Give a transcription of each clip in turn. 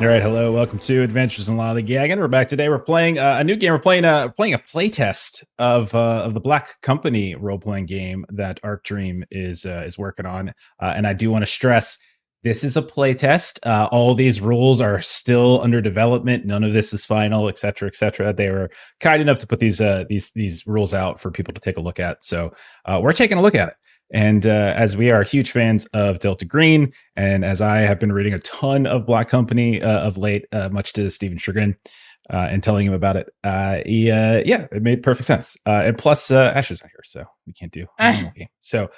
All right, hello, welcome to Adventures in Lollygagging. We're back today. We're playing a new game. We're playing a playtest of the Black Company role playing game that Arc Dream is working on. And I do want to stress this is a playtest. All these rules are still under development. None of this is final, etc., etc. They were kind enough to put these rules out for people to take a look at. So we're taking a look at it. And as we are huge fans of Delta Green, and as I have been reading a ton of Black Company of late, much to Steven's chagrin, and telling him about it, it made perfect sense. And plus, Ashley's not here, so we can't do a normal game. So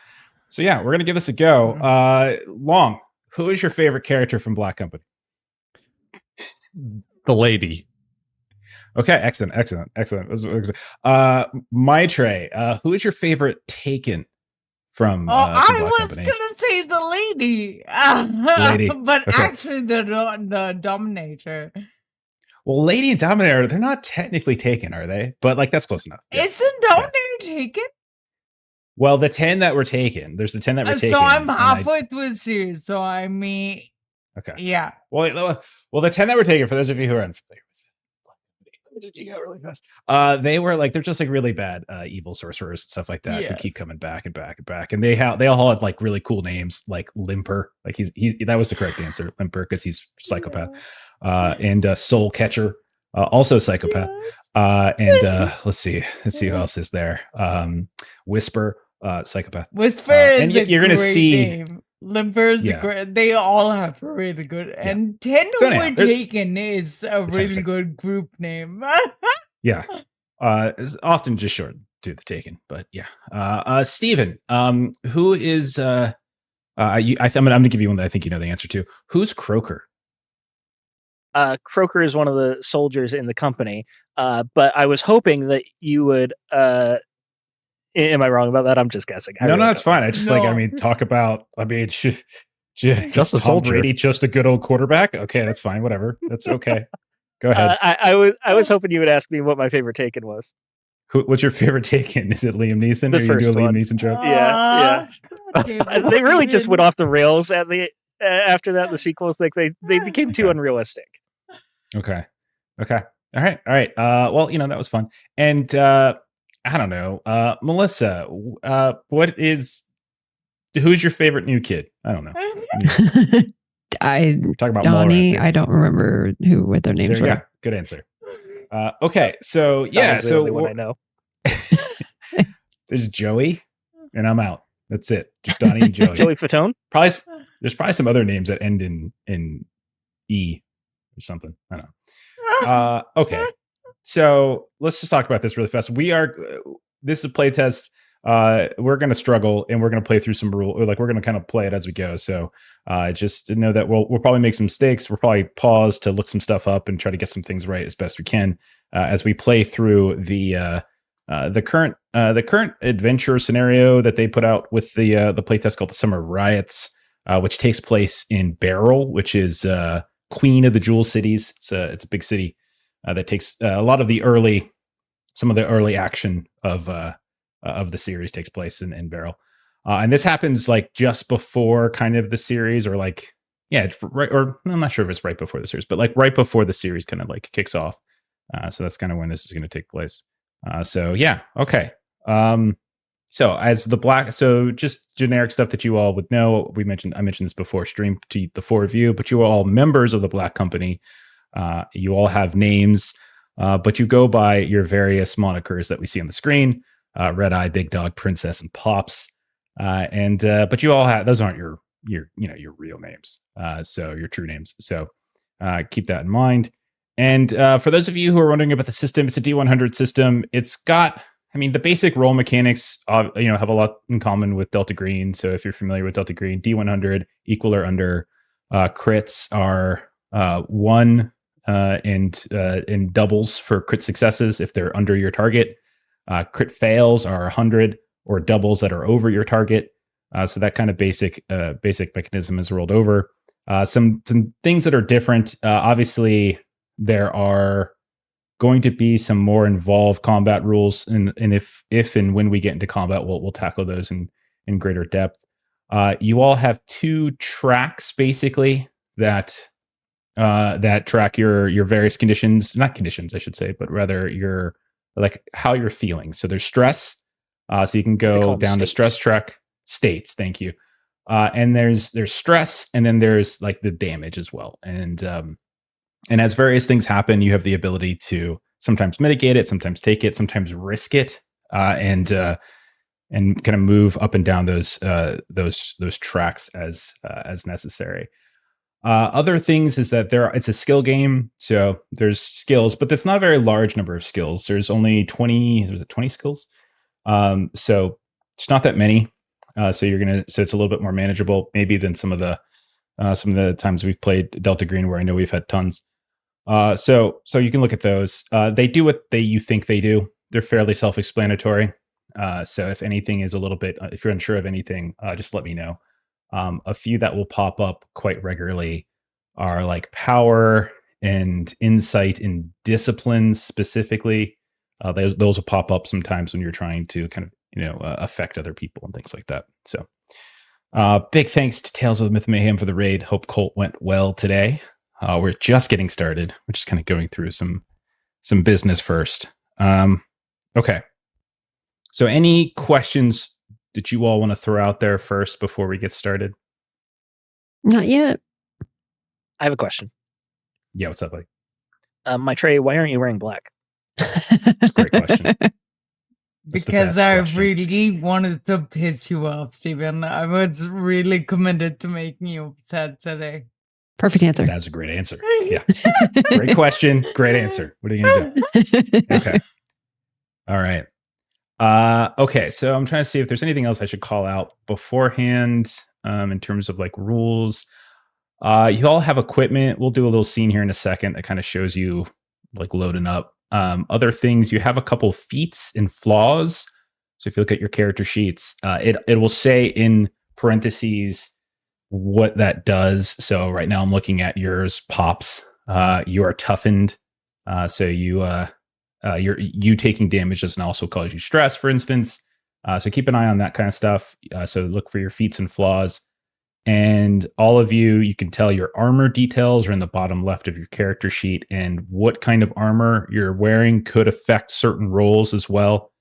yeah, we're gonna give this a go. Long, who is your favorite character from Black Company? The lady. Okay, excellent. Maitre, who is your favorite Taken? From I was gonna say the lady, but okay. Actually the Dominator. Well, Lady and Dominator, they're not technically taken, are they? But like that's close enough. Yeah. Isn't Dominator taken? Well, the 10 that were taken. There's the 10 that were taken. So I'm halfway through the series. So I mean, okay, yeah. Well, the 10 that were taken. For those of you who are unfamiliar with it, just geek out really fast. They were like they're just like really bad evil sorcerers and stuff like that who keep coming back and back and back. And they all have like really cool names, like Limper. Like he's that was the correct answer, Limper, because he's psychopath. And Soul Catcher, also psychopath. And let's see who else is there. Whisper, psychopath. Whisper is and you're gonna see name. Limper's great. They all have really good. And 10 Were Taken is a really good group name. It's often just short to the Taken, but yeah. Steven, who is I'm gonna give you one that I think you know the answer to. Who's Croaker? Croaker is one of the soldiers in the company, but I was hoping that you would. Am I wrong about that? I'm just guessing. No, that's fine. I just talk about. Just a soldier. Brady, just a good old quarterback. Okay, that's fine. Whatever. That's okay. Go ahead. I was hoping you would ask me what my favorite Taken was. What's your favorite Taken? Is it Liam Neeson? The first do a one. Liam Neeson joke? Yeah. They really just went off the rails at the after that. The sequels, like they became too unrealistic. Okay. All right. Well, that was fun. And I don't know. Melissa, who's your favorite new kid? I don't know. Talk about Donnie. I don't remember what their names were. Yeah, good answer. Okay, so the only one I know. There's Joey, and I'm out. That's it. Just Donnie and Joey. Joey Fatone? There's probably some other names that end in E or something. I don't know. Okay. So let's just talk about this really fast. This is a playtest. We're going to struggle and we're going to play through some rules. Like we're going to kind of play it as we go. So just know that we'll probably make some mistakes. We'll probably pause to look some stuff up and try to get some things right as best we can as we play through the current adventure scenario that they put out with the playtest called the Summer Riots, which takes place in Beryl, which is Queen of the Jewel Cities. It's a big city. That takes a lot of some of the early action of the series takes place in Beryl, and this happens like just before kind of the series, or like it's right, or I'm not sure if it's right before the series, but like right before the series kind of like kicks off. So that's kind of when this is going to take place. Okay. So just generic stuff that you all would know. I mentioned this before stream to the four of you, but you are all members of the Black Company. You all have names, but you go by your various monikers that we see on the screen: Redeye, Big Dog, Princess, and Pops. But you all have those aren't your real names, so your true names. So keep that in mind. And for those of you who are wondering about the system, it's a D100 system. It's got, the basic roll mechanics, have a lot in common with Delta Green. So if you're familiar with Delta Green, D100 equal or under. Crits are 1. And doubles for crit successes if they're under your target. Crit fails are 100 or doubles that are over your target. So that kind of basic mechanism is rolled over. Some things that are different. Obviously, there are going to be some more involved combat rules, and if and when we get into combat, we'll tackle those in greater depth. You all have 2 tracks basically that that track your various conditions, not conditions, I should say, but rather your like how you're feeling. So there's stress. So you can go down the stress track. States. Thank you. And there's stress, and then there's like the damage as well. And as various things happen, you have the ability to sometimes mitigate it, sometimes take it, sometimes risk it, and kind of move up and down those tracks as necessary. Other things is that it's a skill game, so there's skills, but there's not a very large number of skills. There's only 20 skills, so it's not that many. So it's a little bit more manageable, maybe than some of the times we've played Delta Green, where I know we've had tons. So you can look at those. They do what you think they do. They're fairly self-explanatory. So if anything is a little bit, if you're unsure of anything, just let me know. A few that will pop up quite regularly are like power and insight and discipline specifically. Those will pop up sometimes when you're trying to kind of, affect other people and things like that. So big thanks to Tales of the Myth and Mayhem for the raid. Hope Colt went well today. We're just getting started. We're just kind of going through some business first. Okay. So any questions that you all want to throw out there first before we get started? Not yet. I have a question. Yeah, what's up, buddy? My Trey, why aren't you wearing black? That's a great question. Because I really wanted to piss you off, Steven. I was really committed to making you upset today. Perfect answer. That's a great answer. Yeah. Great question. Great answer. What are you going to do? Okay. All right. Okay. So I'm trying to see if there's anything else I should call out beforehand in terms of like rules. You all have equipment. We'll do a little scene here in a second that kind of shows you like loading up. Other things, you have a couple feats and flaws. So if you look at your character sheets, it will say in parentheses what that does. So right now I'm looking at yours, Pops. You are toughened. So you taking damage doesn't also cause you stress, for instance. So keep an eye on that kind of stuff. So look for your feats and flaws. And all of you can tell your armor details are in the bottom left of your character sheet, and what kind of armor you're wearing could affect certain rolls as well.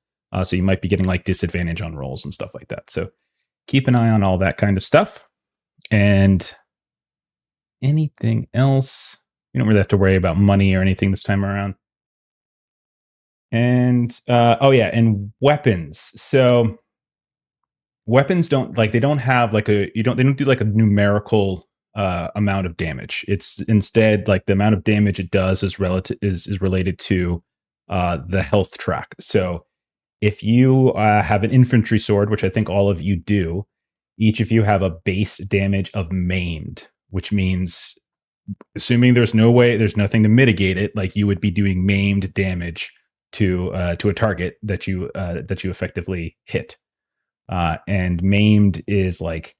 So you might be getting like disadvantage on rolls and stuff like that. So keep an eye on all that kind of stuff. And anything else, you don't really have to worry about money or anything this time around. And and weapons. So weapons don't have like they don't do like a numerical amount of damage. It's instead like the amount of damage it does is related to the health track. So if you have an infantry sword, which I think all of you do, each of you have a base damage of maimed, which means assuming there's nothing to mitigate it, like you would be doing maimed damage to a target that you effectively hit. And maimed is like,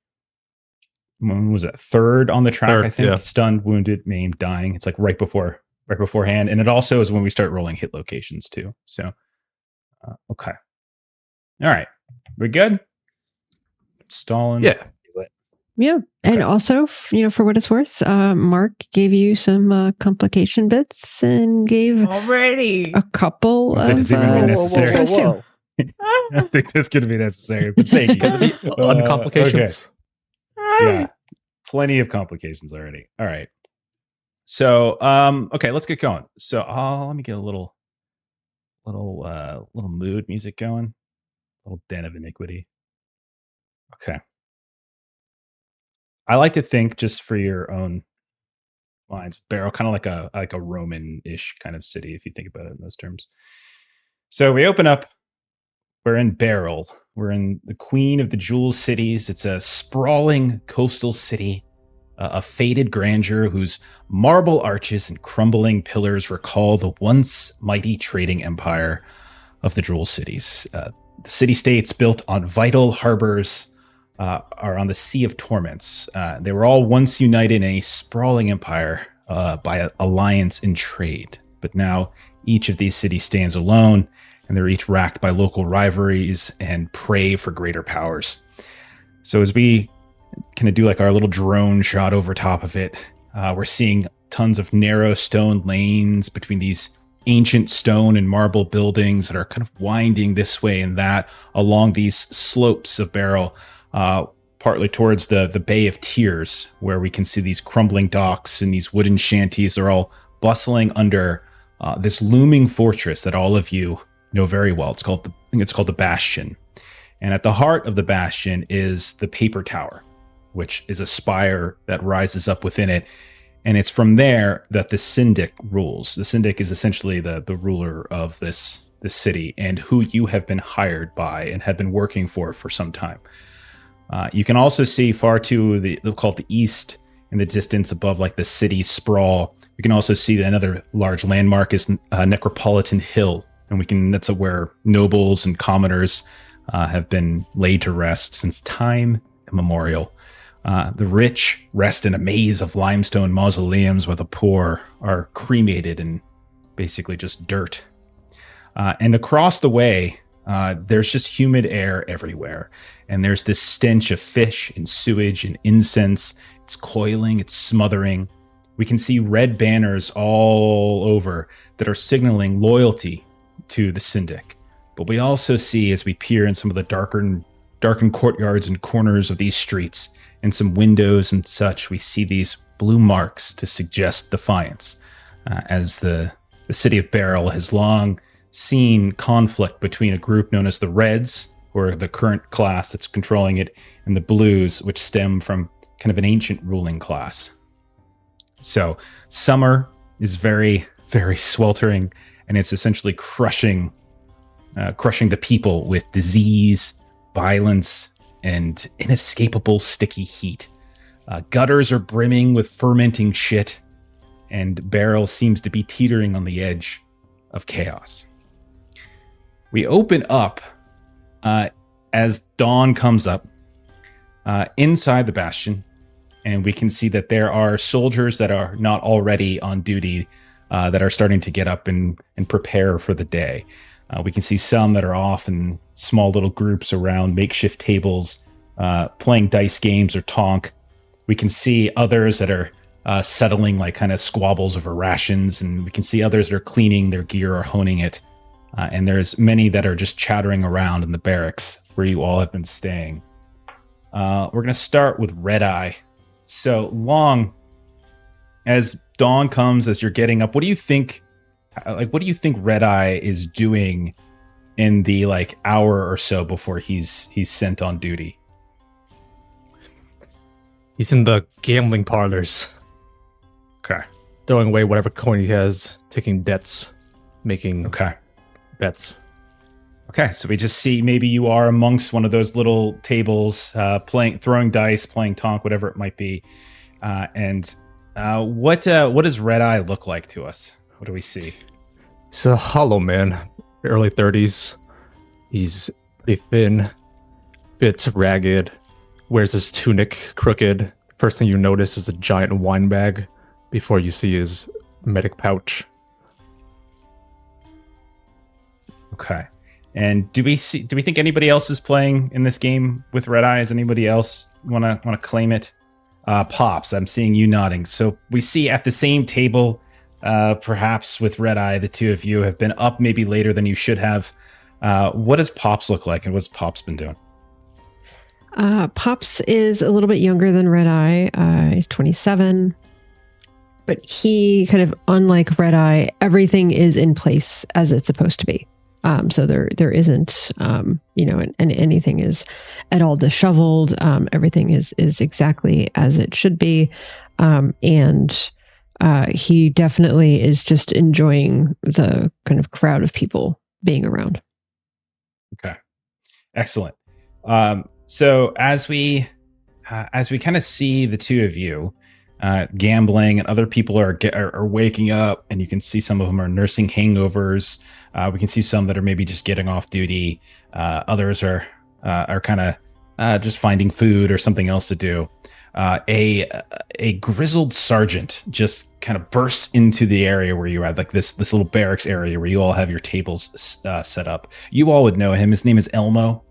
when was it? Third on the track, I think. Yeah. Stunned, wounded, maimed, dying. It's like right beforehand. And it also is when we start rolling hit locations too. So, okay. All right. We good? Stalling. Yeah. Yeah. And also, for what it's worth, Mark gave you some complication bits and gave already a couple of necessary. Whoa. I think that's going to be necessary, but thank you. Uncomplications. Okay. Yeah, plenty of complications already. All right. So, okay, let's get going. So, let me get a little mood music going. A little Den of Iniquity. Okay. I like to think, just for your own minds, Barrow, kind of like a Roman-ish kind of city, if you think about it in those terms. So we open up. We're in Beryl. We're in the Queen of the Jewel Cities. It's a sprawling coastal city, a faded grandeur whose marble arches and crumbling pillars recall the once mighty trading empire of the Jewel Cities. The city-states built on vital harbors are on the Sea of Torments. They were all once united in a sprawling empire by alliance in trade. But now each of these cities stands alone, and they're each racked by local rivalries and prey for greater powers. So as we kind of do like our little drone shot over top of it, we're seeing tons of narrow stone lanes between these ancient stone and marble buildings that are kind of winding this way and that along these slopes of Barrel, partly towards the Bay of Tears, where we can see these crumbling docks and these wooden shanties are all bustling under this looming fortress that all of you know very well. I think it's called the Bastion. And at the heart of the Bastion is the Paper Tower, which is a spire that rises up within it. And it's from there that the Syndic rules. The Syndic is essentially the ruler of this city and who you have been hired by and have been working for some time. You can also see far to they'll call it the east in the distance above like the city sprawl. You can also see that another large landmark is Necropolitan Hill. And that's where nobles and commoners have been laid to rest since time immemorial. The rich rest in a maze of limestone mausoleums where the poor are cremated in basically just dirt. And across the way, there's just humid air everywhere. And there's this stench of fish and sewage and incense. It's coiling, it's smothering. We can see red banners all over that are signaling loyalty to the Syndic. But we also see, as we peer in some of the darkened courtyards and corners of these streets, and some windows and such, we see these blue marks to suggest defiance, as the city of Barrel has long seen conflict between a group known as the Reds, who are the current class that's controlling it, and the Blues, which stem from kind of an ancient ruling class. So summer is very, very sweltering, and it's essentially crushing the people with disease, violence, and inescapable sticky heat. Gutters are brimming with fermenting shit, and Barrel seems to be teetering on the edge of chaos. We open up as dawn comes up inside the Bastion, and we can see that there are soldiers that are not already on duty that are starting to get up and prepare for the day. We can see some that are off in small little groups around makeshift tables, playing dice games or tonk. We can see others that are settling like kind of squabbles over rations, and we can see others that are cleaning their gear or honing it. And there's many that are just chattering around in the barracks where you all have been staying. We're going to start with Redeye. So Long, as dawn comes, as you're getting up, what do you think Redeye is doing in the like hour or so before he's sent on duty? He's in the gambling parlors. Okay. Throwing away whatever coin he has, taking debts, making bets. Okay, so we just see maybe you are amongst one of those little tables, throwing dice, playing tonk, whatever it might be. What does Redeye look like to us? What do we see? He's a hollow man, early 30s. He's pretty thin, bit ragged, wears his tunic crooked. First thing you notice is a giant wine bag before you see his medic pouch. Okay. And do we think anybody else is playing in this game with Redeye? Does anybody else want to claim it? Pops, I'm seeing you nodding. So we see at the same table, perhaps with Redeye, the two of you have been up maybe later than you should have. What does Pops look like, and what's Pops been doing? Pops is a little bit younger than Redeye. He's 27. But he kind of, unlike Redeye, everything is in place as it's supposed to be. So there isn't, and anything is at all disheveled. Everything is exactly as it should be. And he definitely is just enjoying the kind of crowd of people being around. Okay. Excellent. So as we kind of see the two of you gambling, and other people are waking up, and you can see some of them are nursing hangovers. We can see some that are maybe just getting off duty. Others are kind of just finding food or something else to do. A grizzled sergeant just kind of bursts into the area where you're at, like this little barracks area where you all have your tables set up. You all would know him. His name is Elmo.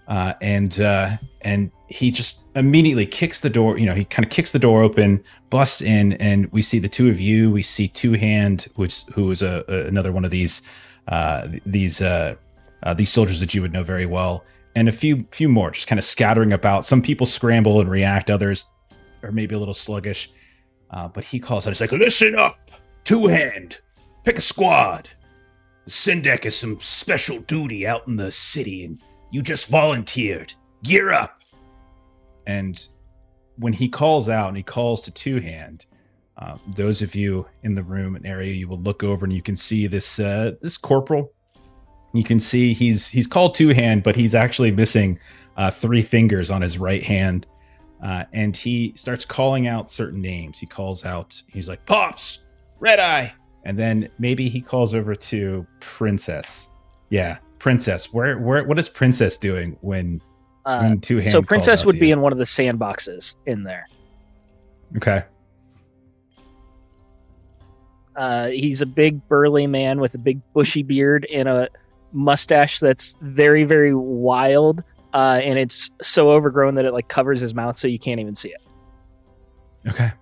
And he just immediately kicks the door. He kind of kicks the door open, busts in, and we see the two of you. We see Two Hand, who is another one of these soldiers that you would know very well, and a few more just kind of scattering about. Some people scramble and react, others are maybe a little sluggish. But he calls out, he's like, "Listen up, Two Hand, pick a squad. Sindek has some special duty out in the city, and you just volunteered. Gear up." And when he calls out and he calls to Two Hand, those of you in the room and area, you will look over and you can see this corporal. You can see he's called Two Hand, but he's actually missing 3 fingers on his right hand. And he starts calling out certain names. He calls out, he's like, "Pops, Redeye." And then maybe he calls over to Princess. Yeah, Princess. What is Princess doing when Two Hand? So Princess would be in one of the sandboxes in there. Okay. He's a big burly man with a big bushy beard and a mustache that's very, very wild. And it's so overgrown that it like covers his mouth so you can't even see it. Okay.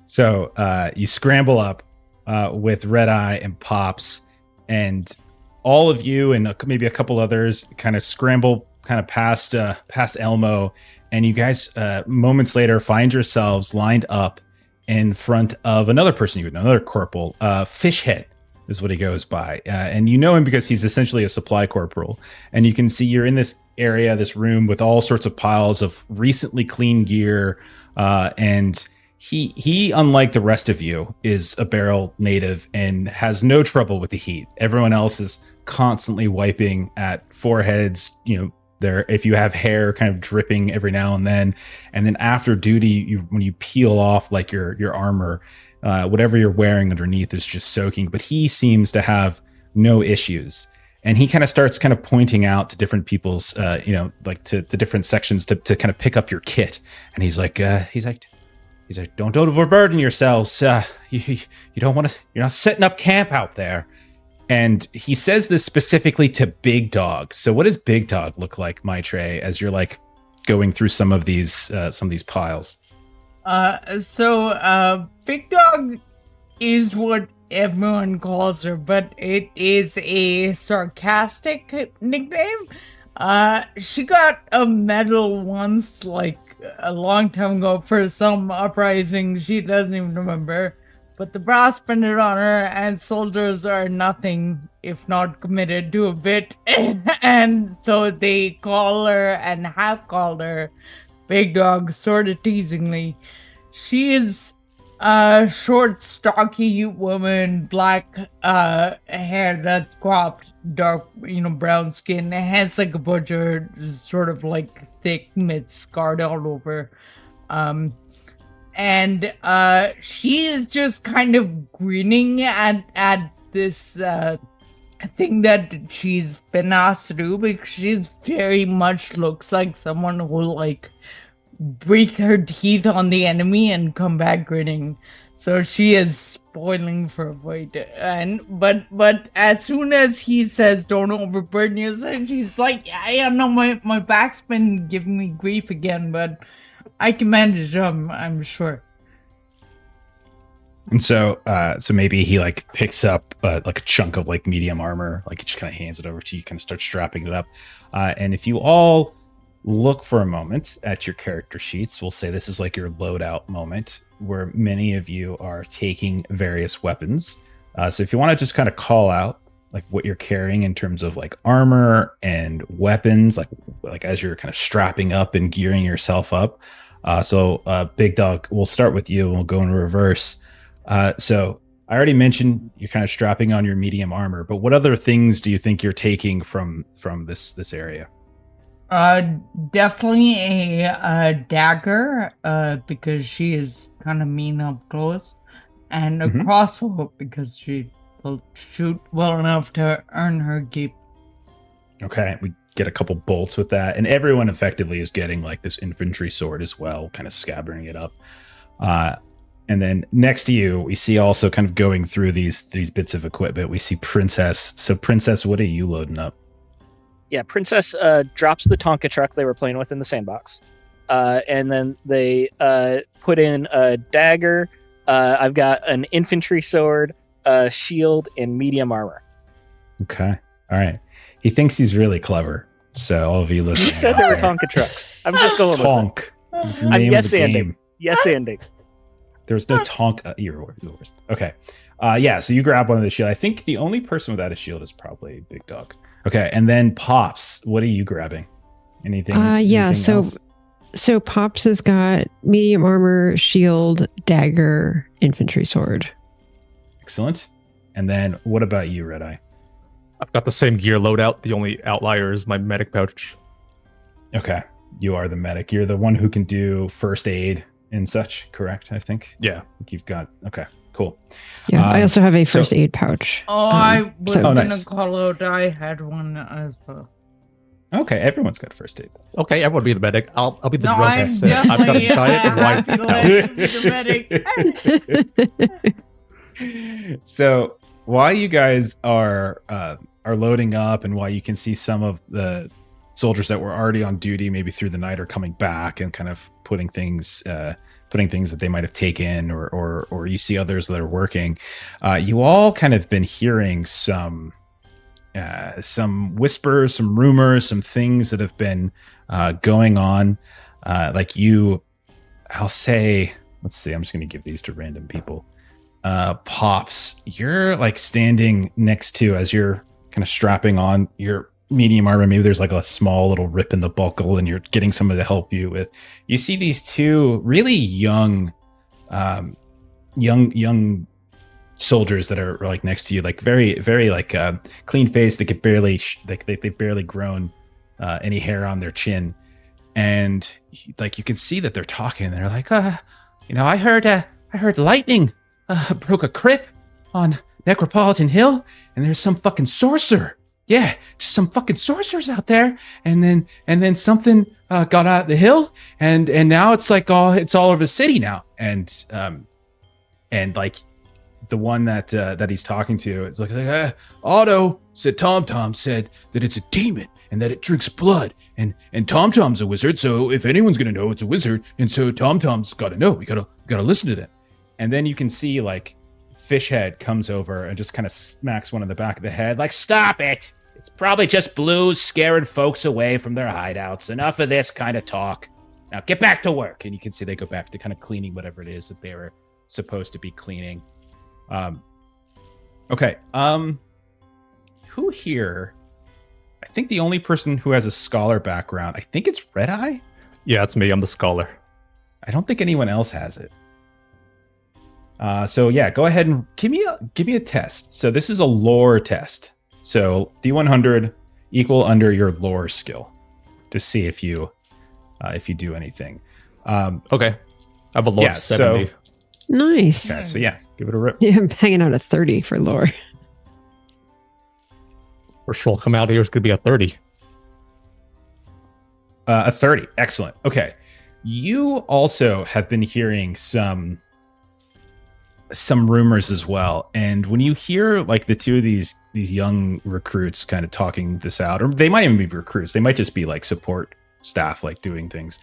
So you scramble up with Redeye and Pops, and all of you and maybe a couple others kind of scramble kind of past Elmo, and you guys moments later find yourselves lined up in front of another person you would know, another corporal, Fishhead is what he goes by. And you know him because he's essentially a supply corporal. And you can see you're in this area, this room with all sorts of piles of recently clean gear. And he, unlike the rest of you, is a Barrel native and has no trouble with the heat. Everyone else is constantly wiping at foreheads, there, if you have hair kind of dripping every now and then after duty, when you peel off like your armor, whatever you're wearing underneath is just soaking. But he seems to have no issues, and he kind of starts kind of pointing out to different people's, like to different sections to kind of pick up your kit. And he's like, "Don't overburden yourselves. You don't want to. You're not setting up camp out there." And he says this specifically to Big Dog. So what does Big Dog look like, Maitre, as you're like going through some of these piles? Big Dog is what everyone calls her, but it is a sarcastic nickname. She got a medal once, like a long time ago, for some uprising she doesn't even remember. But the brass printed on her, and soldiers are nothing if not committed to a bit. And so they call her and have called her Big Dog, sort of teasingly. She is a short, stocky woman, black hair that's cropped, dark, brown skin. It has like a butcher, sort of like thick, scarred all over. And she is just kind of grinning at this thing that she's been asked to do, because she's very much looks like someone who will like break her teeth on the enemy and come back grinning. So she is spoiling for a fight. But as soon as he says don't overburden yourself, she's like, yeah, no, my back's been giving me grief again, but I can manage them, I'm sure. And so maybe he like picks up like a chunk of like medium armor, like he just kind of hands it over to you, kind of starts strapping it up. And if you all look for a moment at your character sheets, we'll say this is like your loadout moment where many of you are taking various weapons. So if you want to just kind of call out like what you're carrying in terms of like armor and weapons, like as you're kind of strapping up and gearing yourself up. So Big Dog, we'll start with you and we'll go in reverse. So I already mentioned you're kind of strapping on your medium armor, but what other things do you think you're taking from this area? Definitely a dagger, because she is kind of mean up close, and a crossbow because she will shoot well enough to earn her keep. Okay, we get a couple bolts with that, and everyone effectively is getting like this infantry sword as well, kind of scabbering it up. And then next to you, we see also kind of going through these bits of equipment, we see Princess. So Princess, what are you loading up? Yeah, Princess drops the Tonka truck they were playing with in the sandbox. and then they put in a dagger. I've got an infantry sword, a shield, and medium armor. Okay. All right. He thinks he's really clever. So all of you listen. You said there were Tonka trucks. I'm just going with it. Tonk. It's the I'm name of the yes-anding. game. Yes, ending. There's no Tonka. You're the worst. Okay. Yeah, so you grab one of the shield. I think the only person without a shield is probably Big Dog. Okay, and then Pops, what are you grabbing? Anything? Yeah, anything else? so Pops has got medium armor, shield, dagger, infantry sword. Excellent. And then what about you, Redeye? I've got the same gear loadout. The only outlier is my medic pouch. Okay. You are the medic. You're the one who can do first aid and such, correct? I think. Yeah. I think you've got. Okay. Cool. Yeah, I also have a first aid pouch. I was so- gonna nice. call out. I had one as well. Okay. Everyone's got first aid. Okay, everyone be the medic. I'll be the No, drunk I'm instead. I've got a definitely giant white the pouch. medic. So while you guys are loading up, and while you can see some of the soldiers that were already on duty, maybe through the night, are coming back and kind of putting things that they might have taken, or you see others that are working. You all kind of been hearing some whispers, some rumors, some things that have been going on. I'll say, let's see, I'm just going to give these to random people. Pops, you're like standing next to, as you're kind of strapping on your medium armor, maybe there's like a small little rip in the buckle and you're getting someone to help you with. You see these two really young soldiers that are like next to you, like very, very like clean face. They could barely, they've barely grown any hair on their chin. And like you can see that they're talking. They're like, I heard lightning broke a crypt on Necropolitan Hill, and there's some fucking sorcerer. Yeah, just some fucking sorcerers out there. And then something got out of the hill, and now it's like it's all over the city now. And like the one that he's talking to, it's like Otto said Tom said that it's a demon and that it drinks blood, and Tom Tom's a wizard, so if anyone's gonna know, it's a wizard, and so Tom Tom's gotta know. We gotta listen to them. And then you can see like Fishhead comes over and just kind of smacks one in the back of the head, like, stop it! It's probably just blues scaring folks away from their hideouts. Enough of this kind of talk. Now get back to work. And you can see they go back to kind of cleaning whatever it is that they were supposed to be cleaning. Okay. Who here? I think the only person who has a scholar background, I think it's Redeye. Yeah, it's me. I'm the scholar. I don't think anyone else has it. So yeah, go ahead and give me a test. So this is a lore test. So D100 equal under your lore skill to see if you do anything. Okay. I have a lore 70. Nice. Okay, so yeah, give it a rip. Yeah, I'm hanging out at 30 for lore. First roll come out here is going to be a 30. A 30. Excellent. Okay. You also have been hearing some rumors as well. And when you hear like the two of these young recruits kind of talking this out, or they might even be recruits, they might just be like support staff, like doing things.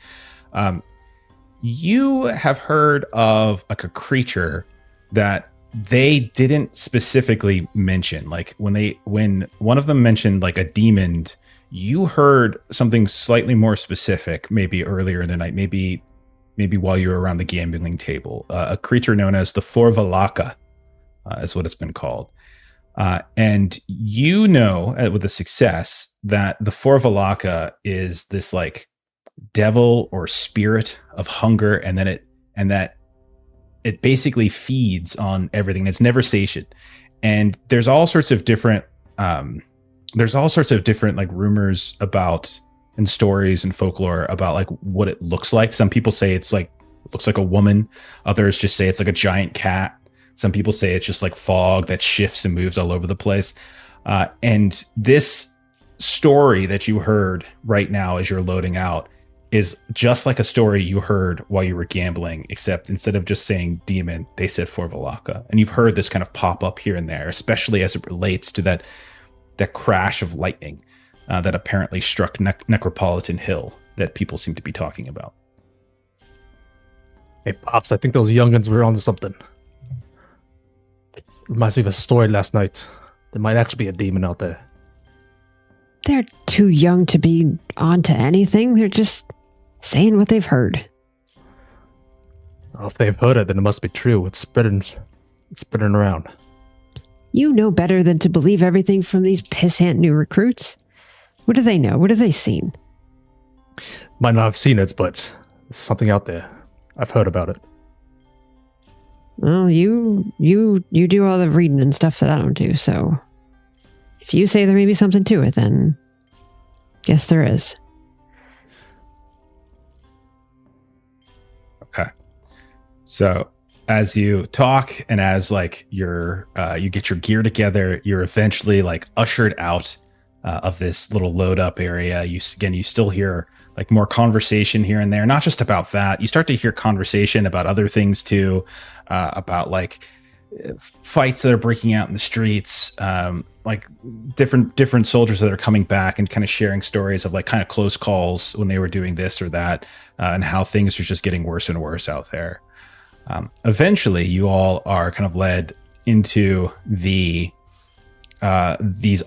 You have heard of like a creature that they didn't specifically mention. Like when one of them mentioned like a demon, you heard something slightly more specific, maybe earlier in the night, maybe while you were around the gambling table. A creature known as the Forvalaka is what it's been called. And you know, with the success, that the Forvalaka is this like devil or spirit of hunger, and that it basically feeds on everything. It's never satiate. And there's all sorts of different like rumors about, and stories and folklore about like what it looks like. Some people say it looks like a woman. Others just say it's like a giant cat. Some people say it's just like fog that shifts and moves all over the place. And this story that you heard right now as you're loading out is just like a story you heard while you were gambling, except instead of just saying demon, they said Forvalaka. And you've heard this kind of pop up here and there, especially as it relates to that crash of lightning that apparently struck Necropolitan Hill that people seem to be talking about. Hey, Pops, I think those youngins were onto something. Reminds me of a story last night. There might actually be a demon out there. They're too young to be onto anything. They're just saying what they've heard. Well, if they've heard it, then it must be true. It's spreading around. You know better than to believe everything from these pissant new recruits. What do they know? What have they seen? Might not have seen it, but there's something out there. I've heard about it. Well, you do all the reading and stuff that I don't do, so if you say there may be something to it, then yes, there is. Okay. So as you talk and as like you get your gear together, you're eventually like ushered out of this little load up area. You still hear like more conversation here and there, not just about that. You start to hear conversation about other things too, about like fights that are breaking out in the streets, like different soldiers that are coming back and kind of sharing stories of like kind of close calls when they were doing this or that, and how things are just getting worse and worse out there. Eventually, you all are kind of led into these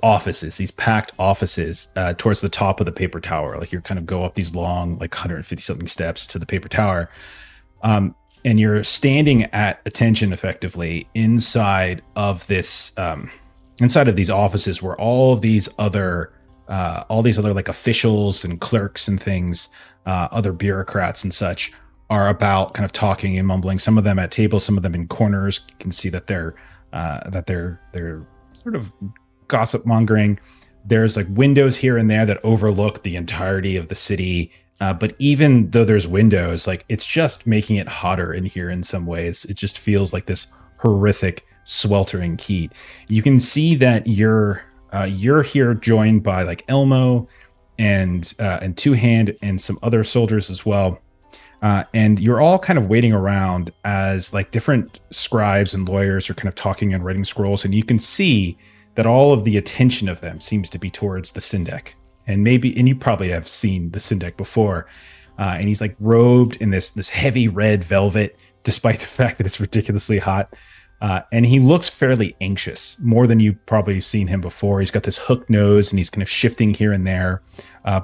offices, these packed offices, towards the top of the paper tower. Like you kind of go up these long, like 150 something steps to the paper tower. And you're standing at attention effectively inside of this, inside of these offices where all these other like officials and clerks and things, other bureaucrats and such are about kind of talking and mumbling. Some of them at tables, some of them in corners. You can see that they're sort of gossip mongering. There's like windows here and there that overlook the entirety of the city. But even though there's windows, like it's just making it hotter in here in some ways. It just feels like this horrific, sweltering heat. You can see that you're here joined by like Elmo and Two Hand and some other soldiers as well. And you're all kind of waiting around as like different scribes and lawyers are kind of talking and writing scrolls. And you can see that all of the attention of them seems to be towards the Syndic. And you probably have seen the Syndic before. And he's like robed in this heavy red velvet, despite the fact that it's ridiculously hot. And he looks fairly anxious, more than you've probably seen him before. He's got this hooked nose and he's kind of shifting here and there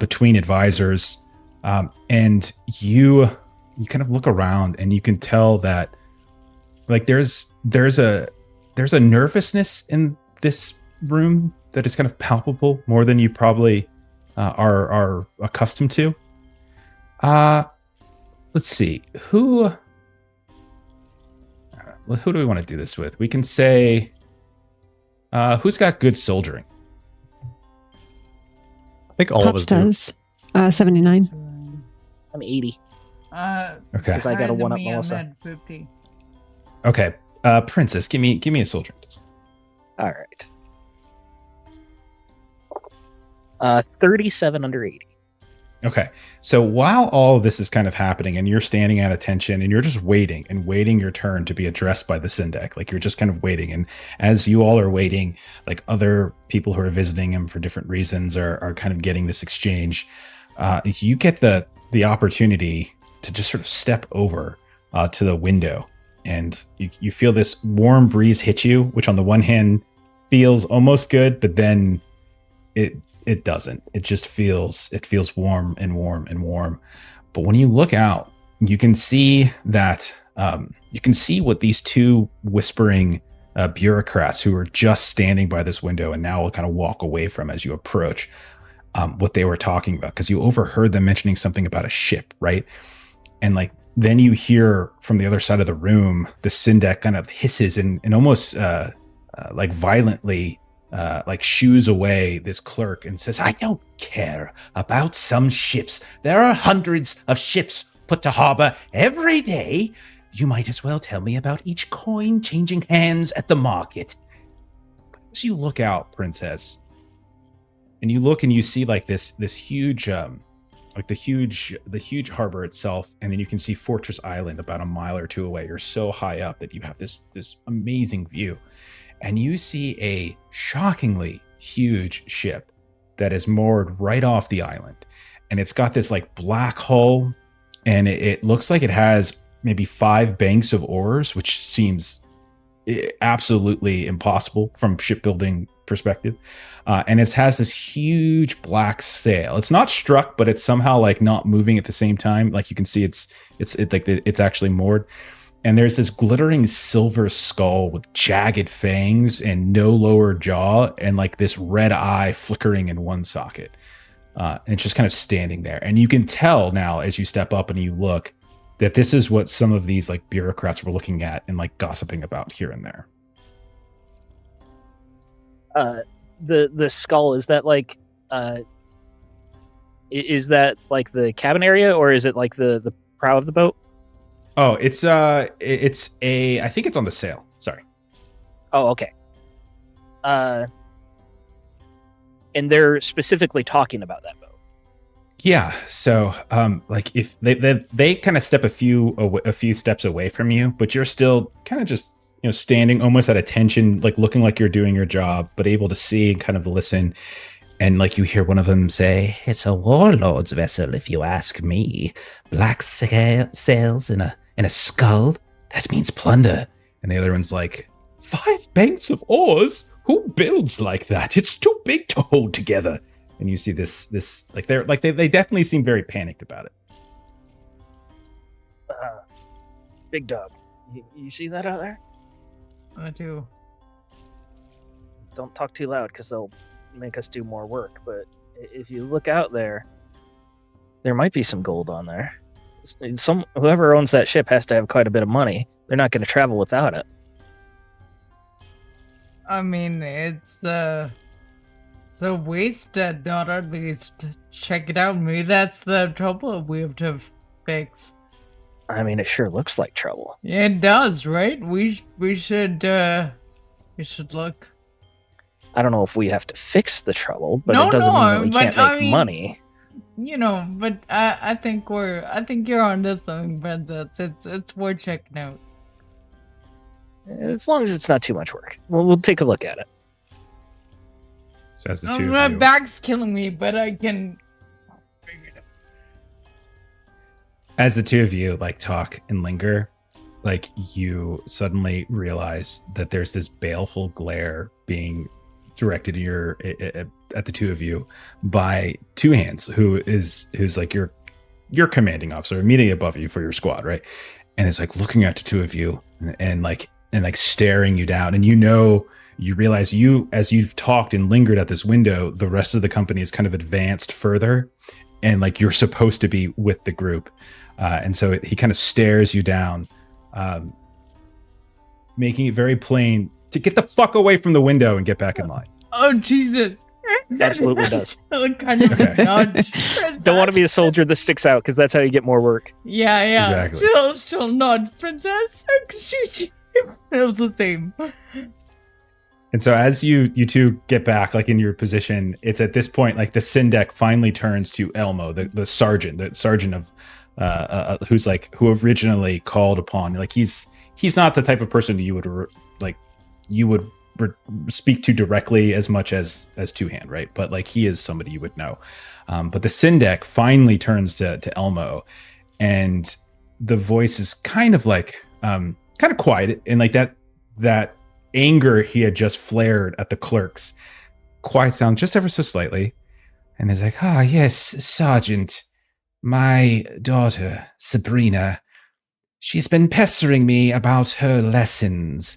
between advisors. And you kind of look around and you can tell that like there's a nervousness in this room that is kind of palpable more than you probably are accustomed to. Let's see. Who do we want to do this with? We can say who's got good soldiering? I think all of us Pops does. 79. I'm 80. Okay. Because I got a 1-up me on Melissa. that 50. Okay. Princess, give me a soldiering test. All right. 37 under 80. Okay. So while all of this is kind of happening and you're standing at attention and you're just waiting your turn to be addressed by the Syndic, like you're just kind of waiting. And as you all are waiting, like other people who are visiting him for different reasons are kind of getting this exchange. You get the opportunity to just sort of step over to the window and you feel this warm breeze hit you, which on the one hand feels almost good, but then it doesn't. It just feels warm and warm and warm. But when you look out, you can see that what these two whispering bureaucrats who are just standing by this window and now will kind of walk away from as you approach, what they were talking about, because you overheard them mentioning something about a ship, right? And like then you hear from the other side of the room, the Syndic kind of hisses and almost like violently like shoos away this clerk and says, "I don't care about some ships. There are hundreds of ships put to harbor every day. You might as well tell me about each coin changing hands at the market." But as you look out, Princess, and you look and you see like this huge like the huge harbor itself, and then you can see Fortress Island about a mile or two away. You're so high up that you have this amazing view. And you see a shockingly huge ship that is moored right off the island. And it's got this like black hull, and it looks like it has maybe 5 banks of ores, which seems absolutely impossible from shipbuilding perspective. And it has this huge black sail. It's not struck, but it's somehow like not moving at the same time. Like you can see it's actually moored. And there's this glittering silver skull with jagged fangs and no lower jaw, and like this red eye flickering in one socket. And it's just kind of standing there. And you can tell now as you step up and you look that this is what some of these like bureaucrats were looking at and like gossiping about here and there. The skull, is that like is that like the cabin area, or is it like the prow of the boat? Oh, it's I think it's on the sail. Sorry. Oh, okay. And they're specifically talking about that boat. Yeah. So, like if they kind of step a few steps away from you, but you're still kind of just, standing almost at attention, like looking like you're doing your job, but able to see and kind of listen. And like you hear one of them say, "It's a warlord's vessel, if you ask me. Black sails in a skull. That means plunder." And the other one's like, "5 banks of oars? Who builds like that? It's too big to hold together." And you see this like they definitely seem very panicked about it. Big dog, you see that out there? I do. Don't talk too loud because they'll make us do more work. But if you look out there, there might be some gold on there. Whoever owns that ship has to have quite a bit of money. They're not going to travel without it. I mean, it's a wasted, not at least. Check it out. Maybe that's the trouble we have to fix. I mean, it sure looks like trouble. Yeah, it does, right? We should look. I don't know if we have to fix the trouble, but it doesn't mean that we can't make money. But I think you're onto something, Princess. It's worth checking out. As long as it's not too much work. We'll take a look at it. So as the two My of you, back's killing me, but I can figure it out. as the two of you like talk and linger, like you suddenly realize that there's this baleful glare being directed at the two of you by Two Hands, who's like your commanding officer immediately above you for your squad, right? And it's like looking at the two of you and like staring you down, and you realize as you've talked and lingered at this window, the rest of the company is kind of advanced further, and like you're supposed to be with the group, and so he kind of stares you down, making it very plain to get the fuck away from the window and get back in line. Oh, Jesus. Absolutely does. Kind of a nudge. Don't want to be a soldier that sticks out, because that's how you get more work. Yeah. Exactly. She'll nod, Princess. She feels the same. And so as you two get back, like in your position, it's at this point, like the Syndek finally turns to Elmo, the sergeant of, who originally called upon. Like he's not the type of person you would speak to directly as much as Two Hand, right? But like he is somebody you would know. But the Syndek finally turns to Elmo, and the voice is kind of quiet, and like that anger he had just flared at the clerks quiets down just ever so slightly, and he's like, "Ah, yes, Sergeant, my daughter Sabrina, she's been pestering me about her lessons.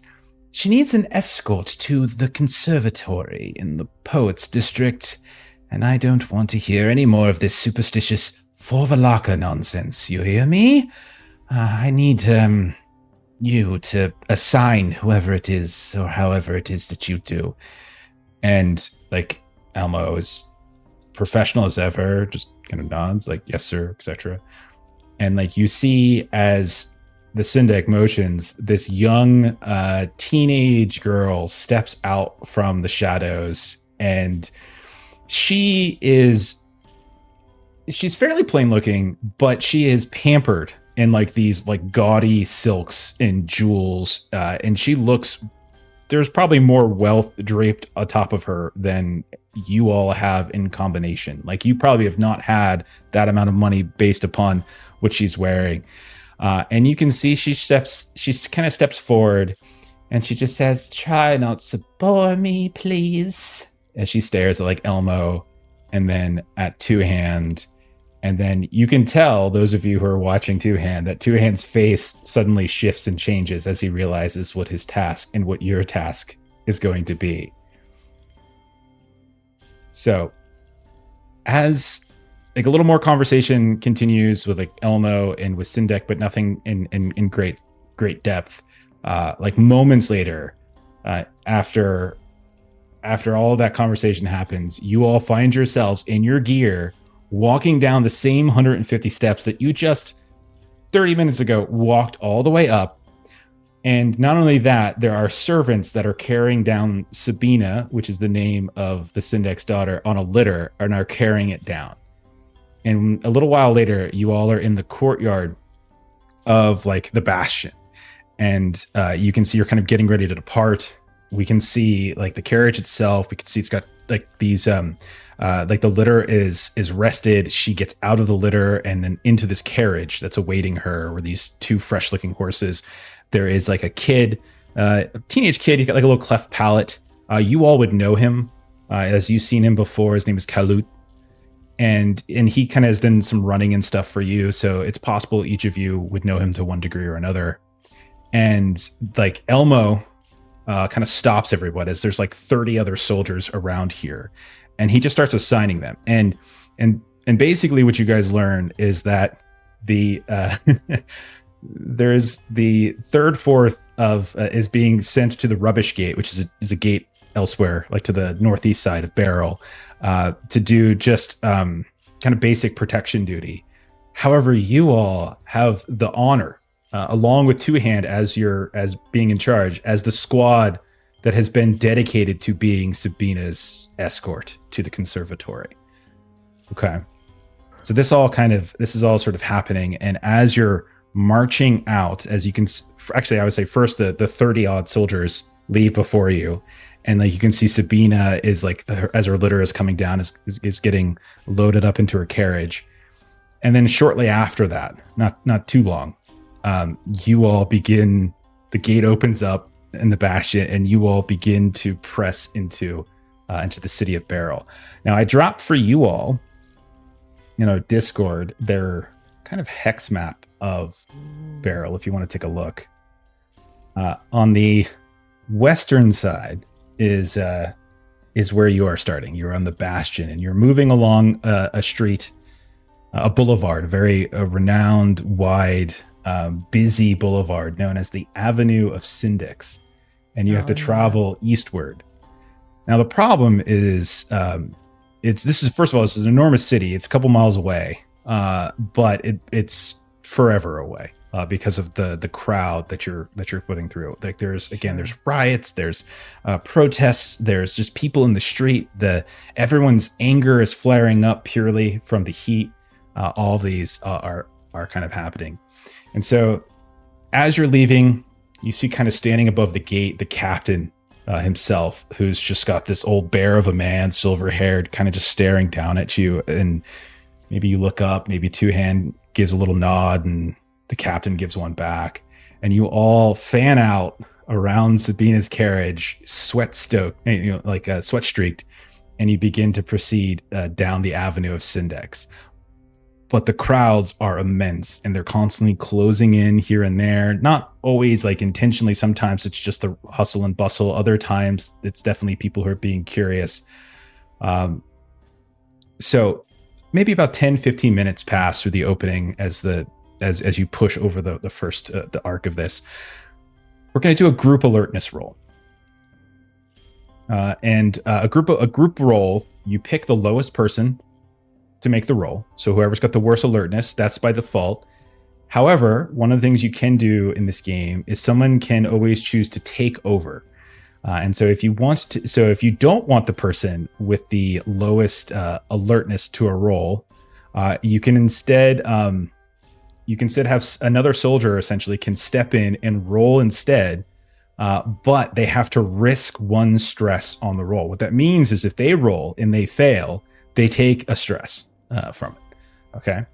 She needs an escort to the conservatory in the Poets District, and I don't want to hear any more of this superstitious Forvalaka nonsense, you hear me? I need you to assign whoever it is, or however it is that you do." And like Elmo is professional as ever, just kind of nods like, "Yes, sir," etc. And like you see as the Syndek motions, this young teenage girl steps out from the shadows, and she's fairly plain looking, but she is pampered in like these like gaudy silks and jewels, and there's probably more wealth draped atop of her than you all have in combination. Like you probably have not had that amount of money based upon what she's wearing. And you can see she kind of steps forward, and she just says, "Try not to bore me, please," as she stares at like Elmo and then at Two Hand. And then you can tell, those of you who are watching Two Hand, that Two Hand's face suddenly shifts and changes as he realizes what his task and what your task is going to be. So as like a little more conversation continues with like Elmo and with Sindek, but nothing in great depth. Like moments later, after all of that conversation happens, you all find yourselves in your gear walking down the same 150 steps that you just 30 minutes ago walked all the way up. And not only that, there are servants that are carrying down Sabina, which is the name of the Sindek's daughter, on a litter and are carrying it down. And a little while later, you all are in the courtyard of like the Bastion. And you can see you're kind of getting ready to depart. We can see like the carriage itself. We can see it's got like these like the litter is rested. She gets out of the litter and then into this carriage that's awaiting her, where these two fresh looking horses. There is like a kid, a teenage kid. He's got like a little cleft palate. You all would know him as you've seen him before. His name is Kalut. And he kind of has done some running and stuff for you. So it's possible each of you would know him to one degree or another. And like Elmo kind of stops everyone as there's like 30 other soldiers around here. And he just starts assigning them. And basically what you guys learn is that the there's the fourth of is being sent to the rubbish gate, which is a gate elsewhere, like to the northeast side of Barrel, to do just kind of basic protection duty. However, you all have the honor, along with Two Hand as being in charge, as the squad that has been dedicated to being Sabina's escort to the conservatory. Okay. So this is all sort of happening. And as you're marching out, as you can, actually, I would say first the 30 odd soldiers leave before you. And like you can see Sabina is like, as her litter is coming down, is getting loaded up into her carriage. And then shortly after that, not too long, you all begin, the gate opens up in the Bastion, and you all begin to press into the city of Barrel. Now, I dropped for you all, Discord, their kind of hex map of Barrel, if you want to take a look. On the western side is where you are starting. You're on the Bastion, and you're moving along a street, a boulevard, a very renowned, wide, busy boulevard known as the Avenue of Syndics, and you have to travel eastward. Now the problem is, this is an enormous city. It's a couple miles away, but it's forever away because of the crowd that you're putting through. Like there's riots, there's protests, there's just people in the street. Everyone's anger is flaring up purely from the heat. All of these are kind of happening. And so as you're leaving, you see kind of standing above the gate, the captain himself, who's just got this old bear of a man, silver haired, kind of just staring down at you. And maybe you look up, maybe Two Hand gives a little nod, and the captain gives one back. And you all fan out around Sabina's carriage, sweat streaked, and you begin to proceed down the Avenue of Syndex. But the crowds are immense, and they're constantly closing in here and there. Not always like intentionally. Sometimes it's just the hustle and bustle. Other times it's definitely people who are being curious. So maybe about 10, 15 minutes pass through the opening as you push over the first the arc of this. We're going to do a group alertness roll. And a group roll, you pick the lowest person to make the roll. So whoever's got the worst alertness, that's by default. However, one of the things you can do in this game is someone can always choose to take over. And so if you don't want the person with the lowest alertness to a roll, you can instead have another soldier essentially can step in and roll instead. But they have to risk one stress on the roll. What that means is if they roll and they fail, they take a stress from it. Okay.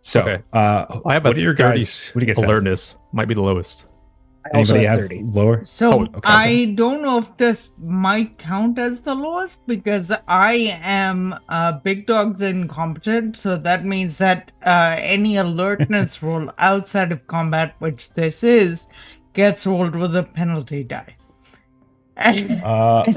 So, Okay. I I have what a are your 30 guys? What do you guys have? alertness. Might be the lowest. I also Anybody have have 30. lower? So Oh, okay. I don't know if this might count as the lowest because I am big dogs incompetent. So that means that any alertness roll outside of combat, which this is, gets rolled with a penalty die. I think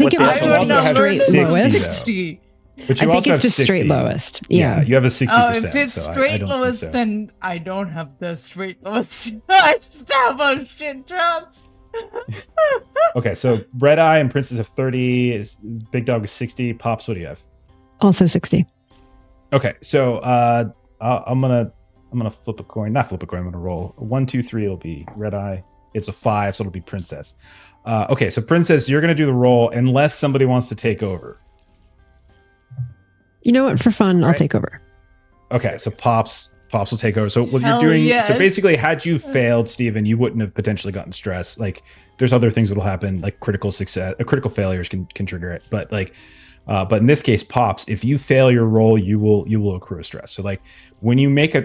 What's it the might actual just I be would lowest? straight 60, lowest. though. 60. But I you think also it's have just 60. straight lowest. Yeah. You have a 60%. If it's so I straight don't lowest, think so. then I don't have the straight lowest. I just have a shit chance. Okay, so Redeye and Princess have 30. Big Dog is 60. Pops, what do you have? Also 60. Okay, so I'm gonna flip a coin. Not flip a coin. I'm gonna roll 1, 2, 3. It'll be Redeye. It's a 5, so it'll be Princess. Okay, so Princess, you're gonna do the roll unless somebody wants to take over. You know what? For fun, I'll Right. take over. Okay, so Pops will take over. So what Hell you're doing, yes. so basically, had you failed, Steven, you wouldn't have potentially gotten stressed. Like, there's other things that'll happen, like critical failures can trigger it. But but in this case, Pops, if you fail your roll, you will accrue a stress. So like when you make a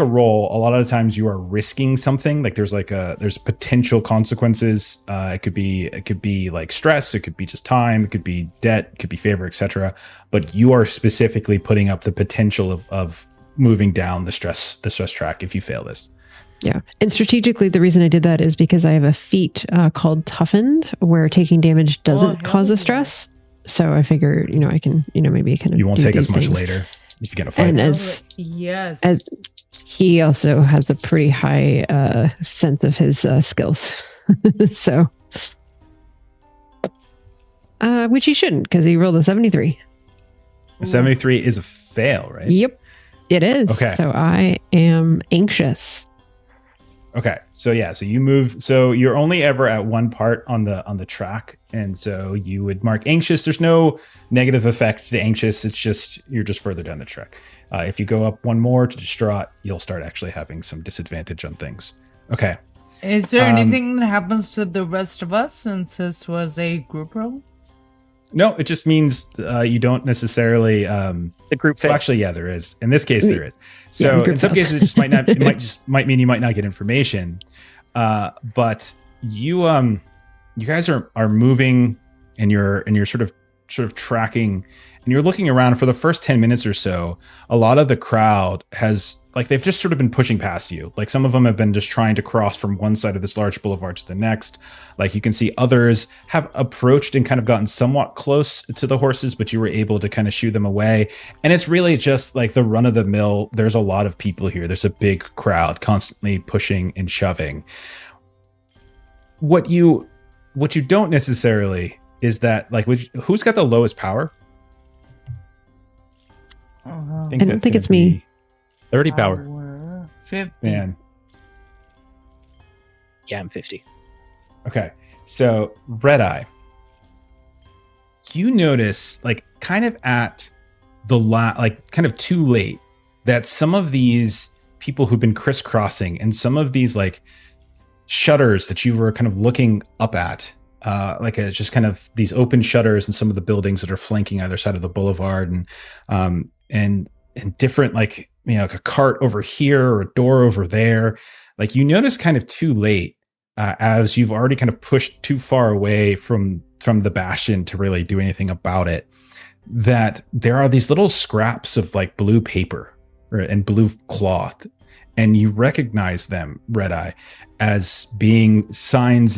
roll, a lot of the times you are risking something. Like there's potential consequences. It could be like stress. It could be just time. It could be debt. It could be favor, etc. But you are specifically putting up the potential of moving down the stress track if you fail this. Yeah. And strategically, the reason I did that is because I have a feat called Toughened, where taking damage doesn't hell cause a yeah. stress. So I figure, I can, maybe kind of. You won't do take as these much things. later if you get a fight. And as Yes. he also has a pretty high sense of his skills, so which he shouldn't, because he rolled a 73. A 73 is a fail, right? Yep, it is. Okay. So I am anxious. Okay, so you move. So you're only ever at one part on the track, and so you would mark anxious. There's no negative effect to anxious. It's just you're just further down the track. If you go up one more to distraught, you'll start actually having some disadvantage on things. Okay. Is there anything that happens to the rest of us since this was a group roll? No, it just means you don't necessarily. The group failed. Well, actually, yeah, there is. In this case, there is. Yeah, So the group in some failed. cases, it just might not. It might mean you might not get information. But you guys are moving, and you're sort of tracking, and you're looking around for the first 10 minutes or so. A lot of the crowd has they've just sort of been pushing past you. Like some of them have been just trying to cross from one side of this large boulevard to the next. Like you can see others have approached and kind of gotten somewhat close to the horses, but you were able to kind of shoo them away. And it's really just like the run of the mill. There's a lot of people here. There's a big crowd constantly pushing and shoving. What you don't necessarily is that who's got the lowest power? Uh-huh. I don't that's think gonna it's me. be 30 power. 50. Man. Yeah, I'm 50. Okay, so Redeye, you notice kind of at the kind of too late that some of these people who've been crisscrossing and some of these shutters that you were kind of looking up at, it's just kind of these open shutters and some of the buildings that are flanking either side of the boulevard and different like a cart over here or a door over there. Like you notice kind of too late as you've already kind of pushed too far away from the bastion to really do anything about it, that there are these little scraps of blue paper and blue cloth, and you recognize them, Redeye, as being signs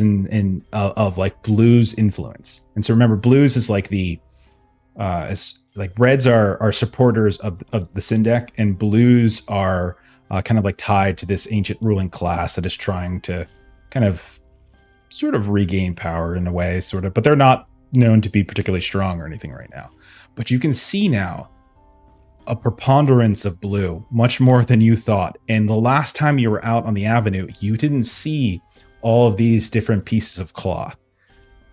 of blues influence. And so remember, blues is reds are supporters of the Syndek, and blues are kind of tied to this ancient ruling class that is trying to kind of sort of regain power in a way, sort of, but they're not known to be particularly strong or anything right now. But you can see now a preponderance of blue, much more than you thought. And the last time you were out on the avenue, you didn't see all of these different pieces of cloth.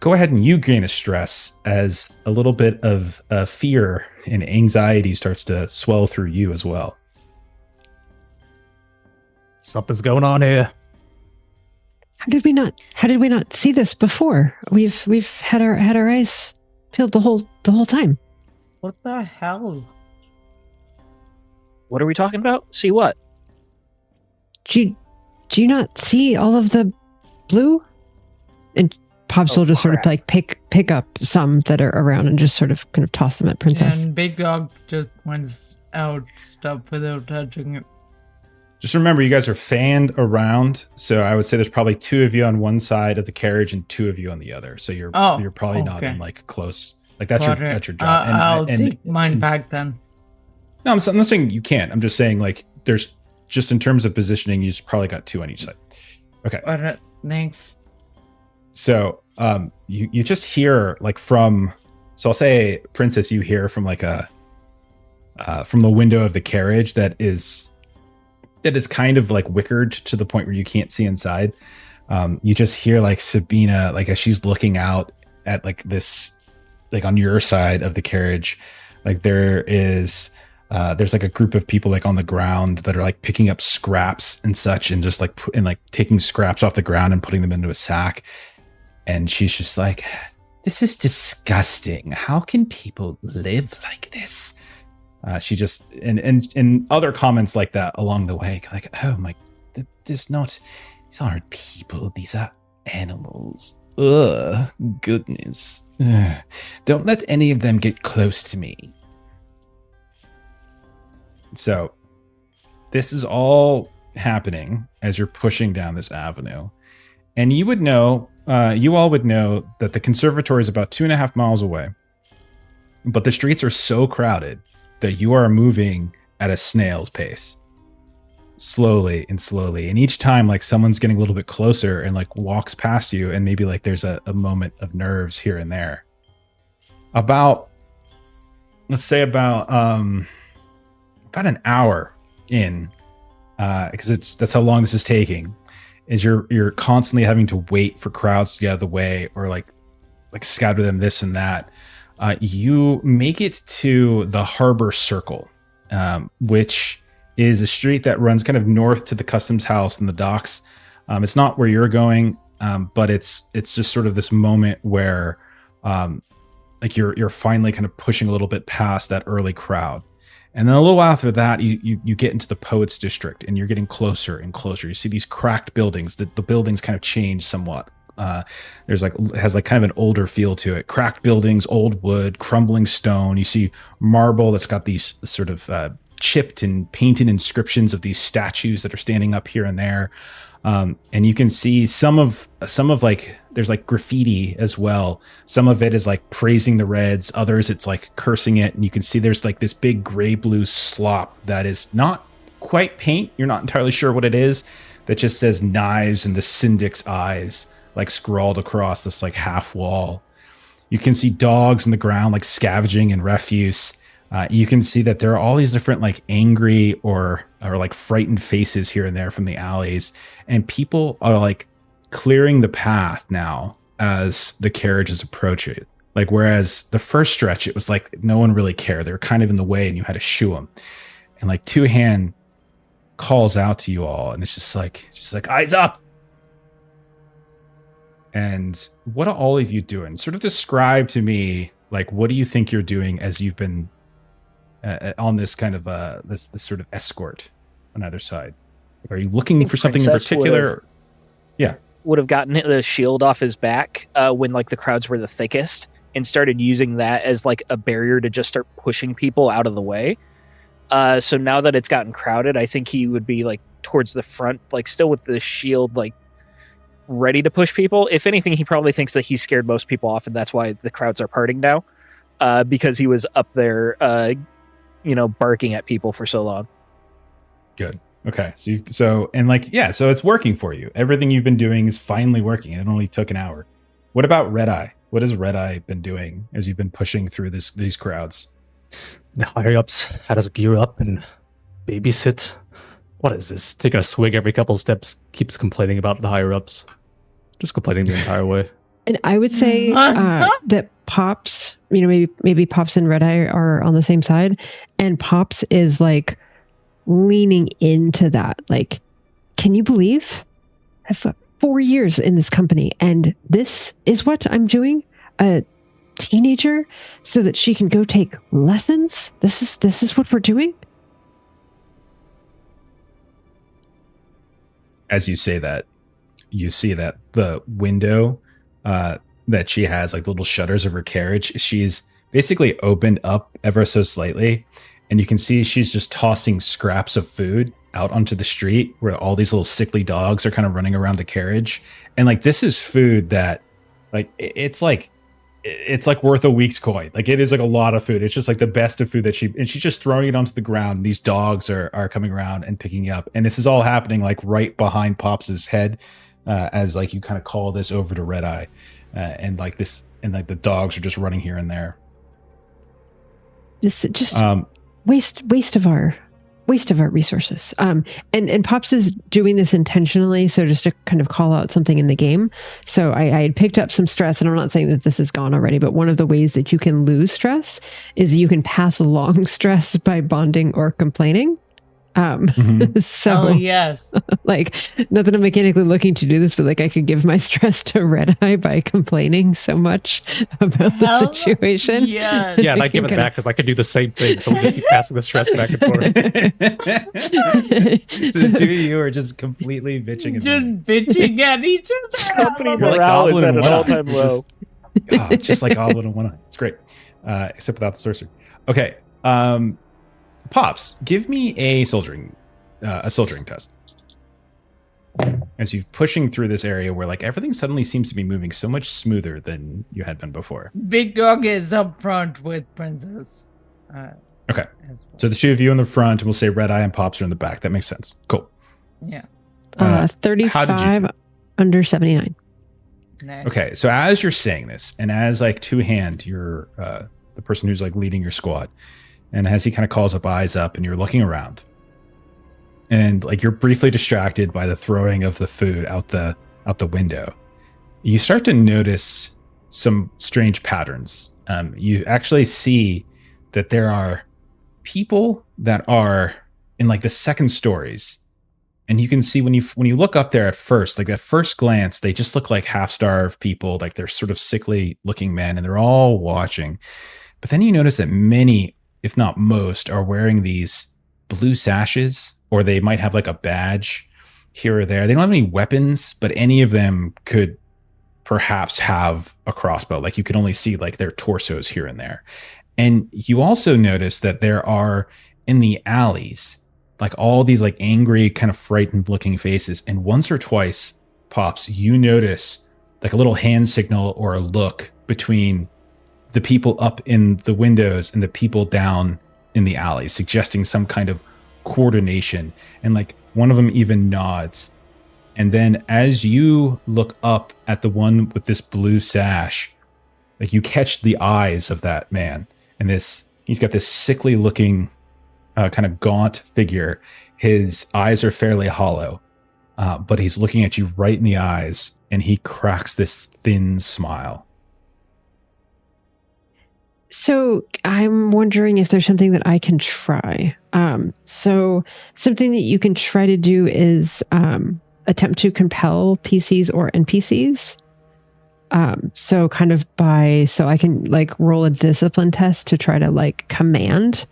Go ahead and you gain a stress as a little bit of fear and anxiety starts to swell through you as well. Something's going on here. How did we not see this before? We've had our eyes peeled the whole time. What the hell? What are we talking about? See what? do you not see all of the blue? And Pops will just sort of like pick up some that are around and just sort of kind of toss them at Princess. And Big Dog just points out stuff without touching it. Just remember, you guys are fanned around, so I would say there's probably 2 of you on one side of the carriage and 2 of you on the other. So you're probably not in like close. Like that's your job. I'll take mine back then. No, I'm not saying you can't. I'm just saying like there's just in terms of positioning, you just probably got 2 on each side. Okay. All right, thanks. So you just hear like from. So I'll say, Princess, you hear from like from the window of the carriage that is kind of like wickered to the point where you can't see inside. You just hear like Sabina, like as she's looking out at like this, like on your side of the carriage, like there's like a group of people like on the ground that are like picking up scraps and such, and just like taking scraps off the ground and putting them into a sack. And she's just like, this is disgusting. How can people live like this? She just and other comments like that along the way, like, oh my, these aren't people, these are animals. Ugh, goodness. Ugh. Don't let any of them get close to me. So this is all happening as you're pushing down this avenue, and you all would know that the conservatory is about 2.5 miles away, but the streets are so crowded that you are moving at a snail's pace, slowly and slowly. And each time, like someone's getting a little bit closer and like walks past you, and maybe like there's a moment of nerves here and there. Let's say about an hour in, because that's how long this is taking, is you're constantly having to wait for crowds to get out of the way, or like scatter them this and that. You make it to the Harbor Circle, which is a street that runs kind of north to the customs house and the docks. It's not where you're going, but it's just sort of this moment where like you're finally kind of pushing a little bit past that early crowd. And then a little while after that, you get into the Poets District, and you're getting closer and closer. You see these cracked buildings. The buildings kind of change somewhat. Has like kind of an older feel to it. Cracked buildings, old wood, crumbling stone. You see marble that's got these sort of chipped and painted inscriptions of these statues that are standing up here and there. And you can see some of like, there's like graffiti as well. Some of it is like praising the Reds. Others, it's like cursing it. And you can see there's like this big gray blue slop that is not quite paint. You're not entirely sure what it is. That just says knives and the Syndic's eyes, like scrawled across this like half wall. You can see dogs in the ground, like scavenging and refuse. You can see that there are all these different like angry or like frightened faces here and there from the alleys, and people are like clearing the path now as the carriage is approaching. Like, whereas the first stretch, it was like no one really cared. They were kind of in the way and you had to shoo them. And like Two Hand calls out to you all, and it's just like eyes up. And what are all of you doing? Sort of describe to me, like, what do you think you're doing as you've been on this kind of this sort of escort on either side? Like, are you looking for something in particular? Yeah, would have gotten the shield off his back when like the crowds were the thickest, and started using that as like a barrier to just start pushing people out of the way. So now that it's gotten crowded, I think he would be like towards the front, like still with the shield, like ready to push people. If anything, he probably thinks that he scared most people off, and that's why the crowds are parting now, because he was up there, barking at people for so long. Good. Okay. So it's working for you. Everything you've been doing is finally working. It only took an hour. What about Redeye? What has Redeye been doing as you've been pushing through these crowds? The higher ups had us gear up and babysit. What is this? Taking a swig every couple steps, keeps complaining about the higher ups. Just complaining the entire way. And I would say that Pops, maybe Pops and Redeye are on the same side, and Pops is like leaning into that. Like, can you believe I've 4 years in this company, and this is what I'm doing? A teenager, so that she can go take lessons? This is what we're doing? as you say that, you see that the window that she has, like the little shutters of her carriage, she's basically opened up ever so slightly. And you can see she's just tossing scraps of food out onto the street where all these little sickly dogs are kind of running around the carriage. And like, this is food that like, it's like worth a week's coin. Like it is like a lot of food. It's just like the best of food that she's just throwing it onto the ground. These dogs are coming around and picking it up. And this is all happening like right behind Pops's head as like you kind of call this over to Redeye. And like the dogs are just running here and there. This just waste of our resources. And Pops is doing this intentionally, so just to kind of call out something in the game. So I had picked up some stress, and I'm not saying that this is gone already, but one of the ways that you can lose stress is you can pass along stress by bonding or complaining. So yes, like not that I'm mechanically looking to do this, but like I could give my stress to Redeye by complaining so much about the situation. Yes. Yeah, and I give it back because I could do the same thing. So we just keep passing the stress back and forth. So the two of you are just completely bitching and Just bitching at each other. Company We're like morale is Goblin at an One Eye. all-time low. It's just like Goblin and One Eye. It's great, except without the sorcery. Okay, Pops, give me a soldiering test. As you're pushing through this area where like everything suddenly seems to be moving so much smoother than you had been before. Big Dog is up front with Princess. Okay, As well. so the two of you in the front, and we'll say Redeye and Pops are in the back. That makes sense. Cool. Yeah. How did you 35 do? under 79. Nice. Okay, so as you're saying this, and as like Two Hand, you're the person who's like leading your squad, and as he kind of calls up, eyes up, and you're looking around, and like you're briefly distracted by the throwing of the food out the window, you start to notice some strange patterns. You actually see that there are people that are in like the second stories. And you can see when you look up there at first, like at first glance, they just look like half-starved people, like they're sort of sickly looking men, and they're all watching. But then you notice that many, if not most, are wearing these blue sashes, or they might have like a badge here or there. They don't have any weapons, but any of them could perhaps have a crossbow. Like you can only see like their torsos here and there. And you also notice that there are in the alleys like all these like angry, kind of frightened looking faces. And once or twice, Pops, you notice like a little hand signal or a look between the people up in the windows and the people down in the alley, suggesting some kind of coordination. And like one of them even nods. And then as you look up at the one with this blue sash, like you catch the eyes of that man. And he's got this sickly looking kind of gaunt figure. His eyes are fairly hollow, but he's looking at you right in the eyes, and he cracks this thin smile. So I'm wondering if there's something that I can try. So something that you can try to do is attempt to compel PCs or NPCs. So I can like roll a discipline test to try to like command.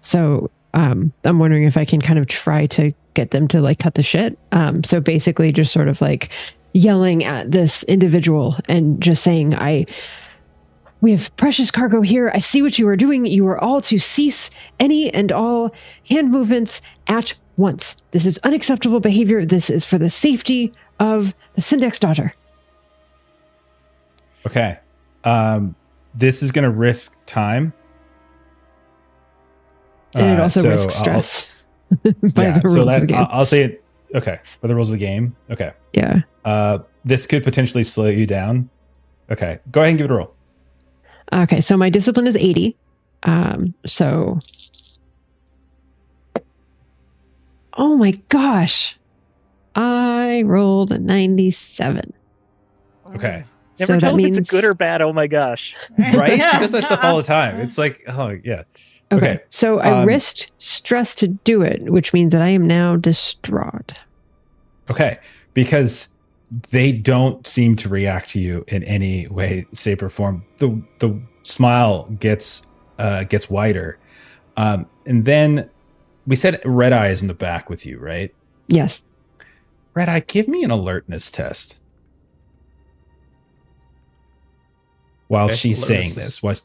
So I'm wondering if I can kind of try to get them to like cut the shit. So basically just sort of like yelling at this individual and just saying, we have precious cargo here. I see what you are doing. You are all to cease any and all hand movements at once. This is unacceptable behavior. This is for the safety of the Syndic's daughter. Okay. This is going to risk time. And it also risks stress by the rules of the game. I'll say it. Okay. By the rules of the game. Okay. Yeah. This could potentially slow you down. Okay. Go ahead and give it a roll. Okay. So my discipline is 80. So. Oh my gosh. I rolled a 97. Okay. Never tell if it's a good or bad. Oh my gosh. Right? She does that stuff all the time. It's like, oh, yeah. Okay. So I risked stress to do it, which means that I am now distraught. Okay. Because they don't seem to react to you in any way, shape, or form. The smile gets wider. And then we said Redeye is in the back with you, right? Yes. Redeye, give me an alertness test. While Okay, she's saying alertness this,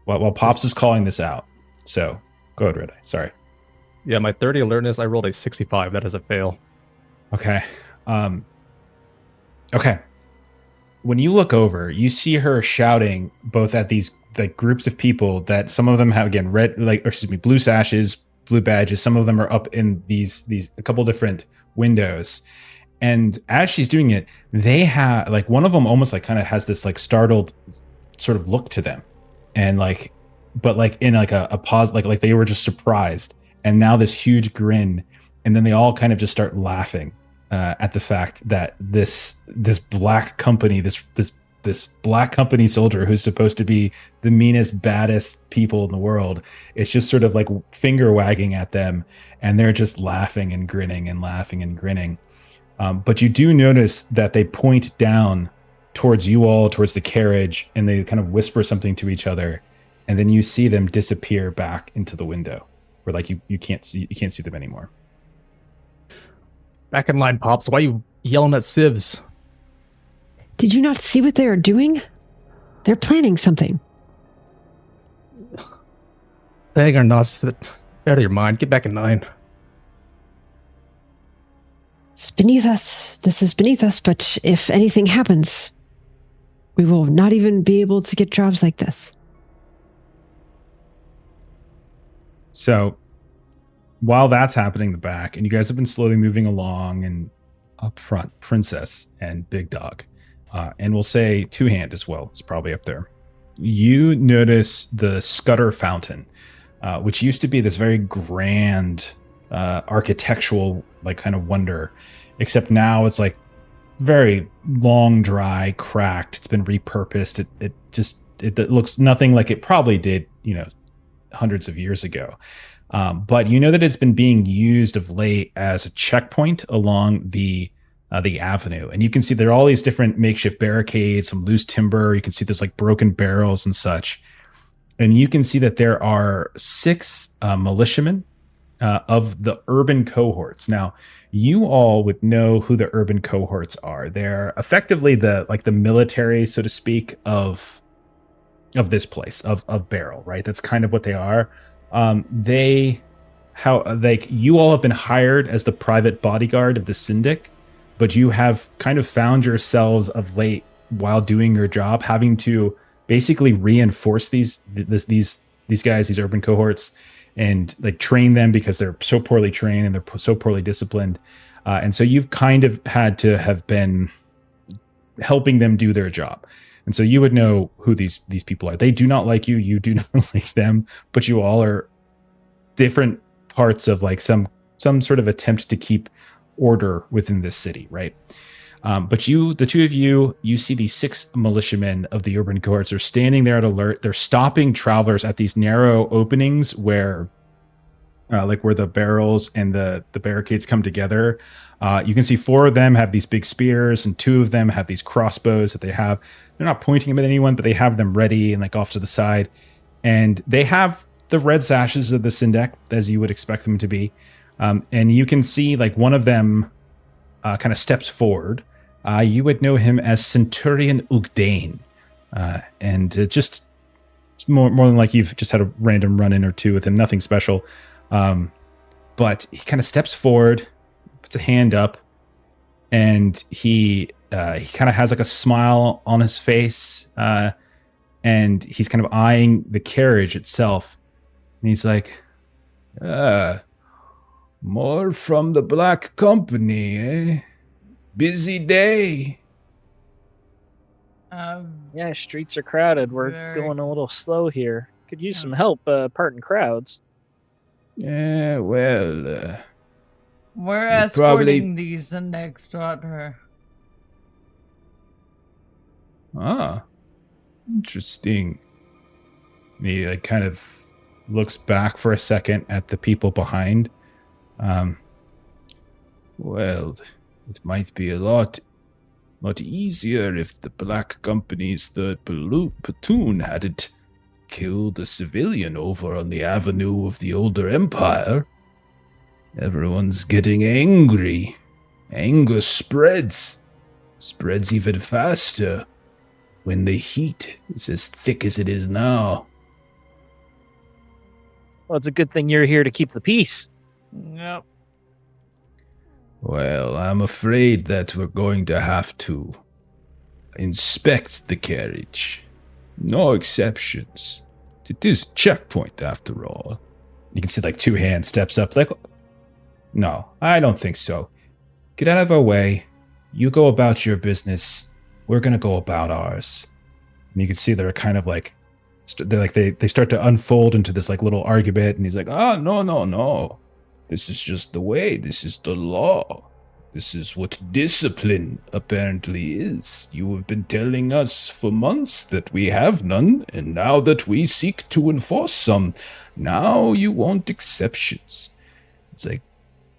while Pops is calling this out. So, go ahead, Redeye. Sorry. Yeah, my 30 alertness, I rolled a 65. That is a fail. Okay. Okay. When you look over, you see her shouting both at these like groups of people that some of them have again blue sashes, blue badges. Some of them are up in these a couple different windows. And as she's doing it, they have like one of them almost like kind of has this like startled sort of look to them. And like, but like in like a pause, like they were just surprised. And now this huge grin. And then they all kind of just start laughing at the fact that this black company, this black company soldier who's supposed to be the meanest, baddest people in the world, it's just sort of like finger wagging at them, and they're just laughing and grinning and laughing and grinning. But you do notice that they point down towards you all, towards the carriage, and they kind of whisper something to each other, and then you see them disappear back into the window, where like you can't see them anymore. Back in line, Pops. Why are you yelling at civs? Did you not see what they are doing? They're planning something. Thing or not, out of your mind. Get back in line. It's beneath us. This is beneath us, but if anything happens, we will not even be able to get jobs like this. So while that's happening in the back, and you guys have been slowly moving along, and up front, Princess and Big Dog, and we'll say Two Hand as well, it's probably up there. You notice the Scudder Fountain, which used to be this very grand architectural like kind of wonder, except now it's like very long, dry, cracked. It's been repurposed. It looks nothing like it probably did, hundreds of years ago. But you know that it's been being used of late as a checkpoint along the avenue. And you can see there are all these different makeshift barricades, some loose timber. You can see there's like broken barrels and such. And you can see that there are 6 militiamen of the urban cohorts. Now, you all would know who the urban cohorts are. They're effectively the military, so to speak, of this place, of Barrel, right? That's kind of what they are. You all have been hired as the private bodyguard of the Syndic, but you have kind of found yourselves of late while doing your job having to basically reinforce these guys, these urban cohorts, and like train them because they're so poorly trained and they're so poorly disciplined. And so you've kind of had to have been helping them do their job. And so you would know who these people are. They do not like you. You do not like them, but you all are different parts of like some sort of attempt to keep order within this city, right? But the two of you see these 6 militiamen of the urban cohorts are standing there at alert. They're stopping travelers at these narrow openings where the barrels and the barricades come together. You can see 4 of them have these big spears, and 2 of them have these crossbows that they have. They're not pointing them at anyone, but they have them ready and like off to the side. And they have the red sashes of the Syndic, as you would expect them to be. And you can see like one of them kind of steps forward. You would know him as Centurion Ugdane. And it's more than like you've just had a random run-in or two with him, nothing special. But he kind of steps forward, puts a hand up, and he kind of has like a smile on his face, and he's kind of eyeing the carriage itself. And he's like, more from the Black Company, eh? Busy day. Yeah, streets are crowded. We're going a little slow here. Could use some help parting crowds. Yeah, well, we're escorting these next daughter. Ah, interesting. He like kind of looks back for a second at the people behind. Well, it might be a lot easier if the Black Company's third platoon hadn't killed a civilian over on the avenue of the older empire. Everyone's getting angry. Anger spreads even faster when the heat is as thick as it is now. Well, it's a good thing you're here to keep the peace. Yep. Well, I'm afraid that we're going to have to inspect the carriage. No exceptions. It is a checkpoint, after all. You can see like two hands steps up like, no, I don't think so. Get out of our way. You go about your business. We're going to go about ours. And you can see they're kind of like, they start to unfold into this like little argument. And he's like, no. This is just the way. This is the law. This is what discipline apparently is. You have been telling us for months that we have none, and now that we seek to enforce some, now you want exceptions. It's like,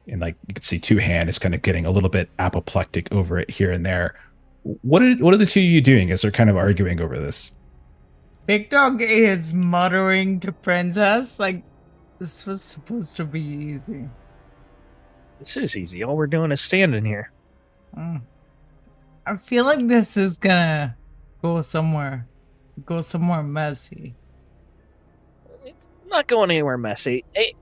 and like you can see Two Hand is kind of getting a little bit apoplectic over it here and there. What are the two of you doing as they're kind of arguing over this? Big Dog is muttering to Princess, like, this was supposed to be easy. This is easy. All we're doing is standing here. I feel like this is gonna go somewhere messy. It's not going anywhere messy. Hey,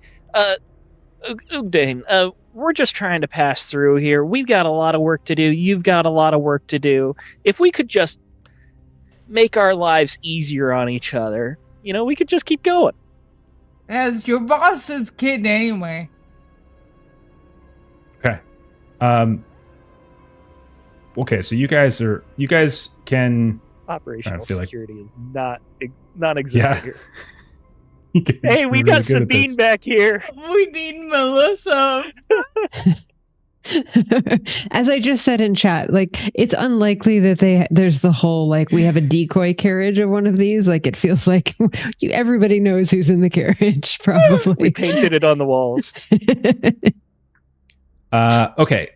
Ugdane, we're just trying to pass through here. We've got a lot of work to do. You've got a lot of work to do. If we could just make our lives easier on each other, we could just keep going. As your boss's kid anyway. Okay. Okay, so you guys can Operational like- security is non-existent Yeah. here. you guys Hey, are we really got good at Sabine this. back here. We need Melissa. As I just said in chat, like it's unlikely that there's the whole like we have a decoy carriage of one of these. Like it feels like everybody knows who's in the carriage. Probably We painted it on the walls. Okay.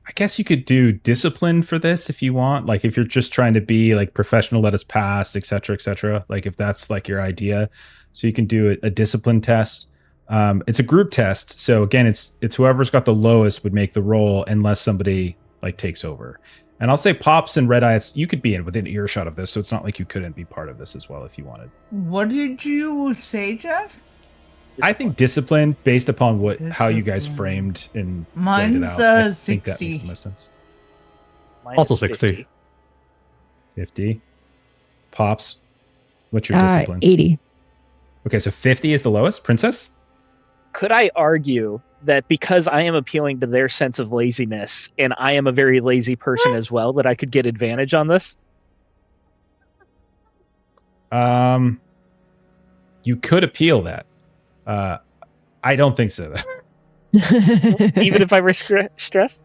I guess you could do discipline for this if you want. Like if you're just trying to be like professional, let us pass, etc., etc. Like if that's like your idea, so you can do a discipline test. It's a group test, so again, it's whoever's got the lowest would make the roll unless somebody like takes over. And I'll say Pops and Redeye, you could be within earshot of this, so it's not like you couldn't be part of this as well if you wanted. What did you say, Jeff? I think discipline, based upon how you guys Discipline. framed and Mine's laid it out, I think that 60. makes the most sense. Mine Also is 60. 50. Pops, what's your discipline? 80. Okay, so 50 is the lowest. Princess? Could I argue that because I am appealing to their sense of laziness and I am a very lazy person as well, that I could get advantage on this? You could appeal that. I don't think so. Even if I risk stress?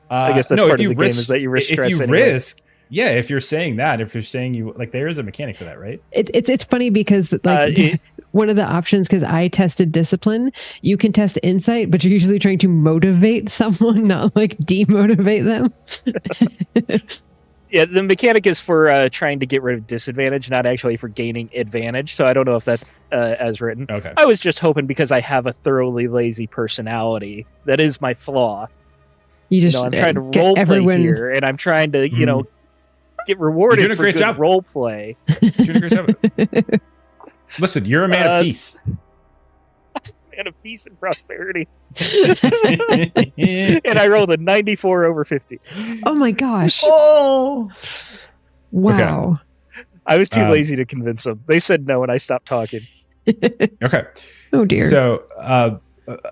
I guess that's no, part if of you the game is that you risk if stress you anyways. risk, yeah, if you're saying that, if you're saying you like, there is a mechanic for that, right? It's funny because like one of the options, because I tested discipline, you can test insight, but you're usually trying to motivate someone, not like demotivate them. Yeah, the mechanic is for trying to get rid of disadvantage, not actually for gaining advantage. So I don't know if that's as written. Okay. I was just hoping because I have a thoroughly lazy personality. That is my flaw. You just I'm trying to get role play everyone- here, and I'm trying to, get You're rewarded doing a for great good job. role play. You're doing a great job. Listen, you're a man of peace. And of peace and prosperity. And I rolled a 94 over 50. Oh my gosh! Oh, Wow. I was too Um, lazy to convince them. They said no, and I stopped talking. Okay. Oh dear. So,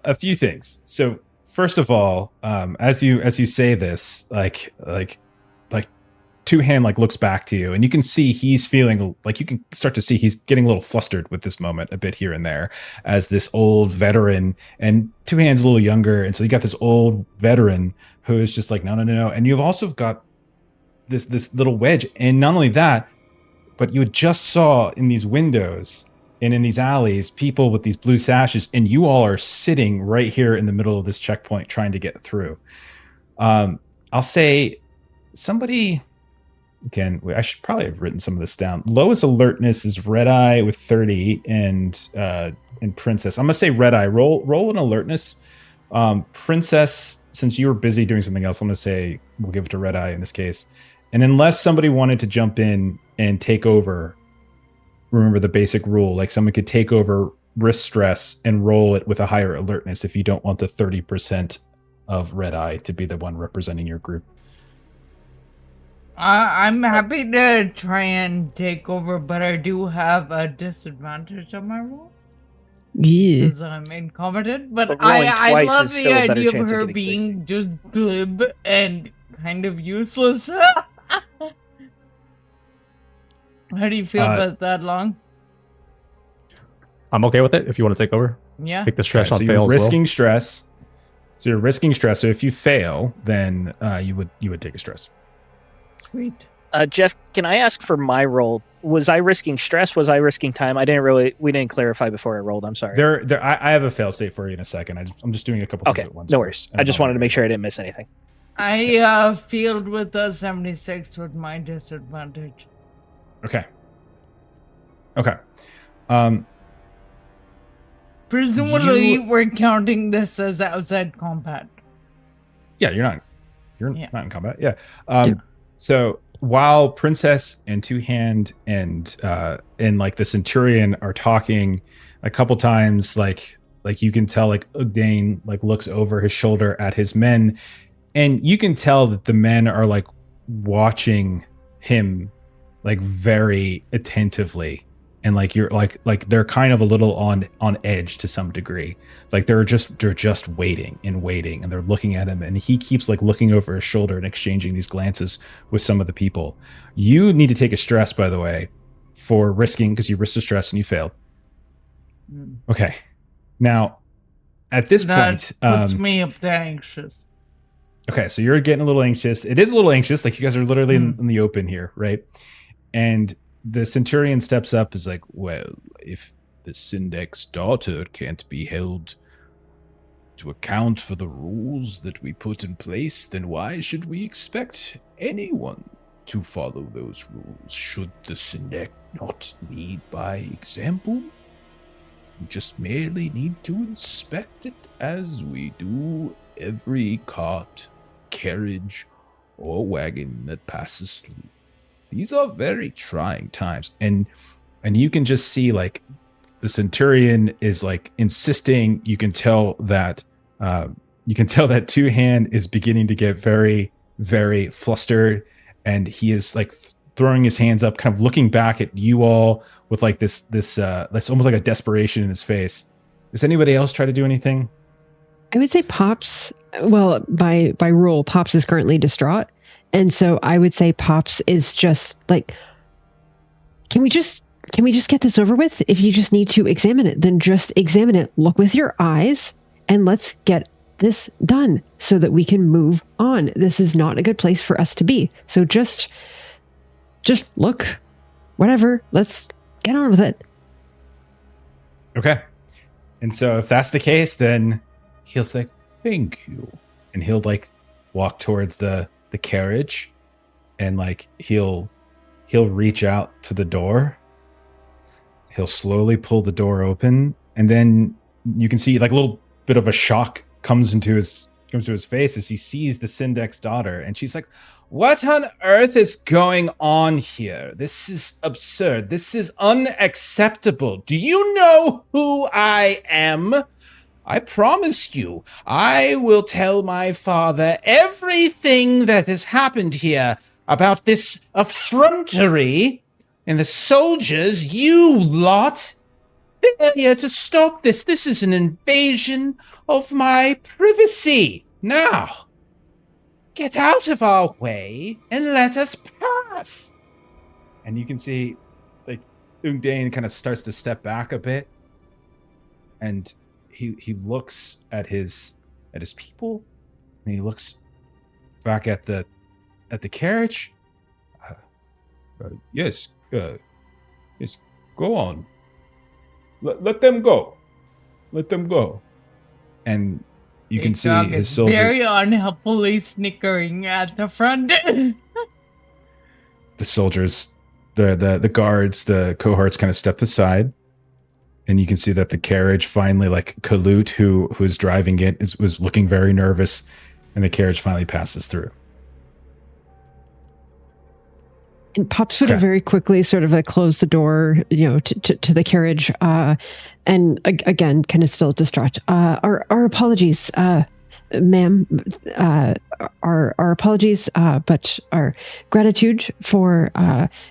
a few things. So, first of all, as you say this, like Two Hand like looks back to you, and you can see he's feeling like you can start to see he's getting a little flustered with this moment a bit here and there, as this old veteran, and Two Hand's a little younger, and so you got this old veteran who is just like no, and you've also got this little wedge, and not only that, but you just saw in these windows and in these alleys people with these blue sashes, and you all are sitting right here in the middle of this checkpoint trying to get through. I'll say somebody. Again, I should probably have written some of this down. Lowest alertness is Redeye with 30 and Princess. I'm gonna say Redeye. Roll an alertness Princess, since you were busy doing something else, I'm going to say we'll give it to Redeye in this case. And unless somebody wanted to jump in and take over, remember the basic rule, like someone could take over risk stress and roll it with a higher alertness if you don't want the 30% of Redeye to be the one representing your group. I'm happy to try and take over, but I do have a disadvantage on my roll. Yeah. Because I'm incompetent, but rolling I twice love is the still a better idea chance of of her getting being just glib and kind of useless. How do you feel about that, Long? I'm okay with it if you want to take over. Yeah. Take the stress Okay, on so fail you're as well. risking stress. So you're risking stress. So if you fail, then you would take a stress. Sweet. Jeff, can I ask for my roll? Was I risking stress? Was I risking time? We didn't clarify before I rolled. I'm sorry. I have a fail safe for you in a second. I'm just doing a couple things Okay, at once. no worries. I just wanted to make sure I didn't miss anything. I failed with a 76 with my disadvantage. Okay. Presumably, we're counting this as outside combat. Yeah, you're not Yeah. not in combat. Yeah. So while Princess and Two Hand and like the Centurion are talking a couple times, like you can tell like Ugdane like looks over his shoulder at his men, and you can tell that the men are like watching him like very attentively, and like you're like they're kind of a little on edge to some degree. Like they're just waiting, and they're looking at him, and he keeps like looking over his shoulder and exchanging these glances with some of the people. You need to take a stress, by the way, for risking, because you risked a stress and you failed. Okay. Now, at this point, puts me up to anxious. okay, so you're getting a little anxious. It is a little anxious. Like you guys are literally in the open here, right? And the Centurion steps up, is like, well, if the Syndic's daughter can't be held to account for the rules that we put in place, then why should we expect anyone to follow those rules? Should the Syndic not lead by example? We just merely need to inspect it as we do every cart, carriage, or wagon that passes through. These are very trying times, and you can just see like the Centurion is like insisting. You can tell that Two Hand is beginning to get very, very flustered, and he is like throwing his hands up, kind of looking back at you all with like this almost like a desperation in his face. Does anybody else try to do anything? I would say Pops, well, by rule, Pops is currently distraught. And so I would say Pops is just like, can we just get this over with? If you just need to examine it, then just examine it. Look with your eyes and let's get this done so that we can move on. This is not a good place for us to be. So just look, whatever. Let's get on with it. Okay. And so if that's the case, then he'll say, thank you. And he'll like walk towards the carriage, and like he'll reach out to the door. He'll slowly pull the door open, and then you can see like a little bit of a shock comes to his face as he sees the Syndic's daughter, and she's like, what on earth is going on here? This is absurd. This is unacceptable. Do you know who I am? I promise you, I will tell my father everything that has happened here about this effrontery and the soldiers, you lot. Failure to stop this. This is an invasion of my privacy. Now, get out of our way and let us pass. And you can see, like, Ungdane kind of starts to step back a bit, and he looks at his people, and he looks back at the carriage. Yes, go on. Let them go. Let them go. And you can see his soldier very unhelpfully snickering at the front. the soldiers, the guards, the cohorts kind of step aside, And you can see that the carriage finally, like Kalut, who was driving it, was looking very nervous, and the carriage finally passes through. And Pops would Okay. very quickly sort of like close the door, to the carriage, and again, kind of still distraught. Our apologies, ma'am. Our apologies, but our gratitude for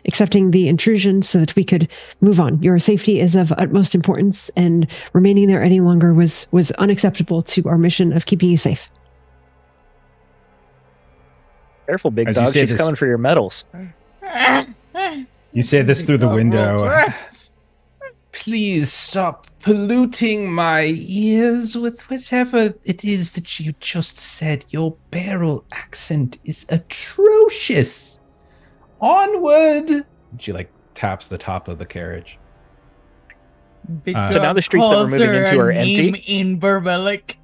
accepting the intrusion so that we could move on. Your safety is of utmost importance, and remaining there any longer was unacceptable to our mission of keeping you safe. Careful, big As you dog. say She's this- coming for your medals. You say this through the window. Please stop polluting my ears with whatever it is that you just said. Your barrel accent is atrocious. Onward! She like taps the top of the carriage. Big So now dog the streets that we're calls moving her into a are empty? name in Berbelic.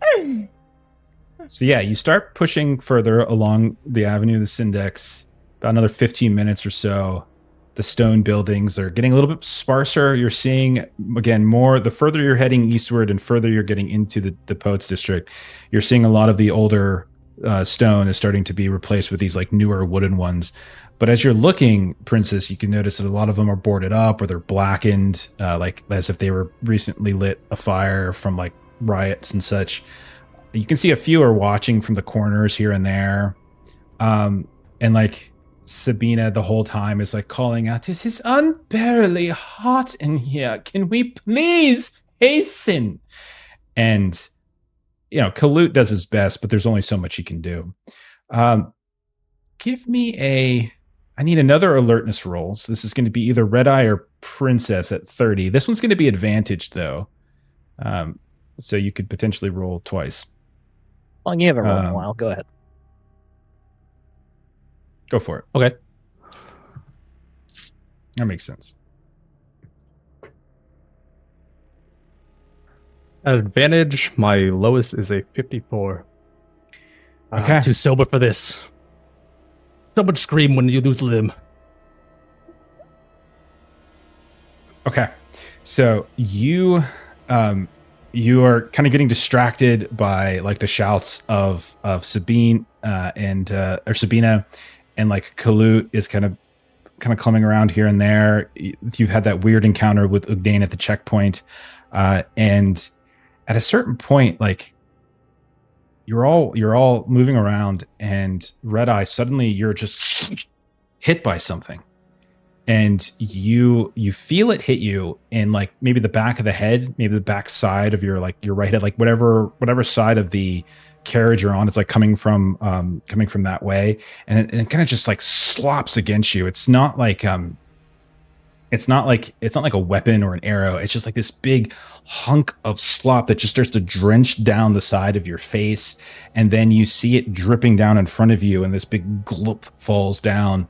So yeah, you start pushing further along the Avenue of the Syndex. About another 15 minutes or so. The stone buildings are getting a little bit sparser. You're seeing, again, more, the further you're heading eastward and further you're getting into the Poets district, you're seeing a lot of the older stone is starting to be replaced with these like newer wooden ones. But as you're looking, Princess, you can notice that a lot of them are boarded up or they're blackened, like as if they were recently lit a fire from like riots and such. You can see a few are watching from the corners here and there. And like Sabina the whole time is like calling out, "This is unbearably hot in here. Can we please hasten?" And, Kalut does his best, but there's only so much he can do. Give me I need another alertness roll. So this is going to be either Redeye or Princess at 30. This one's going to be advantaged though. So you could potentially roll twice. Well, you haven't rolled in a while. Go ahead. Go for it. Okay. That makes sense. At advantage, my lowest is a 54. Okay. Too sober for this. So much scream when you lose a limb. Okay. So you are kind of getting distracted by like the shouts of Sabine or Sabina, and like Kalut is kind of coming around here and there. You've had that weird encounter with Ugdane at the checkpoint, and at a certain point, like you're all moving around, and Redeye, suddenly you're just hit by something. And you feel it hit you in like maybe the back of the head, maybe the back side of your right head, like whatever side of the carriage you're on. It's like coming from that way, and it kind of just like slops against you. It's not like a weapon or an arrow. It's just like this big hunk of slop that just starts to drench down the side of your face, and then you see it dripping down in front of you, and this big glop falls down.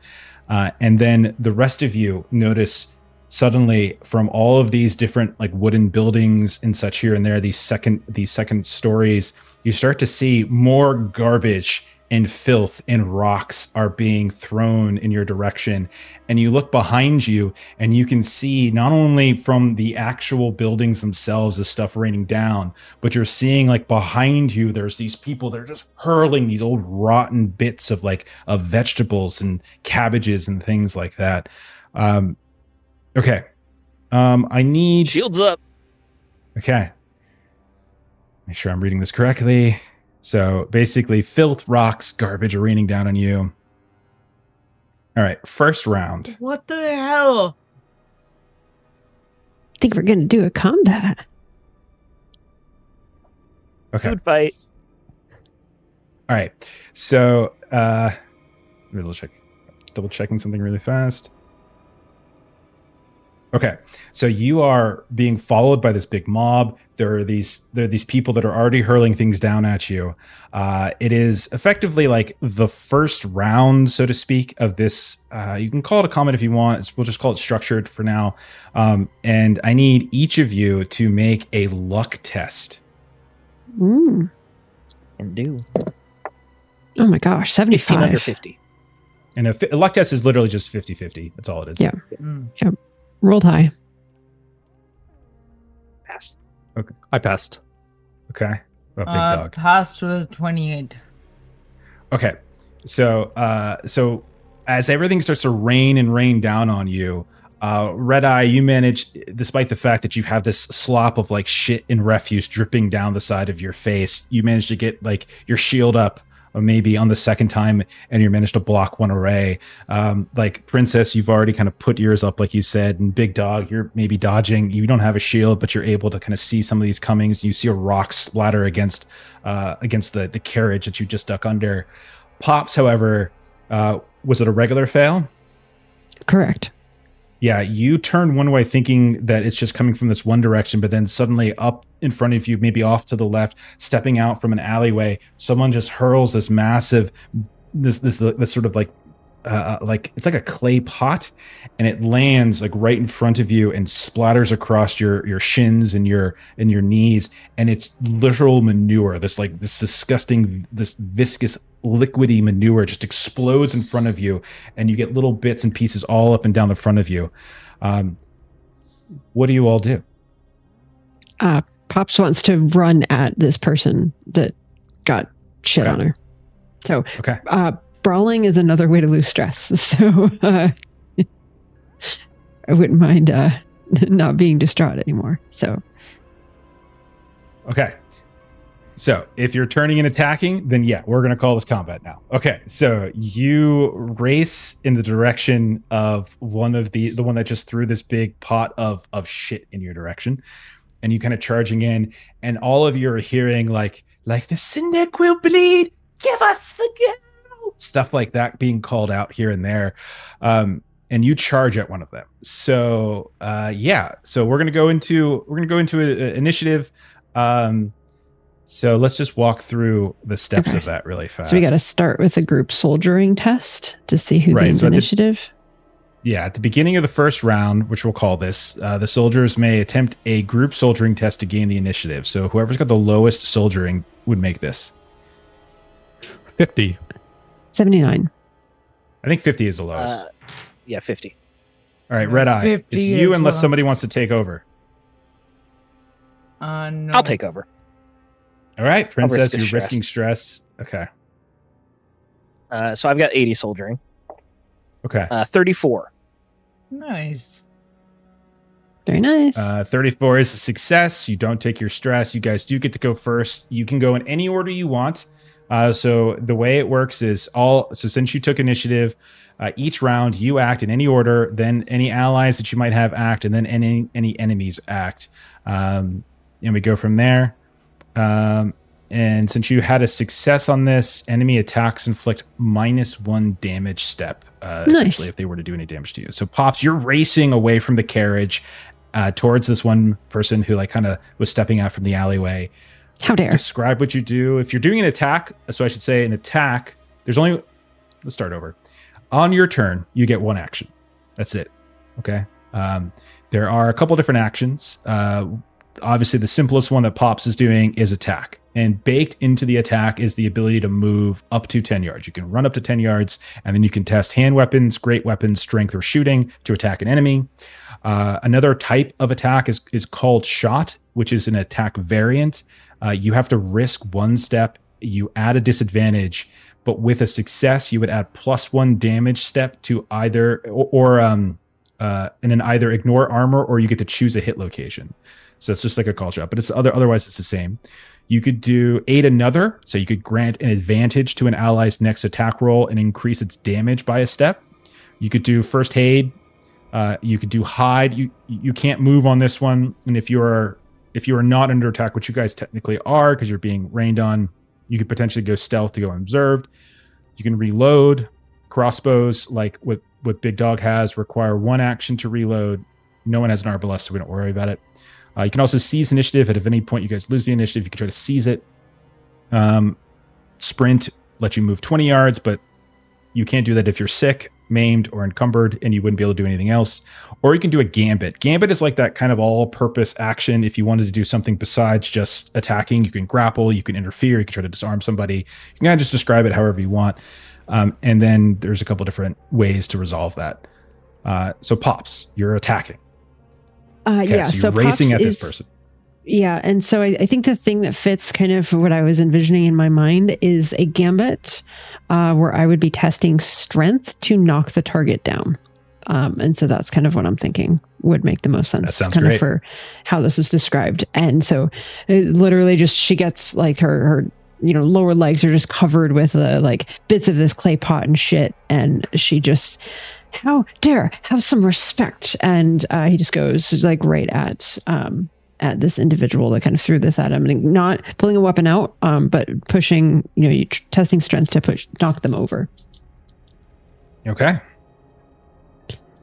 And then the rest of you notice suddenly from all of these different like wooden buildings and such here and there, these second stories, you start to see more garbage and filth and rocks are being thrown in your direction. And you look behind you and you can see not only from the actual buildings themselves the stuff raining down, but you're seeing like behind you, there's these people that are just hurling these old rotten bits of vegetables and cabbages and things like that. Okay. I need Shields up. Okay. Make sure I'm reading this correctly. So basically, filth, rocks, garbage are raining down on you. All right, first round. What the hell? I think we're going to do a combat. Okay. Food fight. All right. So, double checking something really fast. Okay. So you are being followed by this big mob. There are these people that are already hurling things down at you. It is effectively like the first round, so to speak, of this. You can call it a combat if you want. We'll just call it structured for now. And I need each of you to make a luck test. Mm. And do. Oh my gosh, 75. 15 under 50. And a luck test is literally just 50-50. That's all it is. Yeah. Mm. Rolled high. Passed. I passed. Okay. Oh, big dog. Passed with 28. Okay. So as everything starts to rain down on you, Redeye, you manage, despite the fact that you have this slop of like shit and refuse dripping down the side of your face, you manage to get like your shield up maybe on the second time, and you managed to block one array. Like Princess, you've already kind of put yours up, like you said, and Big Dog, you're maybe dodging. You don't have a shield, but you're able to kind of see some of these comings. You see a rock splatter against the carriage that you just duck under. Pops, however, was it a regular fail? Correct. Yeah, you turn one way thinking that it's just coming from this one direction, but then suddenly up in front of you, maybe off to the left, stepping out from an alleyway, someone just hurls this massive, this sort of like it's like a clay pot, and it lands like right in front of you and splatters across your shins and your knees, and it's literal manure. This disgusting, this viscous liquidy manure just explodes in front of you, and you get little bits and pieces all up and down the front of you. What do you all do? Pops wants to run at this person that got shit on her. So, okay. Brawling is another way to lose stress. So, I wouldn't mind not being distraught anymore. So, okay. So if you're turning and attacking, then yeah, we're going to call this combat now. Okay, so you race in the direction of one of the one that just threw this big pot of shit in your direction, and you kind of charging in, and all of you are hearing like the Cynic will bleed, give us the girl, stuff like that being called out here and there, and you charge at one of them. So so we're gonna go into initiative. So let's just walk through the steps of that really fast. So we got to start with a group soldiering test to see who gains initiative. At the beginning of the first round, which we'll call this, the soldiers may attempt a group soldiering test to gain the initiative. So whoever's got the lowest soldiering would make this. 50. 79. I think 50 is the lowest. 50. All right, Redeye, it's you unless somebody wants to take over. No. I'll take over. All right, Princess, you're stress. risking stress. Okay. So I've got 80 soldiering. Okay. 34. Nice. Very nice. 34 is a success. You don't take your stress. You guys do get to go first. You can go in any order you want. So the way it works is since you took initiative, each round you act in any order, then any allies that you might have act, and then any enemies act. And we go from there. And since you had a success on this, enemy attacks inflict -1 damage step, essentially, if they were to do any damage to you. So Pops, you're racing away from the carriage towards this one person who like kind of was stepping out from the alleyway. How dare. Describe what you do. If you're doing an attack, so I should say an attack, let's start over. On your turn, you get one action. That's it. Okay. There are a couple different actions. Obviously, the simplest one that Pops is doing is attack. And baked into the attack is the ability to move up to 10 yards. You can run up to 10 yards, and then you can test hand weapons, great weapons, strength, or shooting to attack an enemy. Another type of attack is called shot, which is an attack variant. You have to risk one step. You add a disadvantage, but with a success, you would add +1 damage step to either, and then either ignore armor, or you get to choose a hit location. So it's just like a call shot, but otherwise it's the same. You could do aid another, so you could grant an advantage to an ally's next attack roll and increase its damage by a step. You could do first aid. You could do hide. You can't move on this one, and if you are not under attack, which you guys technically are because you're being rained on, you could potentially go stealth to go unobserved. You can reload. Crossbows, like what Big Dog has, require one action to reload. No one has an arbalest, so we don't worry about it. You can also seize initiative. At any point you guys lose the initiative, you can try to seize it. Sprint lets you move 20 yards, but you can't do that if you're sick, maimed, or encumbered, and you wouldn't be able to do anything else. Or you can do a gambit. Gambit is like that kind of all-purpose action. If you wanted to do something besides just attacking, you can grapple, you can interfere, you can try to disarm somebody. You can kind of just describe it however you want. And then there's a couple different ways to resolve that. So Pops, you're attacking. So you're racing Pops at this person. Yeah, and so I think the thing that fits kind of what I was envisioning in my mind is a gambit where I would be testing strength to knock the target down. And so that's kind of what I'm thinking would make the most sense. That sounds kind great. of for how this is described. And so it literally just she gets like her lower legs are just covered with like bits of this clay pot and shit, and she just, how dare, have some respect. And he just goes like right at this individual that kind of threw this at him, and not pulling a weapon out, but pushing, testing strength to knock them over. Okay.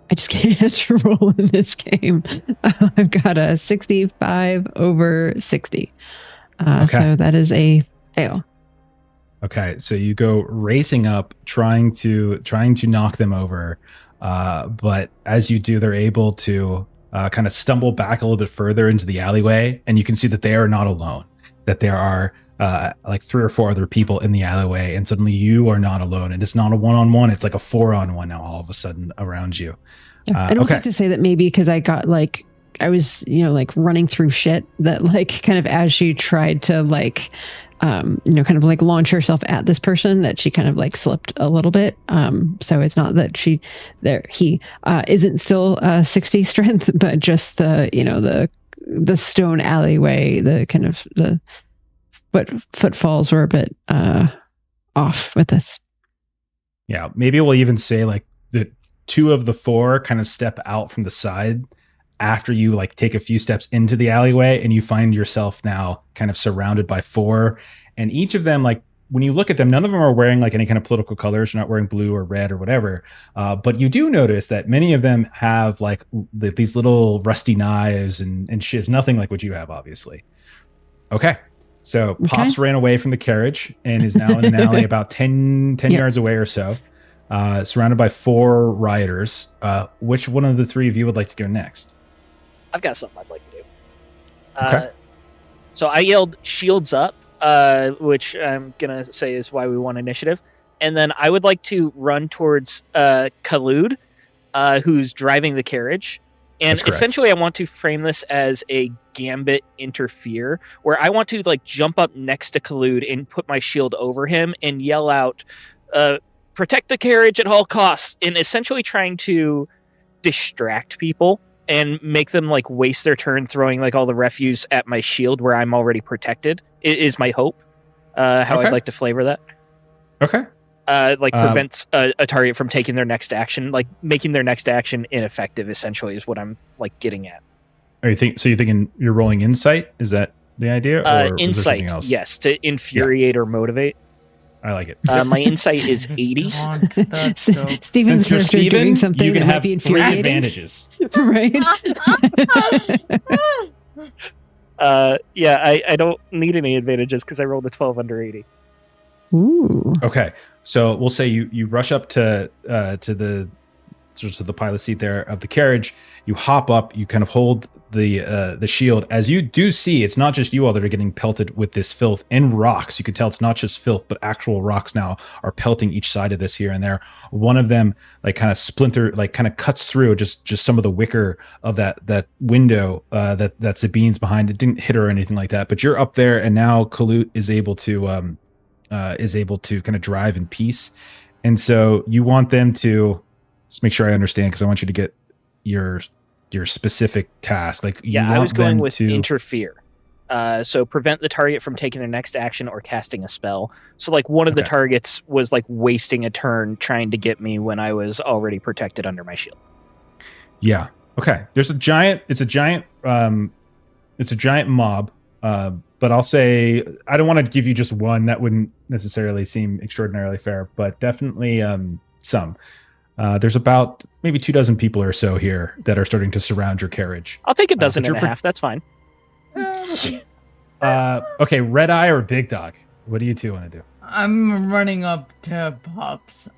I just can't roll in this game. I've got a 65 over 60. Okay. So that is a fail. Okay, so you go racing up, trying to knock them over, but as you do, they're able to kind of stumble back a little bit further into the alleyway, and you can see that they are not alone. That there are like 3 or 4 other people in the alleyway, and suddenly you are not alone. And it's not a 1-on-1; it's like a 4-on-1 now. All of a sudden around you. Yeah. I'd also Okay. like to say that maybe because I was like running through shit, that like kind of as she tried to like kind of like launch herself at this person, that she kind of like slipped a little bit. So it's not that he isn't still 60 strength, but just the stone alleyway, the kind of the footfalls were a bit off with this. Yeah, maybe we'll even say like the 2 of the 4 kind of step out from the side after you like take a few steps into the alleyway, and you find yourself now kind of surrounded by 4, and each of them, like when you look at them, none of them are wearing like any kind of political colors. They're not wearing blue or red or whatever, but you do notice that many of them have like these little rusty knives and shit. Nothing like what you have, obviously. Okay, so Pops ran away from the carriage and is now in an alley about 10 yards away or so, surrounded by 4 rioters. Which one of the 3 of you would like to go next? I've got something I'd like to do. Okay. So I yelled "shields up," which I'm gonna say is why we won initiative, and then I would like to run towards Khalud, who's driving the carriage, and essentially I want to frame this as a gambit interfere, where I want to like jump up next to Khalud and put my shield over him and yell out, "Protect the carriage at all costs," and essentially trying to distract people and make them like waste their turn throwing like all the refuse at my shield where I'm already protected is my hope. How I'd like to flavor that. Okay. Prevents a target from taking their next action, like making their next action ineffective, essentially is what I'm like getting at. You're thinking you're rolling insight? Is that the idea? Or insight, yes, to infuriate or motivate. I like it. My insight is 80. Steven's doing something you can that have might be 3 infuriating. advantages. Right? I don't need any advantages because I rolled a 12 under 80. Ooh. Okay, so we'll say you rush up to the pilot seat there of the carriage. You hop up. You kind of hold the shield. As you do see, it's not just you all that are getting pelted with this filth and rocks. You could tell it's not just filth, but actual rocks now are pelting each side of this here and there. One of them like kind of cuts through just some of the wicker of that window that Sabine's behind. It didn't hit her or anything like that, but you're up there, and now Kalut is able to kind of drive in peace. And so you want them to, let's make sure I understand, because I want you to get your specific task. Like, I was going with interfere. So prevent the target from taking their next action or casting a spell. So like one of the targets was like wasting a turn trying to get me when I was already protected under my shield. Yeah. Okay. It's a giant mob. But I'll say, I don't want to give you just one. That wouldn't necessarily seem extraordinarily fair, but definitely some. There's about maybe 24 people or so here that are starting to surround your carriage. I'll take a dozen and a half. That's fine. Okay, Redeye or Big Dog? What do you two want to do? I'm running up to Pops.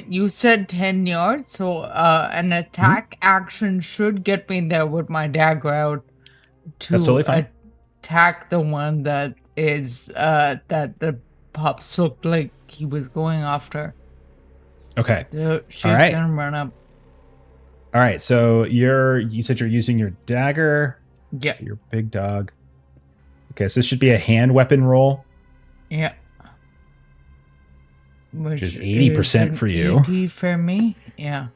You said 10 yards, so an attack action should get me there with my dagger out to That's totally fine. Attack the one that is that the Pops looked like he was going after. Okay. So she's right. gonna run up. All right. So you said you're using your dagger. Yeah. So your Big Dog. Okay, so this should be a hand weapon roll, Yeah. which is 80% for you. 80 for me. Yeah.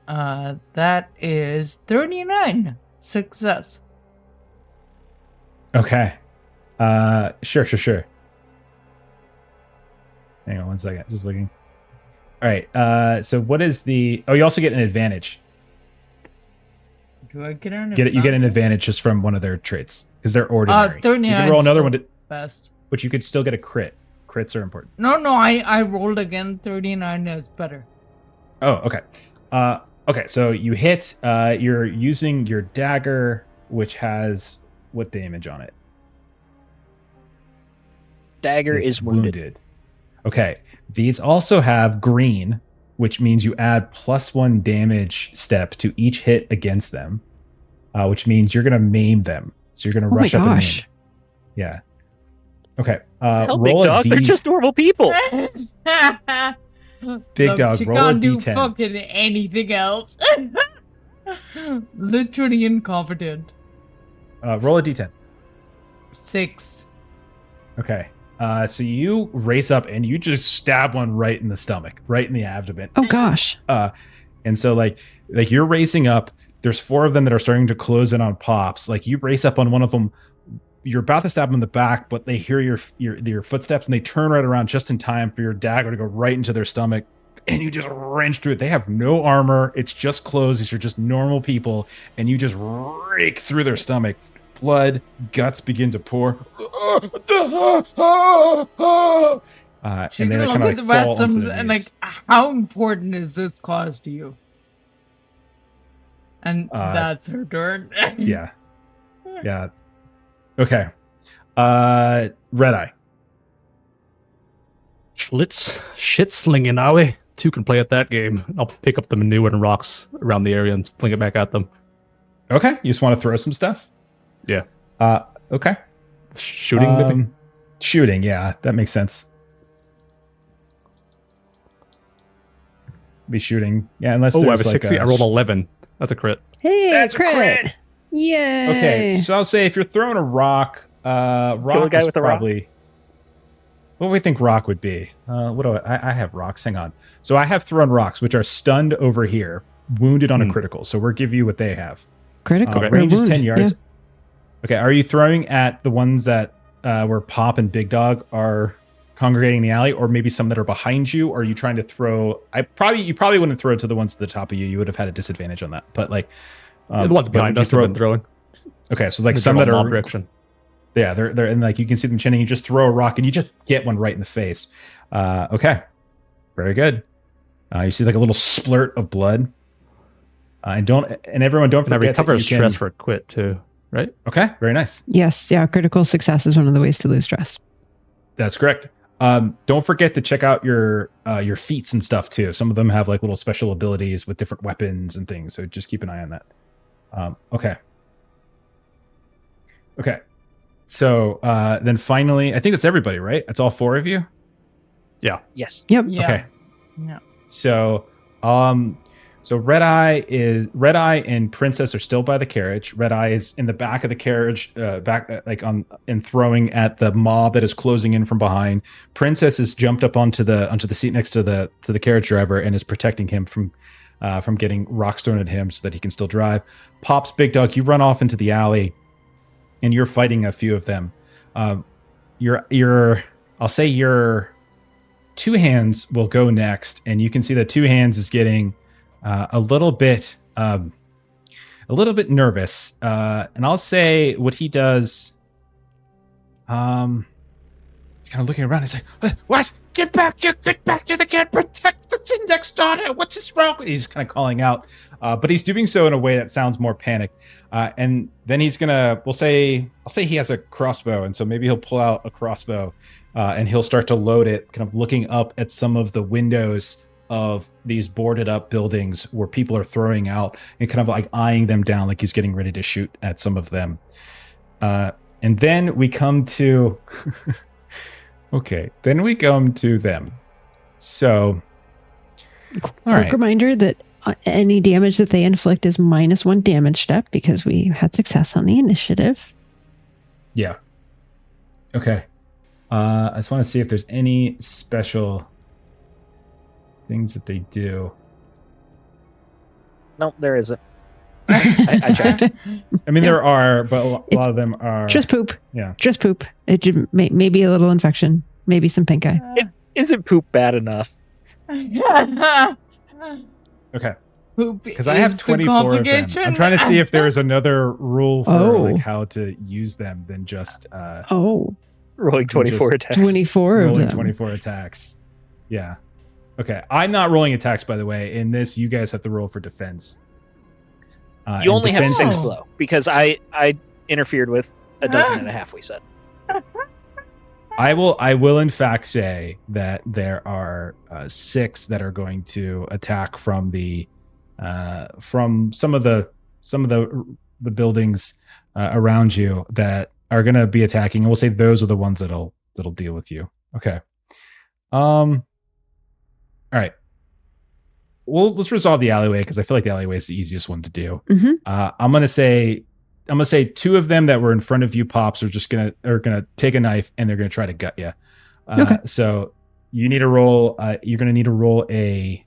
That is 39. Success. Okay. Sure. Hang on one second. Just looking. All right. So what is the... Oh, you also get an advantage. Do I get an You get an advantage just from one of their traits because they're ordinary. 39 so you can roll another one, best. but you could still get a crit. Crits are important. No, I rolled again. 39 is better. Oh, okay. Okay, so you hit. You're using your dagger, which has what damage on it? Dagger It's is wounded. Okay. These also have green, which means you add +1 damage step to each hit against them, which means you're going to maim them. So you're going to rush up and maim. Yeah. Okay. Hell, big roll dog. They're just normal people. Big dog, She roll a can't do D10. fucking anything else. Literally incompetent. Roll a D10. 6. Okay. So you race up and you just stab one right in the stomach, right in the abdomen. Oh gosh. And so like you're racing up. There's 4 of them that are starting to close in on Pops. Like you race up on one of them. You're about to stab them in the back, but they hear your footsteps and they turn right around just in time for your dagger to go right into their stomach. And you just wrench through it. They have no armor. It's just clothes. These are just normal people. And you just rake through their stomach. Blood, guts begin to pour. And She then can they look kind at of the fall rest onto of their and knees. like, how important is this cause to you? And that's her turn. Yeah. Okay. Redeye. Let's shit slinging, are we? 2 can play at that game. I'll pick up the manure and rocks around the area and fling it back at them. Okay. You just want to throw some stuff? Yeah. Okay. Shooting, maybe? Shooting, yeah. That makes sense. Be shooting. Yeah, unless Oh, I there's have a 60. I rolled 11. That's a crit. Hey, That's a crit. crit. Yay. Okay, so I'll say if you're throwing a rock, rock a guy is with a rock? probably... What do we think rock would be? What do I have rocks. Hang on. So I have thrown rocks, which are stunned over here, wounded on a critical. So we'll give you what they have. Critical. Range is wound. 10 yards. Yeah. Okay, are you throwing at the ones that where Pop and Big Dog are congregating in the alley, or maybe some that are behind you? Or are you trying to throw... You probably wouldn't throw it to the ones at the top of you. You would have had a disadvantage on that. But like... the ones behind us have been throwing. Okay, so like The some that general are... mob direction. Yeah, they're and like you can see them chinning. You just throw a rock and you just get one right in the face. Okay, very good. You see like a little splurt of blood. And everyone don't And I forget recover that you stress can, for a quit, too. Right? Okay, very nice. Yes. Yeah. Critical success is one of the ways to lose stress. That's correct. Don't forget to check out your feats and stuff too. Some of them have like little special abilities with different weapons and things. So just keep an eye on that. Okay. So then finally, I think that's everybody, right? That's all 4 of you. Yes. Yep. Yeah. Okay. Yeah. So, so Redeye and Princess are still by the carriage. Redeye is in the back of the carriage, and throwing at the mob that is closing in from behind. Princess has jumped up onto the seat next to the carriage driver and is protecting him from getting rocks thrown at him so that he can still drive. Pops, Big Dog, you run off into the alley, and you're fighting a few of them. I'll say your 2 hands will go next, and you can see that 2 hands is getting a little bit nervous. And I'll say what he does. He's kind of looking around. He's like, "What? Get back! Get back to the kid! Protect the Syndex daughter! What's his wrong?" He's kind of calling out, but he's doing so in a way that sounds more panicked. And then he's gonna. I'll say he has a crossbow, and so maybe he'll pull out a crossbow, and he'll start to load it, kind of looking up at some of the windows of these boarded up buildings where people are throwing out, and kind of like eyeing them down, like he's getting ready to shoot at some of them. And then we come to. Okay, then we come to them. So, all right. Quick reminder that any damage that they inflict is -1 damage step because we had success on the initiative. Yeah. Okay. I just want to see if there's any special things that they do. Nope, there isn't. I checked. I mean, Yeah. there are, but a lot It's of them are Just poop. Yeah. Just poop. It maybe a little infection. Maybe some pink eye. Isn't poop bad enough? Okay. Poop Because I have is the 24 of them. complication. I'm trying to see if there's another rule for Oh. like how to use them than just Oh, Rolling 24 Just attacks. 24 of rolling them. 24 attacks. Yeah. Okay. I'm not rolling attacks, by the way. In this, you guys have to roll for defense. You and only have defense 6 is- though, because I interfered with a dozen and a half. We said. I will in fact say that there are 6 that are going to attack from the from some of the buildings around you that are going to be attacking, and we'll say those are the ones that'll deal with you. Okay. All right. Well, let's resolve the alleyway because I feel like the alleyway is the easiest one to do. Mhm. I'm gonna say 2 of them that were in front of you, Pops, are gonna take a knife and they're gonna try to gut you. Okay. So you need to roll. You're gonna need to roll a.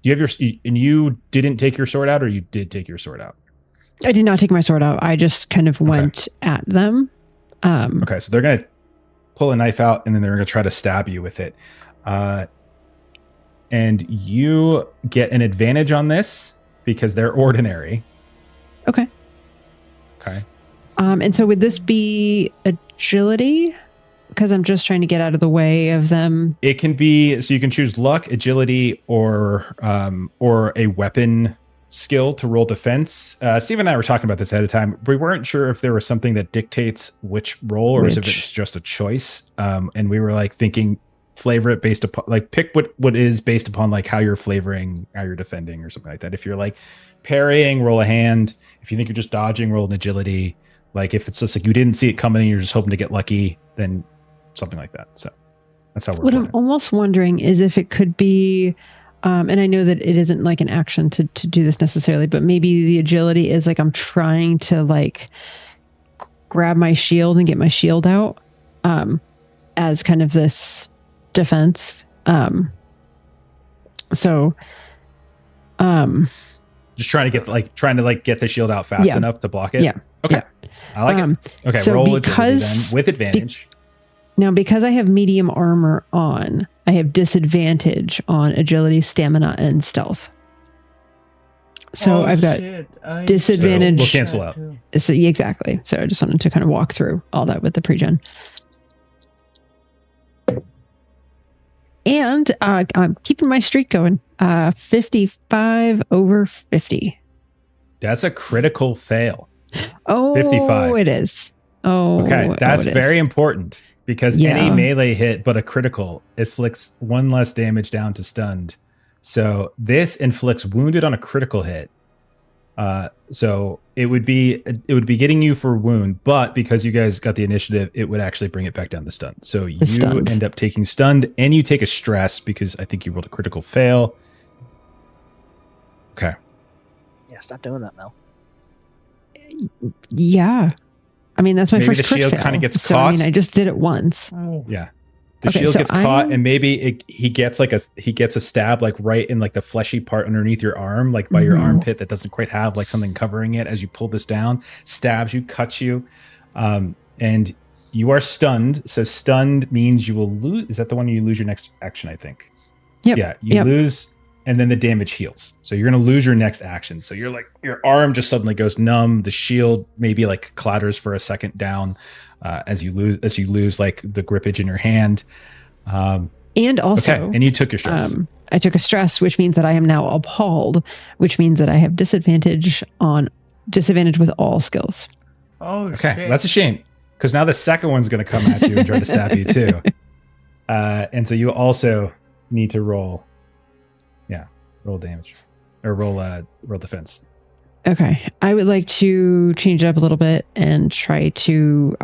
Do you have your? And you didn't take your sword out, or you did take your sword out? I did not take my sword out. I just kind of went at them. Okay, so they're gonna pull a knife out and then they're gonna try to stab you with it. And you get an advantage on this because they're ordinary. Okay. Okay. And so would this be agility? Because I'm just trying to get out of the way of them. It can be, so you can choose luck, agility, or a weapon skill to roll defense. Steve and I were talking about this ahead of time. We weren't sure if there was something that dictates which roll or if it's just a choice. And we were like thinking flavor it based upon like pick what is based upon like how you're flavoring, how you're defending or something like that. If you're like parrying, roll a hand. If you think you're just dodging, roll an agility. Like if it's just like you didn't see it coming and you're just hoping to get lucky, then something like that. So that's how we're What playing. I'm almost wondering is if it could be, and I know that it isn't like an action to do this necessarily, but maybe the agility is like I'm trying to like grab my shield and get my shield out as kind of this defense. So just trying to get the shield out fast enough to block it. Yeah. Okay. Yeah. I like it. Okay. So Roll because- agility then with advantage. Now, because I have medium armor on, I have disadvantage on agility, stamina, and stealth. So I've got disadvantage. So we'll cancel out. So, yeah, exactly. So I just wanted to kind of walk through all that with the pre-gen. And I'm keeping my streak going. 55 over 50. That's a critical fail. Oh, 55. it is. Oh, Okay. That's it is. very important because Yeah. any melee hit but a critical inflicts 1 less damage down to stunned. So this inflicts wounded on a critical hit. So it would be getting you for wound, but because you guys got the initiative, it would actually bring it back down to stun. So you stunned. end up taking stunned and you take a stress because I think you rolled a critical fail. Okay. Yeah, stop doing that, Mel. Yeah. I mean, that's my Maybe first the crit shield fail. kinda gets so, I caught. mean, I just did it once. Yeah. The Okay, shield so gets caught I'm- and maybe he gets a stab like right in like the fleshy part underneath your arm, like by your Mhm. armpit that doesn't quite have like something covering it as you pull this down, stabs you, cuts you. And you are stunned. So stunned means you will lose. Is that the one you lose your next action, I think? Yep. Yeah. You lose and then the damage heals. So you're going to lose your next action. So you're like, your arm just suddenly goes numb. The shield maybe like clatters for a second down as you lose like the grippage in your hand. And also, Okay, and you took your stress. I took a stress, which means that I am now appalled, which means that I have disadvantage with all skills. Oh, Okay, shit. that's a shame because now the second one's going to come at you and try to stab you too. And so you also need to roll damage or roll defense. Okay. I would like to change it up a little bit and try to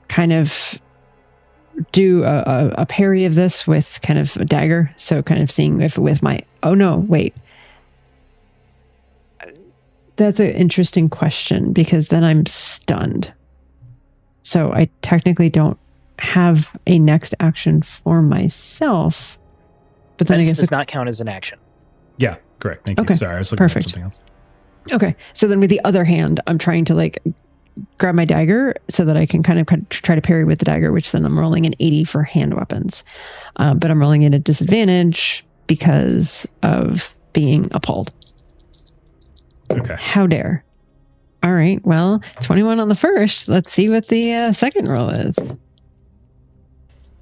kind of do a parry of this with kind of a dagger. So kind of seeing if with my, oh no, wait. That's an interesting question because then I'm stunned. So I technically don't have a next action for myself. But then I Defense guess does not count as an action. Yeah, correct. Thank you. Okay, Sorry, I was looking perfect. at something else. Okay. So then with the other hand, I'm trying to like grab my dagger so that I can kind of try to parry with the dagger, which then I'm rolling an 80 for hand weapons. But I'm rolling at a disadvantage because of being appalled. Okay. How dare. All right. Well, 21 on the first. Let's see what the second roll is.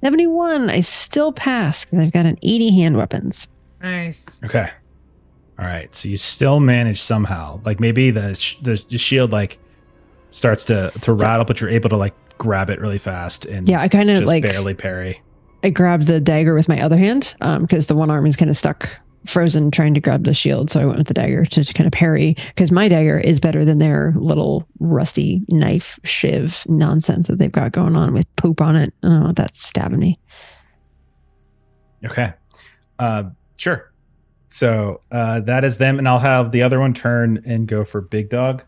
71. I still pass because I've got an 80 hand weapons. Nice. Okay. All right. So you still manage somehow. Like maybe the shield like starts to rattle, but you're able to like grab it really fast and Yeah, I kind of just like barely parry. I grabbed the dagger with my other hand because the one arm is kind of stuck, frozen, trying to grab the shield. So I went with the dagger to kind of parry because my dagger is better than their little rusty knife shiv nonsense that they've got going on with poop on it. I don't know what that's stabbing me. Okay. Sure. So that is them, and I'll have the other one turn and go for Big Dog.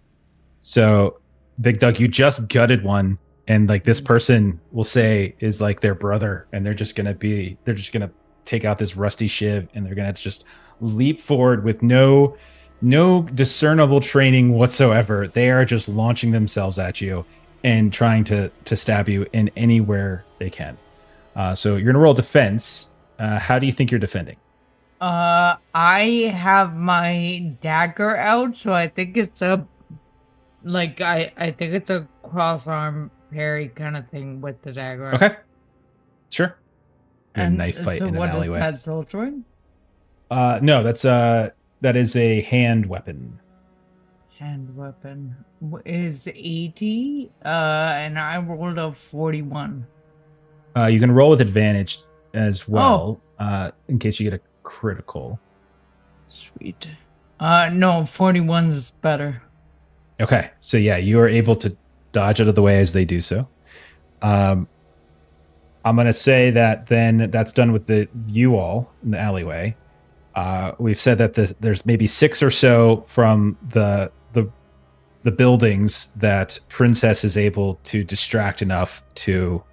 So Big Dog, you just gutted one, and like this person will say is like their brother, and they're just gonna take out this rusty shiv, and they're gonna just leap forward with no discernible training whatsoever. They are just launching themselves at you and trying to stab you in anywhere they can. So you're gonna roll defense. How do you think you're defending? I have my dagger out, so I think it's a I think it's a cross arm parry kind of thing with the dagger. Okay. Sure. A And knife fight so in an what alleyway. is that soldiering? No, that is a hand weapon. Hand weapon is 80, and I rolled a 41. You can roll with advantage as well, in case you get a critical. Sweet. No, 41's better. Okay, so yeah, you are able to dodge out of the way as they do so. I'm gonna say that then that's done with you all in the alleyway. We've said that there's maybe 6 or so from the buildings that Princess is able to distract enough to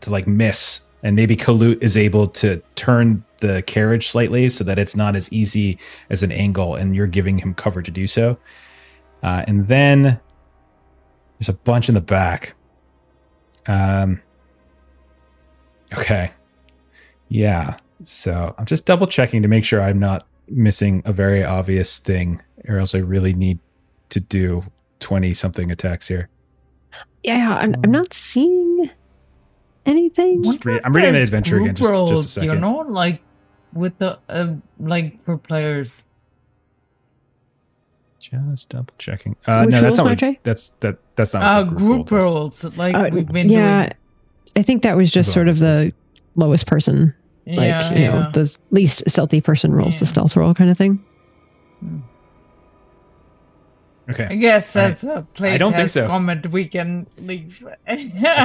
like miss, and maybe Kalut is able to turn the carriage slightly so that it's not as easy as an angle, and you're giving him cover to do so. And then there's a bunch in the back. Okay. Yeah. So I'm just double checking to make sure I'm not missing a very obvious thing, or else I really need to do 20 something attacks here. Yeah, I'm not seeing anything. I'm reading the adventure again. Just a second. You know, like with the for players. Just double checking. Which No, that's rules, not. Matre? That's not. What the Group roll does. rolls like we've been doing. I think that was just Go sort on, of the lowest person, like you know, the least stealthy person rolls the stealth roll kind of thing. Okay. I guess that's a I don't think playtest so. comment we can leave. I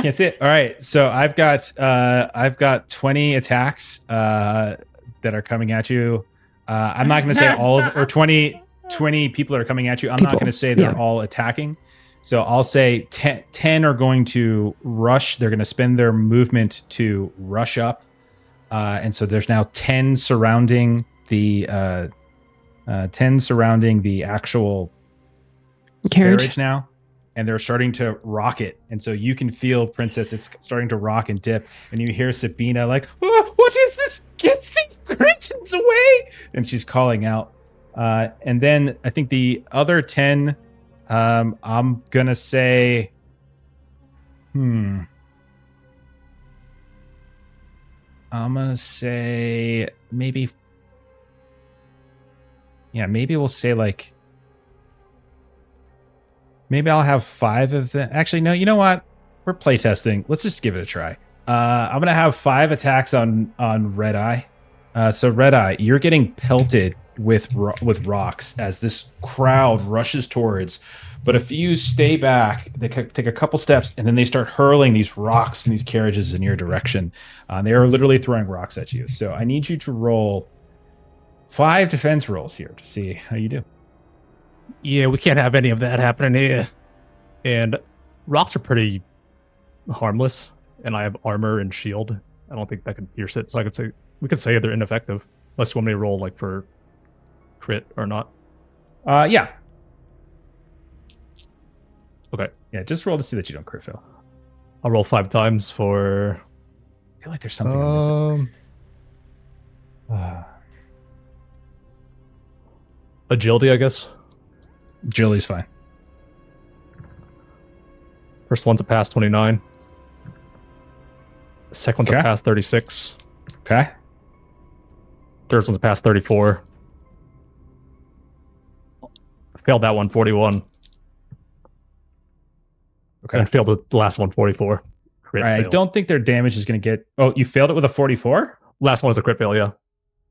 can't see it. All right, so I've got 20 attacks that are coming at you. I'm not going to say all of, or 20 people are coming at you. I'm not going to say they're all attacking. So I'll say 10 are going to rush. They're going to spend their movement to rush up, and so there's now 10 surrounding the actual carriage now, and they're starting to rock it. And so you can feel, Princess, it's starting to rock and dip, and you hear Sabina like, "Oh, what is this? Get these creatures away!" And she's calling out. And then I think the other 10, I'm gonna say, I'm gonna say maybe we'll say like, maybe I'll have 5 of them. Actually, no, you know what? We're playtesting. Let's just give it a try. I'm going to have 5 attacks on Redeye. So Redeye, you're getting pelted with rocks as this crowd rushes towards. But if you stay back, they take a couple steps, and then they start hurling these rocks and these carriages in your direction. They are literally throwing rocks at you. So I need you to roll 5 defense rolls here to see how you do. Yeah, we can't have any of that happening here. And rocks are pretty harmless, and I have armor and shield. I don't think that can pierce it, so we could say they're ineffective. Unless you want me to roll like for crit or not. Yeah. Okay. Yeah, just roll to see that you don't crit fail. I'll roll 5 times for. I feel like there's something I'm missing. Agility, I guess. Agility's fine. First one's a pass 29. Second one's Okay. a pass 36. Okay. Third one's a pass 34. Failed that one 41. Okay. And failed the last one 44. Crit All right, I fail. don't think their damage is going to get... Oh, you failed it with a 44? Last one is a crit fail, yeah.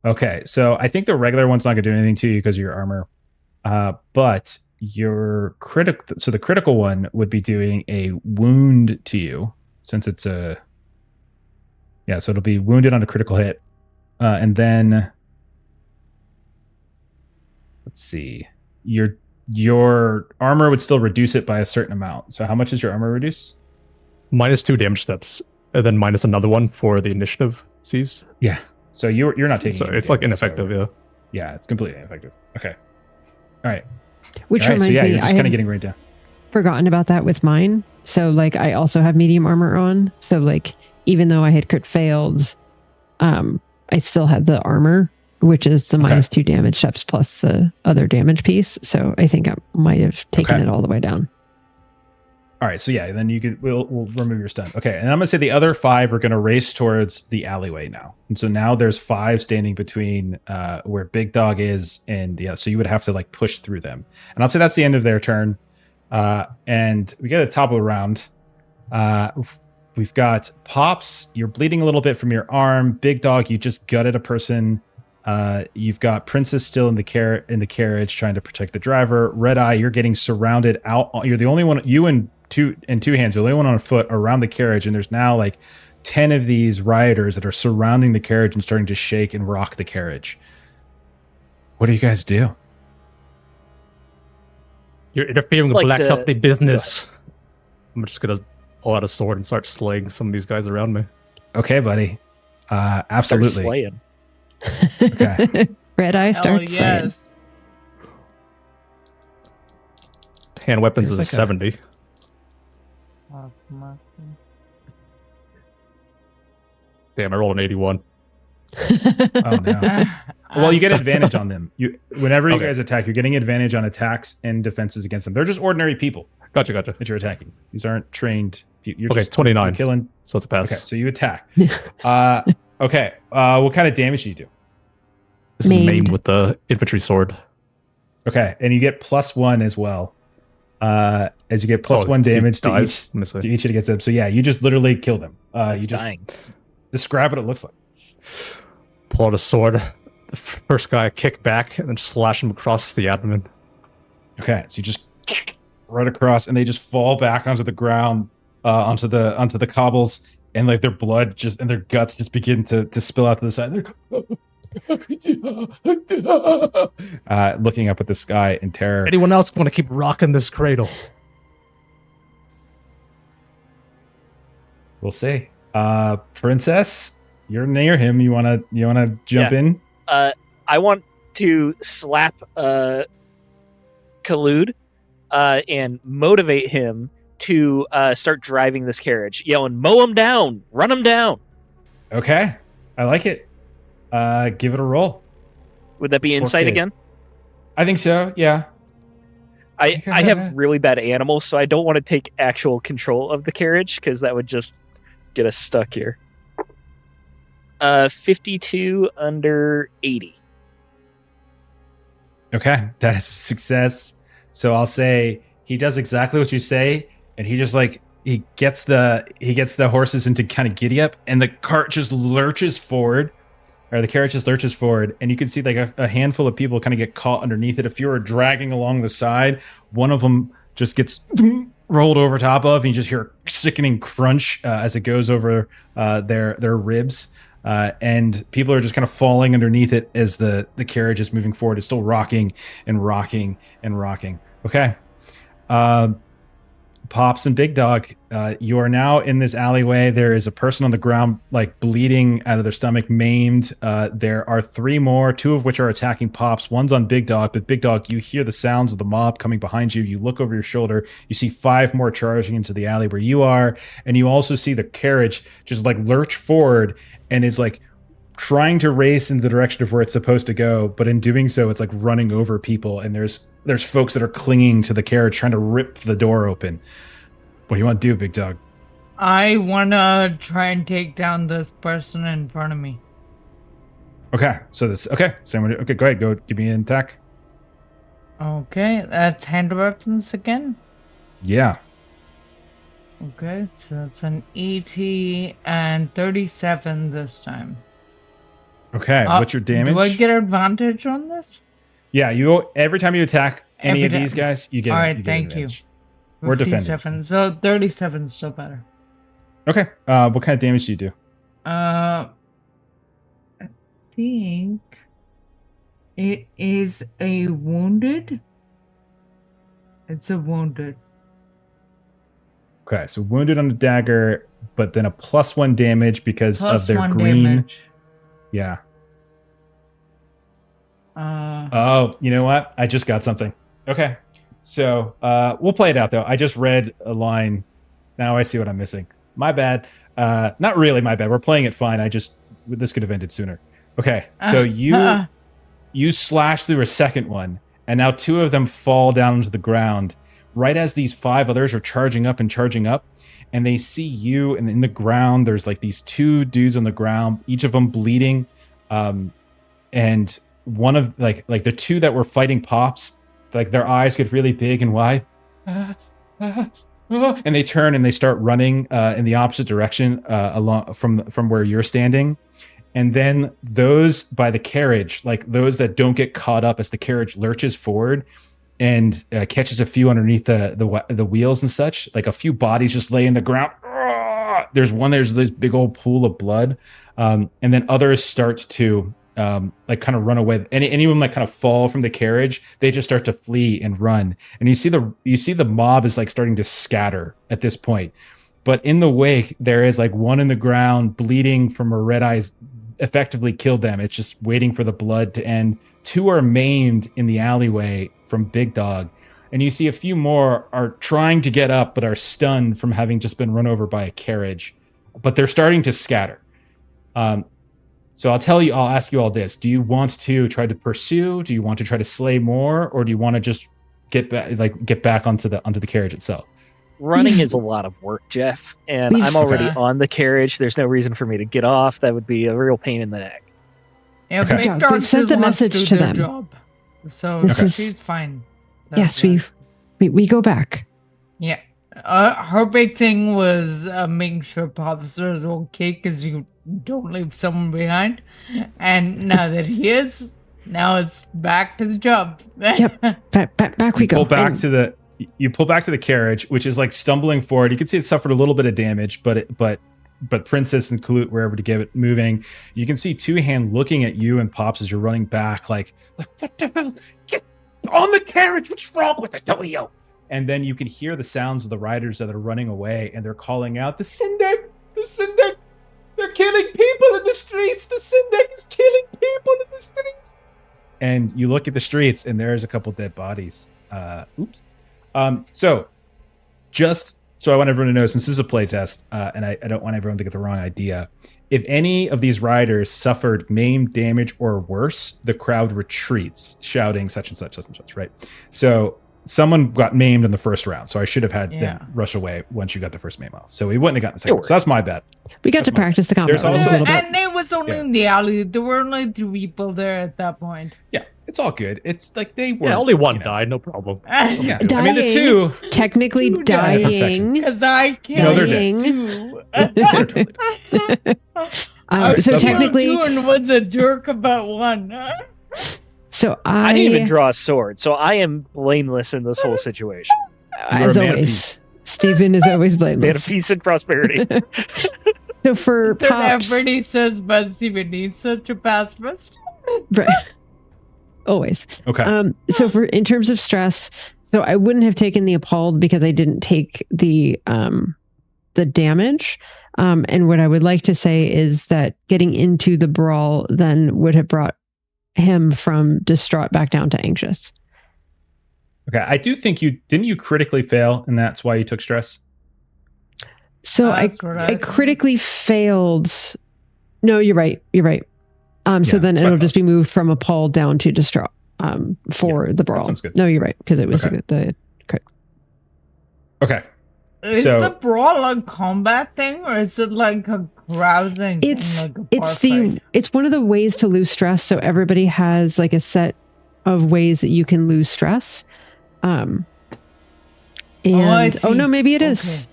Okay, so I think the regular one's not going to do anything to you because of your armor. But your critical... So the critical one would be doing a wound to you since it's a... Yeah, so it'll be wounded on a critical hit. And then... Let's see. Your armor would still reduce it by a certain amount. So how much does your armor reduce? -2 damage steps. And then minus another one for the initiative seized. Yeah. So you're not taking... So any it's like damage ineffective, whatsoever. yeah. Yeah, it's completely ineffective. Okay. All right. Which All right, reminds so yeah, me, you're I just kind had of getting right down. forgotten about that with mine. So like I also have medium armor on. So like even though I had crit failed, I still had the armor, which is the -2 damage steps plus the other damage piece. So I think I might have taken it all the way down. All right, so yeah, then we'll remove your stun. Okay, and I'm gonna say the other 5 are gonna race towards the alleyway now, and so now there's 5 standing between where Big Dog is and so you would have to like push through them, and I'll say that's the end of their turn. And we get a top of the round. We've got Pops. You're bleeding a little bit from your arm. Big Dog, you just gutted a person. You've got Princess still in the carriage trying to protect the driver. Redeye, you're getting surrounded out. You're the only one. You and two hands. You're the only one on foot around the carriage, and there's now like 10 of these rioters that are surrounding the carriage and starting to shake and rock the carriage. What do you guys do? You're interfering with Like black to- company business. I'm just gonna pull out a sword and start slaying some of these guys around me. Okay, buddy. Start Absolutely. slaying. Okay. Redeye Hell starts saying. yes. Hand weapons There's is like a- 70. Awesome. Damn, I rolled an 81. Oh no. Well, you get advantage on them. Whenever you Okay. guys attack, you're getting advantage on attacks and defenses against them. They're just ordinary people Gotcha. that you're attacking. These aren't trained. You're Okay, just 29. killing. So it's a pass. Okay, so you attack. Okay. What kind of damage do you do? This is Maimed. maimed with the infantry sword. Okay, and you get +1 as well. As you get plus Oh, 1 so he damage to dies? Let me see. each against them. So yeah, you just literally kill them. You It's just dying. describe what it looks like. Pull out a sword. The first guy kick back and then slash him across the abdomen. Okay, so you just right across, and they just fall back onto the ground, onto the cobbles, and like their blood and their guts just begin to spill out to the side. They're looking up at the sky in terror. Anyone else want to keep rocking this cradle? We'll see. Princess, you're near him. You wanna jump Yeah. in? I want to slap Khalud and motivate him to start driving this carriage, yelling, "Mow him down! Run him down!" Okay, I like it. Give it a roll. Would that be It's insight 4K. again? I think so. Yeah. I have really bad animals, so I don't want to take actual control of the carriage because that would just get us stuck here. 52 under 80. Okay, that is a success. So I'll say he does exactly what you say, and he just like he gets the horses into kind of giddy up, and the cart just lurches forward, or the carriage just lurches forward, and you can see like a handful of people kind of get caught underneath it. If you were dragging along the side, one of them just gets rolled over top of, and you just hear a sickening crunch as it goes over their ribs. And people are just kind of falling underneath it as the carriage is moving forward. It's still rocking and rocking and rocking. Okay. Pops and Big Dog, you are now in this alleyway. There is a person on the ground, like bleeding out of their stomach, maimed. There are 3 more, 2 of which are attacking Pops. One's on Big Dog, but Big Dog, you hear the sounds of the mob coming behind you. You look over your shoulder. You see 5 more charging into the alley where you are, and you also see the carriage just like lurch forward and is like trying to race in the direction of where it's supposed to go, but in doing so, it's like running over people, and there's folks that are clinging to the carriage, trying to rip the door open. What do you want to do, Big Dog? I want to try and take down this person in front of me. Okay, so same way. Okay, go ahead, go give me an attack. Okay, that's hand weapons again. Yeah. Okay, so that's an 80 and 37 this time. Okay, what's your damage? Do I get advantage on this? Yeah, every time you attack any of these guys, you get. All right, you get thank advantage. you. We're defending. So 37 is still better. Okay, what kind of damage do you do? I think it is a wounded. It's a wounded. Okay, so wounded on the dagger, but then a +1 damage because of their +1 green. damage. Yeah. Oh, you know what? I just got something. Okay. So we'll play it out, though. I just read a line. Now I see what I'm missing. My bad. Not really my bad. We're playing it fine. This could have ended sooner. Okay. So you slash through a second one, and now 2 of them fall down to the ground right as these 5 others are charging up, and they see you, and in the ground, there's like these 2 dudes on the ground, each of them bleeding. And one of like the 2 that were fighting Pops, like their eyes get really big and wide, and they turn and they start running in the opposite direction along from where you're standing. And then those by the carriage, like those that don't get caught up as the carriage lurches forward and catches a few underneath the wheels and such, like a few bodies just lay in the ground. There's this big old pool of blood, and then others start to like kind of run away. Anyone that kind of fall from the carriage, they just start to flee and run. And you see the mob is like starting to scatter at this point. But in the wake, there is like one in the ground bleeding from a Redeye's effectively killed them. It's just waiting for the blood to end. 2 are maimed in the alleyway from Big Dog. And you see a few more are trying to get up, but are stunned from having just been run over by a carriage. But they're starting to scatter. So I'll ask you all this. Do you want to try to pursue? Do you want to try to slay more? Or do you want to just get back onto the carriage itself? Running is a lot of work, Jeff, and I'm already on the carriage. There's no reason for me to get off. That would be a real pain in the neck. Yeah, Okay. Big Dog We've sent the message to them. Job, so she's fine. Yes, we go back. Yeah. Her big thing was making sure Pops is okay because you don't leave someone behind. And now that he is, now it's back to the job. Yep. Back we go. You pull back to the carriage, which is like stumbling forward. You can see it suffered a little bit of damage, but Princess and Kalut were able to get it moving. You can see Two Hand looking at you and Pops as you're running back, like what the hell? Get on the carriage! What's wrong with it, Toyo? And then you can hear the sounds of the riders that are running away, and they're calling out, "The Syndic! The Syndic! They're killing people in the streets! The Syndic is killing people in the streets!" And you look at the streets, and there's a couple dead bodies. Oops. So I want everyone to know, since this is a playtest, and I don't want everyone to get the wrong idea, if any of these riders suffered maim, damage, or worse, the crowd retreats, shouting such and such, right? So someone got maimed in the first round, so I should have had them rush away once you got the first maim off. So we wouldn't have gotten the second. So that's my bad. We got to practice the combat. There's also- a little bit. And it was only in the alley. There were only 2 people there at that point. Yeah, it's all good. It's like they were. Yeah, only one died, no problem. Yeah, Dying, I mean the two. technically two died of dying. Because I No, they're can't dead. do. So technically, two and was a jerk about one. so I didn't even draw a sword, so I am blameless in this whole situation. as You're a man of always, Stephen is always Man of blameless. peace and prosperity. So for Pops, Everybody says about Steven, he's such a pacifist. right? Always. Okay. So in terms of stress, So I wouldn't have taken the appalled because I didn't take the damage. And what I would like to say is that getting into the brawl then would have brought him from distraught back down to anxious. Okay, I do think you critically fail, and that's why you took stress. So I critically failed. No, you're right. So then it'll just be moved from appalled down to distraught for the brawl. That sounds good. No, you're right, because it was Okay. the Okay. Is So- the brawl a combat thing, or is it like a grousing? It's thing, like a bar fight? it's one of the ways to lose stress. So everybody has like a set of ways that you can lose stress. And I see. no, maybe it is. Okay.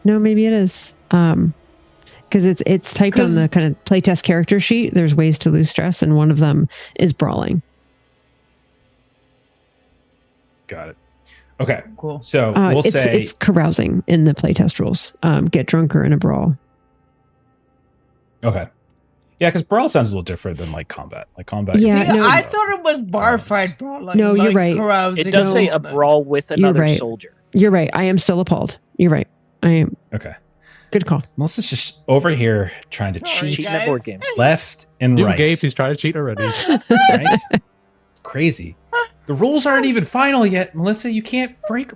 No, maybe it is. Because it's typed on the kind of playtest character sheet. There's ways to lose stress, and one of them is brawling. Got it. Okay. Cool. So we'll say it's carousing in the playtest rules. Get drunk or in a brawl. okay. Yeah, because brawl sounds a little different than like combat. Like combat. Yeah, See, no. I thought it was bar fight brawling. No, you're like right. Carousing. It does say a combat. brawl with another right. soldier. You're right. I am still appalled. You're right. I am. Okay. Good call. Melissa's just over here trying to Sorry, cheat Cheating at guys. board games. left and You right. Gabe, he's trying to cheat already. Right? It's crazy. The rules aren't even final yet, Melissa. You can't break.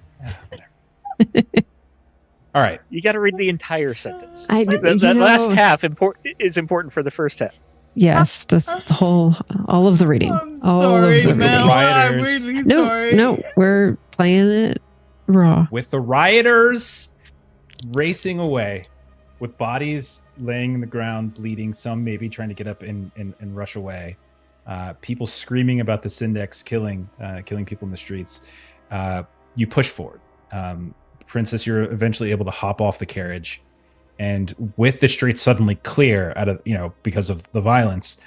All right. You got to read the entire sentence. I- That you last know- half is important for the first half. Yes, the whole, all of the reading. I'm all sorry, of the Mel. reading. I'm Rioters. really No, sorry. no, we're playing it raw. With the rioters racing away, with bodies laying in the ground, bleeding, some maybe trying to get up and rush away. People screaming about the Syndex killing people in the streets. You push forward. Princess, you're eventually able to hop off the carriage. And with the streets suddenly clear out of, because of the violence,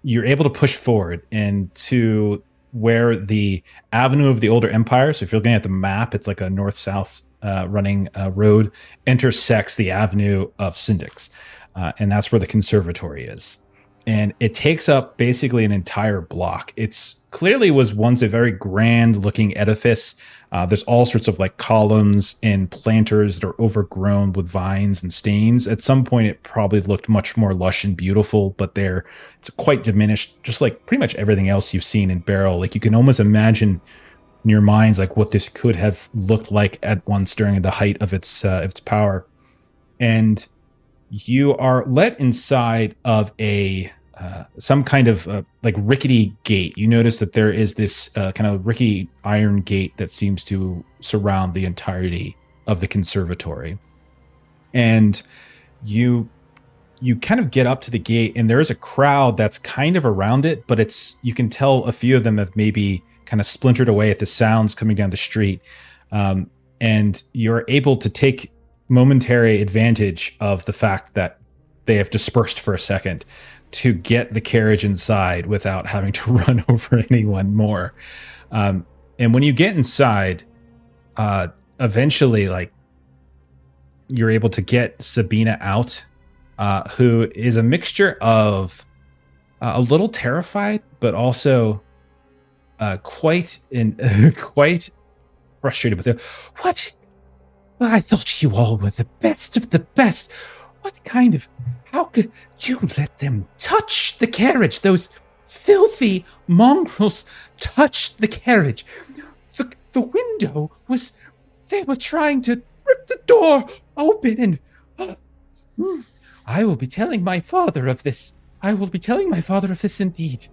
you're able to push forward into where the Avenue of the Older Empire, so if you're looking at the map, it's like a north-south running road, intersects the Avenue of Syndex. And that's where the conservatory is. And it takes up basically an entire block. It's clearly was once a very grand looking edifice. There's all sorts of like columns and planters that are overgrown with vines and stains. At some point, it probably looked much more lush and beautiful, but it's quite diminished, just like pretty much everything else you've seen in Barrel. Like you can almost imagine in your minds like what this could have looked like at once during the height of its power. And you are let inside of some kind of like rickety gate. You notice that there is this kind of rickety iron gate that seems to surround the entirety of the conservatory. And you kind of get up to the gate, and there is a crowd that's kind of around it, but you can tell a few of them have maybe kind of splintered away at the sounds coming down the street. And you're able to take momentary advantage of the fact that they have dispersed for a second to get the carriage inside without having to run over anyone more. And when you get inside, eventually, like, you're able to get Sabina out, who is a mixture of a little terrified, but also quite frustrated with it. What? Well, I thought you all were the best of the best. What kind of... How could you let them touch the carriage? Those filthy mongrels touched the carriage. The window was... They were trying to rip the door open and... I will be telling my father of this. I will be telling my father of this indeed.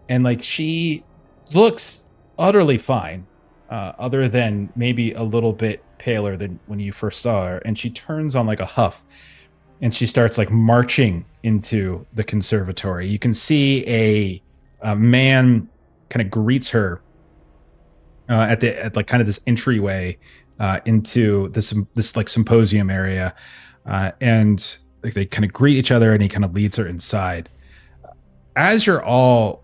And, like, she looks utterly fine, other than maybe a little bit paler than when you first saw her. And she turns on, like, a huff. And she starts like marching into the conservatory. You can see a man kind of greets her at like kind of this entryway into this like symposium area, and like they kind of greet each other, and he kind of leads her inside. As you're all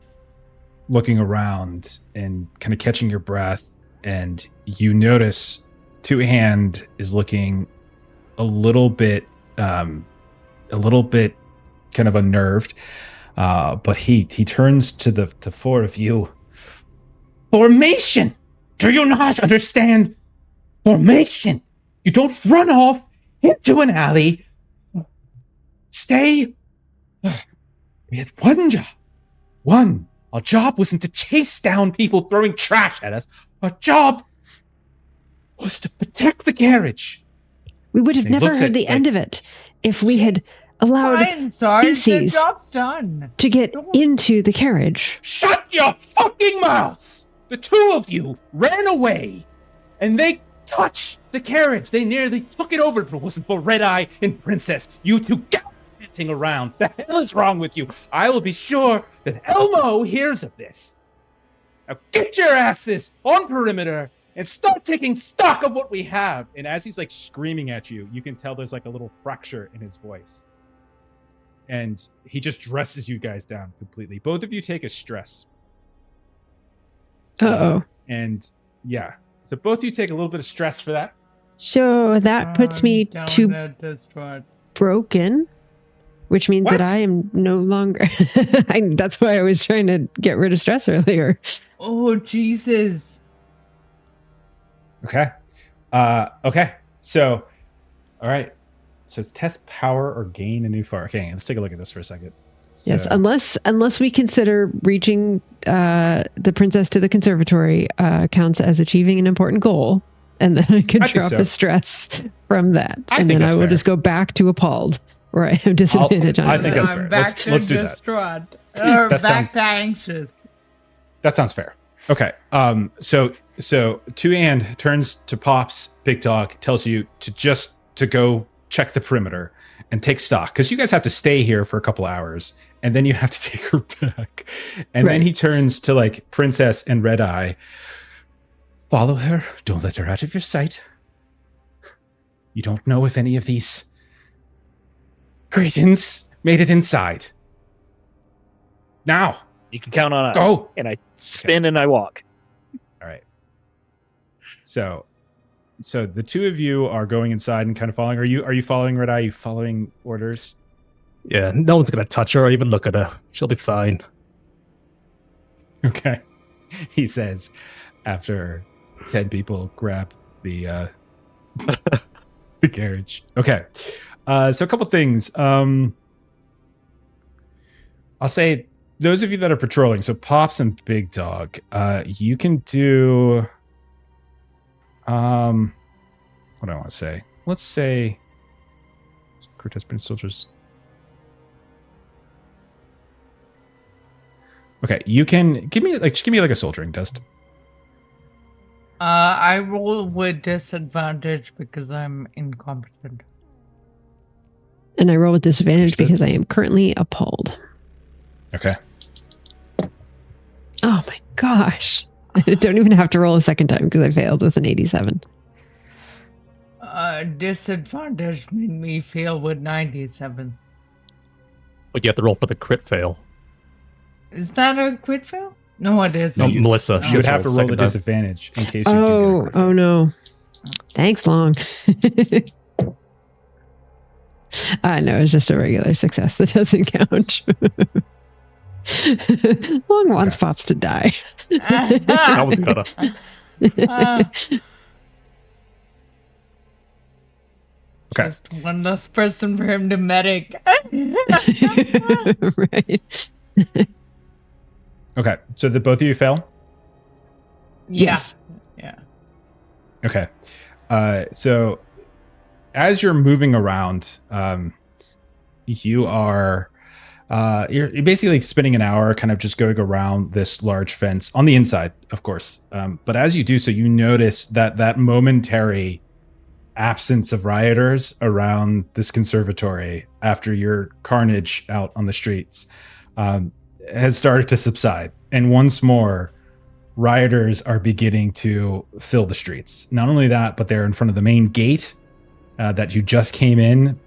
looking around and kind of catching your breath, and you notice Two Hand is looking a little bit kind of unnerved, but he turns to the four of you. Formation! Do you not understand formation? You don't run off into an alley. Stay with one job. One. Our job wasn't to chase down people throwing trash at us. Our job was to protect the carriage. We would have never heard the end of it if we had allowed Fine, Sarge, the species job's done. to get into the carriage. Shut your fucking mouths! The two of you ran away, and they touched the carriage. They nearly took it over if it wasn't for Redeye and Princess. You two gallivanting around. The hell is wrong with you? I will be sure that Elmo hears of this. Now get your asses on perimeter and start taking stock of what we have. And as he's like screaming at you, you can tell there's like a little fracture in his voice. And he just dresses you guys down completely. Both of you take a stress. Uh-oh. And yeah, so both of you take a little bit of stress for that. So that puts me to broken, which means What? that I am no longer... that's why I was trying to get rid of stress earlier. Oh, Jesus. Okay. Okay. So, all right. So it's test power or gain a new fire. Okay, let's take a look at this for a second. So, Yes, unless we consider reaching the princess to the conservatory counts as achieving an important goal, and then I could I think drop so. a stress from that, I and think then I that's will fair. just go back to appalled, where I have disadvantage on I it. think that's fair. I'm back Let's to do that. distraught. Or That back sounds- to anxious. That sounds fair. Okay. So 2and turns to Pops, Big Dog, tells you to go check the perimeter and take stock, because you guys have to stay here for a couple hours and then you have to take her back. And then Right. he turns to like Princess and Redeye. Follow her. Don't let her out of your sight. You don't know if any of these cretins made it inside. Now. You can count on us. Go. And I spin and I walk. All right. So the two of you are going inside and kind of following. Are you following Redeye? Are you following orders? Yeah, no one's gonna touch her or even look at her. She'll be fine. Okay. He says after 10 people grab the the carriage. Okay. So a couple things. I'll say those of you that are patrolling, so Pops and Big Dog, you can do what do I want to say? Let's say Cortez Prince soldiers. Okay, you can give me a soldiering test. I roll with disadvantage because I'm incompetent. And I roll with disadvantage Understood. because I am currently appalled. Okay. Oh my gosh. I don't even have to roll a second time because I failed with an 87. Disadvantage made me fail with 97. But you have to roll for the crit fail. Is that a crit fail? No, it isn't. No, Melissa. You would has have to roll second the time. disadvantage in case you do get a Oh, crit oh fail. no. Thanks, Long. No, it's just a regular success. That doesn't count. Long wants Pops to die. Someone's gotta. Okay. Just one less person for him to medic. Right. Okay, so the both of you fail? Yes. Yeah. Okay. So as you're moving around, you are you're basically spending an hour kind of just going around this large fence on the inside, of course. But as you do so, you notice that momentary absence of rioters around this conservatory after your carnage out on the streets has started to subside. And once more, rioters are beginning to fill the streets. Not only that, but they're in front of the main gate that you just came in,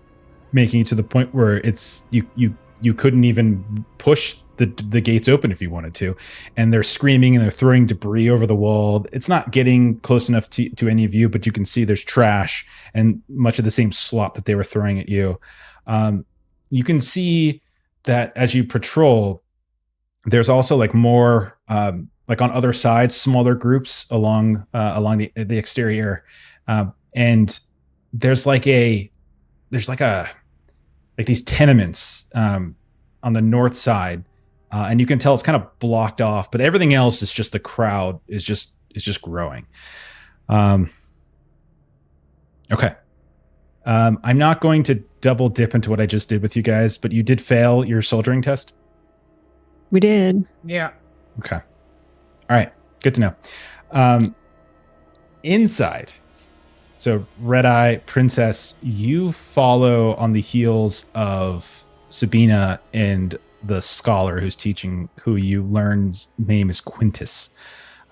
making it to the point where it's you couldn't even push the gates open if you wanted to. And they're screaming and they're throwing debris over the wall. It's not getting close enough to any of you, but you can see there's trash and much of the same slop that they were throwing at you. You can see that as you patrol, there's also like more like on other sides, smaller groups along the exterior, and there's like these tenements on the north side, and you can tell it's kind of blocked off, but everything else is just the crowd is just growing. Okay. I'm not going to double dip into what I just did with you guys, but you did fail your soldiering test. We did. Yeah. Okay. All right. Good to know. Inside. So Redeye, Princess, you follow on the heels of Sabina and the scholar who's teaching, who you learn's name is Quintus.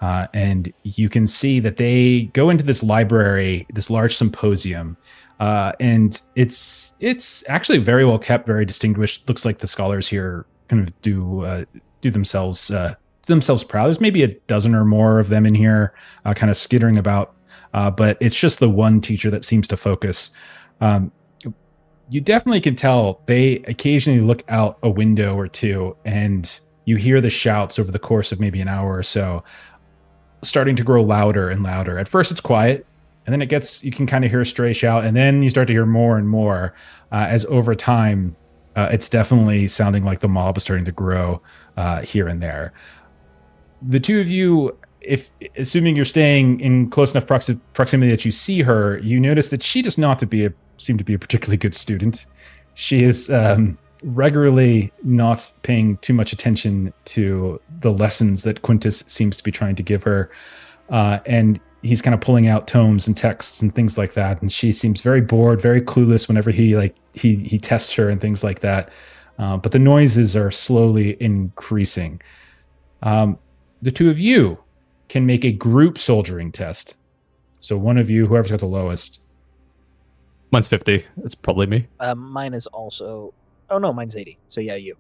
And you can see that they go into this library, this large symposium, and it's actually very well kept, very distinguished. Looks like the scholars here kind of do themselves proud. There's maybe a dozen or more of them in here, kind of skittering about, but it's just the one teacher that seems to focus. You definitely can tell they occasionally look out a window or two, and you hear the shouts over the course of maybe an hour or so, starting to grow louder and louder. At first it's quiet, and then you can kind of hear a stray shout, and then you start to hear more and more as over time it's definitely sounding like the mob is starting to grow here and there. The two of you, if assuming you're staying in close enough proximity that you see her, you notice that she does not seem to be a particularly good student. She is regularly not paying too much attention to the lessons that Quintus seems to be trying to give her, and he's kind of pulling out tomes and texts and things like that, and she seems very bored, very clueless whenever he tests her and things like that. But the noises are slowly increasing. The two of you can make a group soldiering test. So one of you, whoever's got the lowest. Mine's 50. It's probably me. Mine is also... Oh, no, mine's 80. So, yeah, you.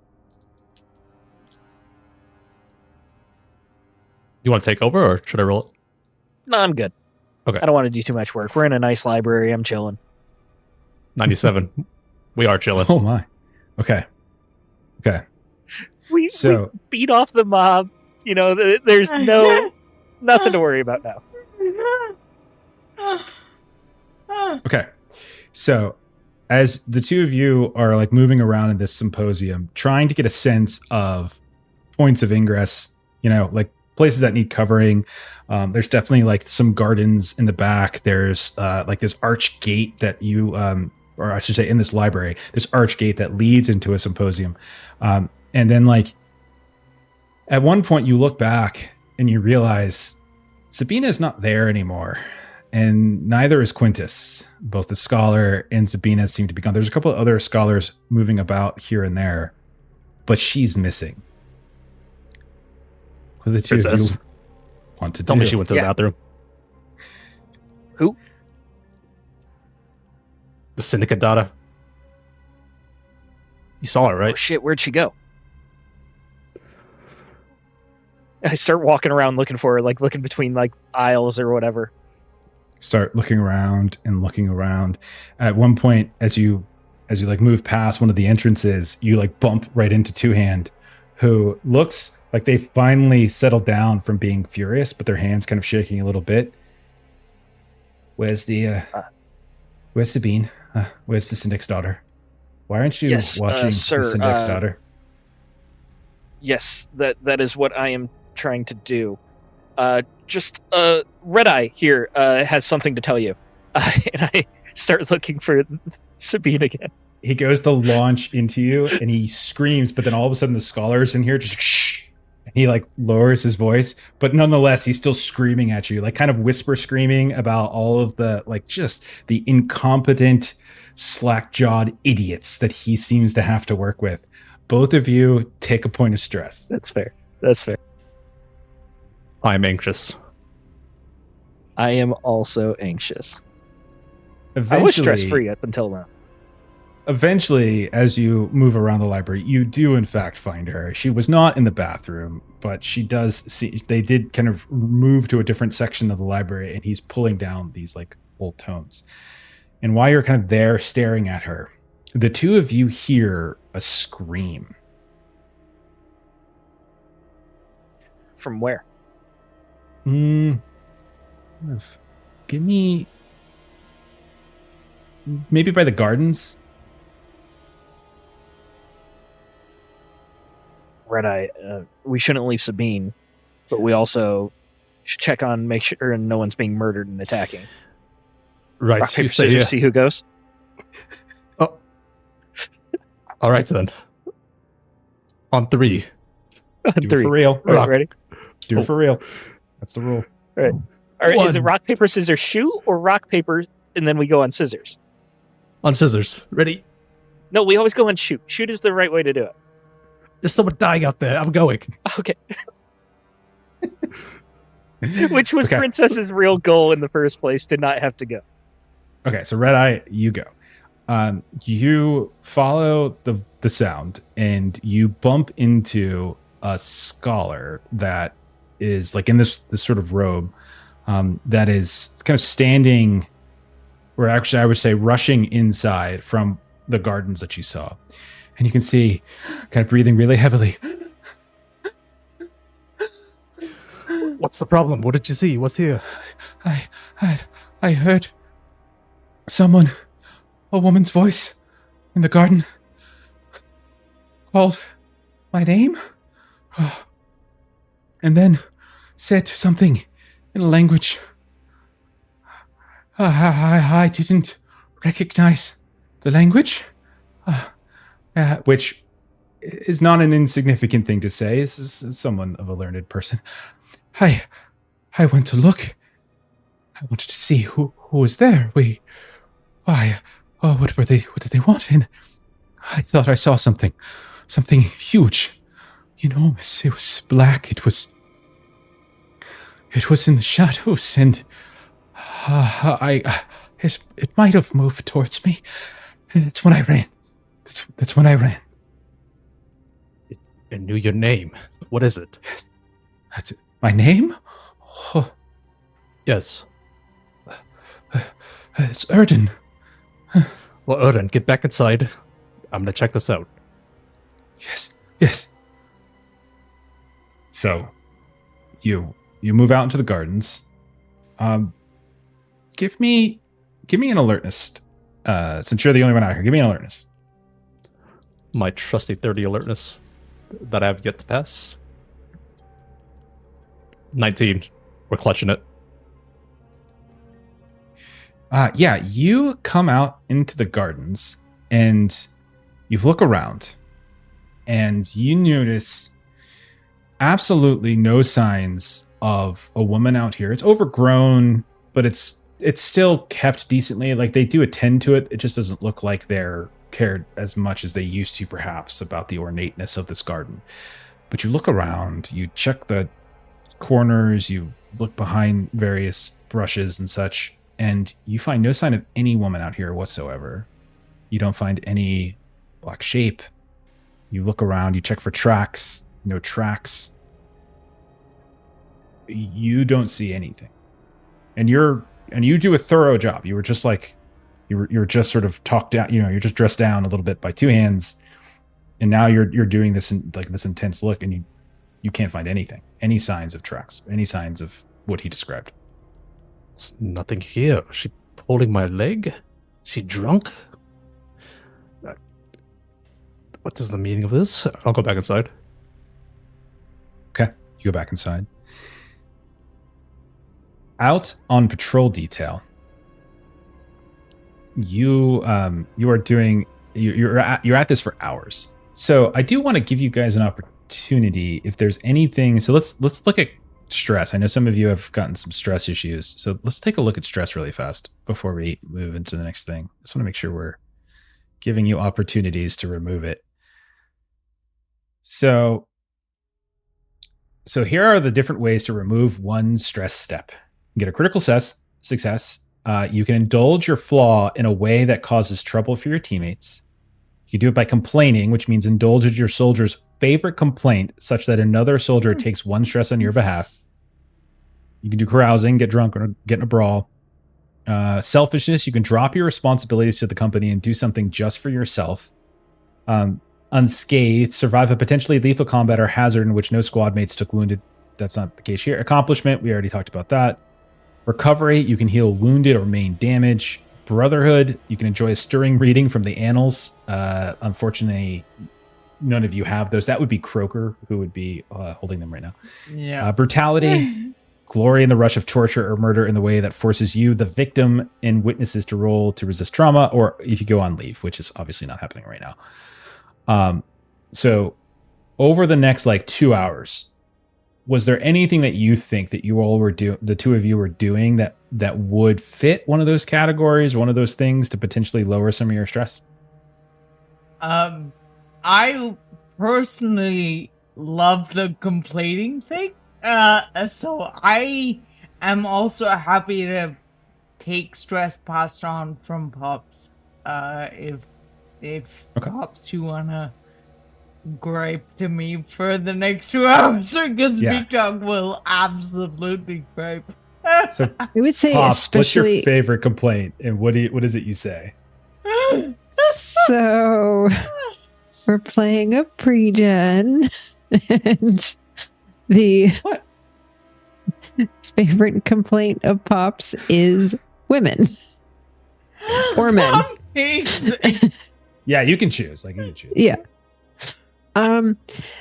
You want to take over, or should I roll it? No, I'm good. Okay. I don't want to do too much work. We're in a nice library. I'm chilling. 97. We are chilling. Oh, my. Okay. We So- beat off the mob. You know, there's nothing to worry about now. Okay. So as the two of you are like moving around in this symposium, trying to get a sense of points of ingress, you know, like places that need covering. There's definitely like some gardens in the back. There's like this arch gate that you, or I should say in this library, this arch gate that leads into a symposium. And then like at one point you look back and you realize Sabina is not there anymore. And neither is Quintus. Both the scholar and Sabina seem to be gone. There's a couple of other scholars moving about here and there, but she's missing. What do the two of Princess. you want to Tell do? me she went to the bathroom. Who? The syndicate data. You saw her, Oh, right? shit, where'd she go? I start walking around looking for her, like looking between like aisles or whatever. Start looking around and looking around. At one point, as you like move past one of the entrances, you like bump right into Two Hand, who looks like they finally settled down from being furious, but their hands kind of shaking a little bit. Where's Sabine? Where's the Syndic's daughter? Why aren't you Yes, watching sir, the Syndic's daughter? Yes, that is what I am trying to do. Redeye here has something to tell you. And I start looking for Sabine again. He goes to launch into you and he screams, but then all of a sudden the scholars in here just shh. And he like lowers his voice, but nonetheless he's still screaming at you, like kind of whisper screaming about all of the like just the incompetent, slack-jawed idiots that he seems to have to work with. Both of you take a point of stress. That's fair. I'm anxious. I am also anxious. Eventually, I was stress-free up until now. Eventually, as you move around the library, you do in fact find her. She was not in the bathroom, but she does see, they did kind of move to a different section of the library, and he's pulling down these like old tomes. And while you're kind of there staring at her, the two of you hear a scream. From where? Give me maybe by the gardens. Redeye, we shouldn't leave Sabine, but we also should check on, make sure no one's being murdered and attacking. Right. Rock, paper, you say, scissors, yeah. see who goes. Oh. All right, then. On 3. Do Three. it for real. All right, Rock. ready? Do it for real. That's the rule. All right. All right. Is it 1. rock, paper, scissors, shoot, or rock, paper, and then we go on scissors? On scissors. Ready? No, we always go on shoot. Shoot is the right way to do it. There's someone dying out there. I'm going. Okay. Which was Okay. Princess's real goal in the first place, to not have to go. Okay, so Redeye, you go. You follow the sound, and you bump into a scholar that is like in this sort of robe, that is kind of standing, or actually I would say rushing inside from the gardens that you saw. And you can see kind of breathing really heavily. What's the problem? What did you see? What's here? I heard someone, a woman's voice in the garden, called my name, and then said something in a language I didn't recognize the language, which is not an insignificant thing to say. This is someone of a learned person. I went to look. I wanted to see who was there. What did they want? And I thought I saw something huge, enormous. It was black. It was in the shadows, and it might have moved towards me. That's when I ran. That's when I ran. I knew your name. What is it? That's it. My name? Oh, Yes. it's Erden. Well, Odin, get back inside. I'm gonna check this out. Yes. So, you move out into the gardens. Give me an alertness. Since you're the only one out here, give me an alertness. My trusty 30 alertness that I have yet to pass. 19. We're clutching it. Yeah, you come out into the gardens and you look around and you notice absolutely no signs of a woman out here. It's overgrown, but it's still kept decently. Like, they do attend to it. It just doesn't look like they're cared as much as they used to, perhaps, about the ornateness of this garden. But you look around, you check the corners, you look behind various brushes and such, and you find no sign of any woman out here whatsoever. You don't find any black shape. You look around, you check for tracks, no tracks. You don't see anything. And you do a thorough job. You were just like, you're just sort of talked down, you're just dressed down a little bit by two hands. And now you're doing this this intense look, and you can't find anything. Any signs of tracks, any signs of what he described. There's nothing here. She holding my leg? She drunk? What is the meaning of this? I'll go back inside. Okay, you go back inside. Out on patrol detail, you're at this for hours. So I do want to give you guys an opportunity if there's anything. So let's look at stress. I know some of you have gotten some stress issues. So let's take a look at stress really fast before we move into the next thing. I just want to make sure we're giving you opportunities to remove it. So here are the different ways to remove one stress step. You get a critical success. You can indulge your flaw in a way that causes trouble for your teammates. You do it by complaining, which means indulge your soldier's favorite complaint such that another soldier takes one stress on your behalf. You can do carousing, get drunk, or get in a brawl. Selfishness, you can drop your responsibilities to the company and do something just for yourself. Unscathed, survive a potentially lethal combat or hazard in which no squad mates took wounded. that's not the case here. Accomplishment, we already talked about that. Recovery, you can heal wounded or main damage. Brotherhood, you can enjoy a stirring reading from the annals. Unfortunately, none of you have those. That would be Croker, who would be holding them right now. Yeah. Brutality, glory in the rush of torture or murder in the way that forces you, the victim, and witnesses to roll to resist trauma, or if you go on leave, which is obviously not happening right now. So over the next 2 hours, was there anything that you think that you all were doing, the two of you were doing that would fit one of those categories, one of those things to potentially lower some of your stress? I personally love the complaining thing. So I am also happy to take stress passed on from Pops. If Okay. Pops, you wanna gripe to me for the next 2 hours, because Yeah. Big Dog will absolutely gripe. So, I would say Pops, what's your especially favorite complaint, and what is it you say? so we're playing a pre-gen and the What? favorite complaint of Pops is women or men. Yeah, you can choose. You can choose. Yeah.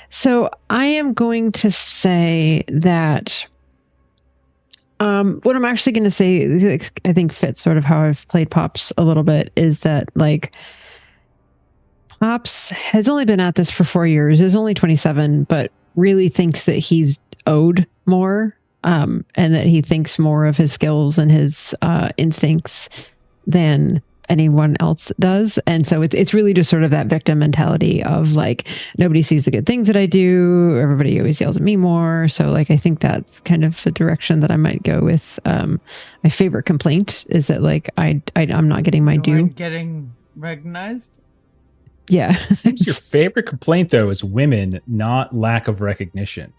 So I am going to say that what I'm actually going to say, I think fits sort of how I've played Pops a little bit, is that Pops has only been at this for 4 years, is only 27, but really thinks that he's owed more, and that he thinks more of his skills and his instincts than anyone else does. And so it's really just sort of that victim mentality of nobody sees the good things that I do, everybody always yells at me more. So I think that's kind of the direction that I might go with. My favorite complaint is that I'm not getting my due. Getting recognized. Yeah. Your favorite complaint, though, is women, not lack of recognition.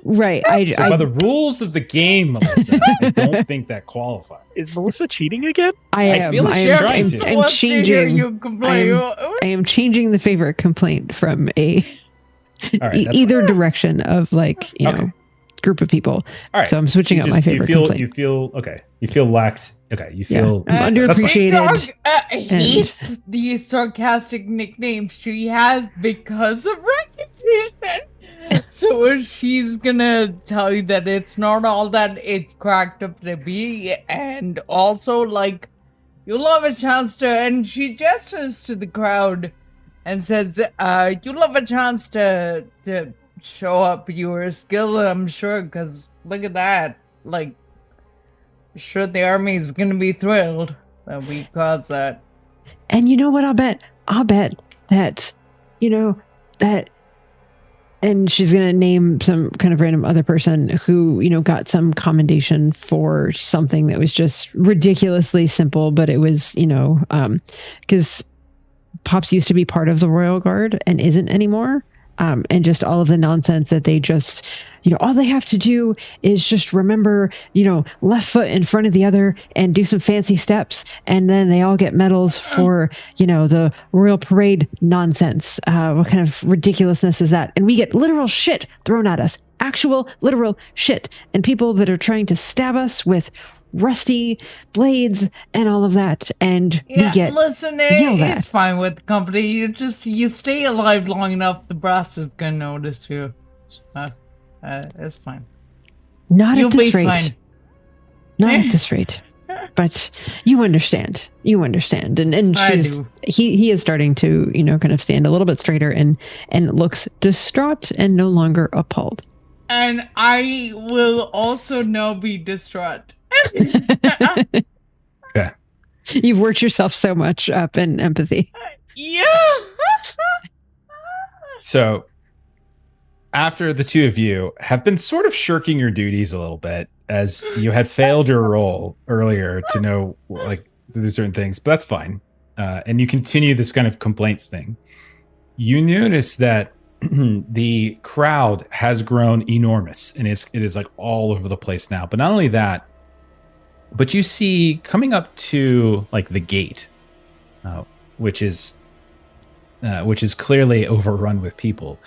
Right. So by the rules of the game, Melissa, I don't think that qualifies. Is Melissa cheating again? I am. feel like she's trying to. I'm changing. You complain. I am changing the favorite complaint from a All right, that's either fine. direction of Okay. group of people. All right. So I'm switching up my favorite complaint. You feel okay. You feel lacked. Okay. You feel I'm that's fine. underappreciated. Hates these sarcastic nicknames she has because of recognition. So she's gonna tell you that it's not all that it's cracked up to be, and also you'll have a chance to, and she gestures to the crowd and says, you'll have a chance to show up your skill, I'm sure, because look at that. Sure, the army's gonna be thrilled that we caused that. And you know what? I'll bet that, that, and she's going to name some kind of random other person who, got some commendation for something that was just ridiculously simple, but it was, because Pops used to be part of the Royal Guard and isn't anymore. And just all of the nonsense that they just, all they have to do is just remember, left foot in front of the other and do some fancy steps. And then they all get medals for, the Royal Parade nonsense. What kind of ridiculousness is that? And we get literal shit thrown at us, actual literal shit. And people that are trying to stab us with rusty blades and all of that, and we get yelled at. It's fine with the company. You stay alive long enough, the brass is gonna notice you. It's fine. Not You'll at this be rate. fine. Not at this rate. But you understand. And I she's do. he is starting to, kind of stand a little bit straighter and looks distraught and no longer appalled. And I will also now be distraught. Okay. You've worked yourself so much up in empathy. Yeah. So after the two of you have been sort of shirking your duties a little bit, as you had failed your role earlier to know to do certain things, but that's fine. And you continue this kind of complaints thing. You notice that the crowd has grown enormous, and it is all over the place now. But not only that, but you see coming up to the gate, which is clearly overrun with people.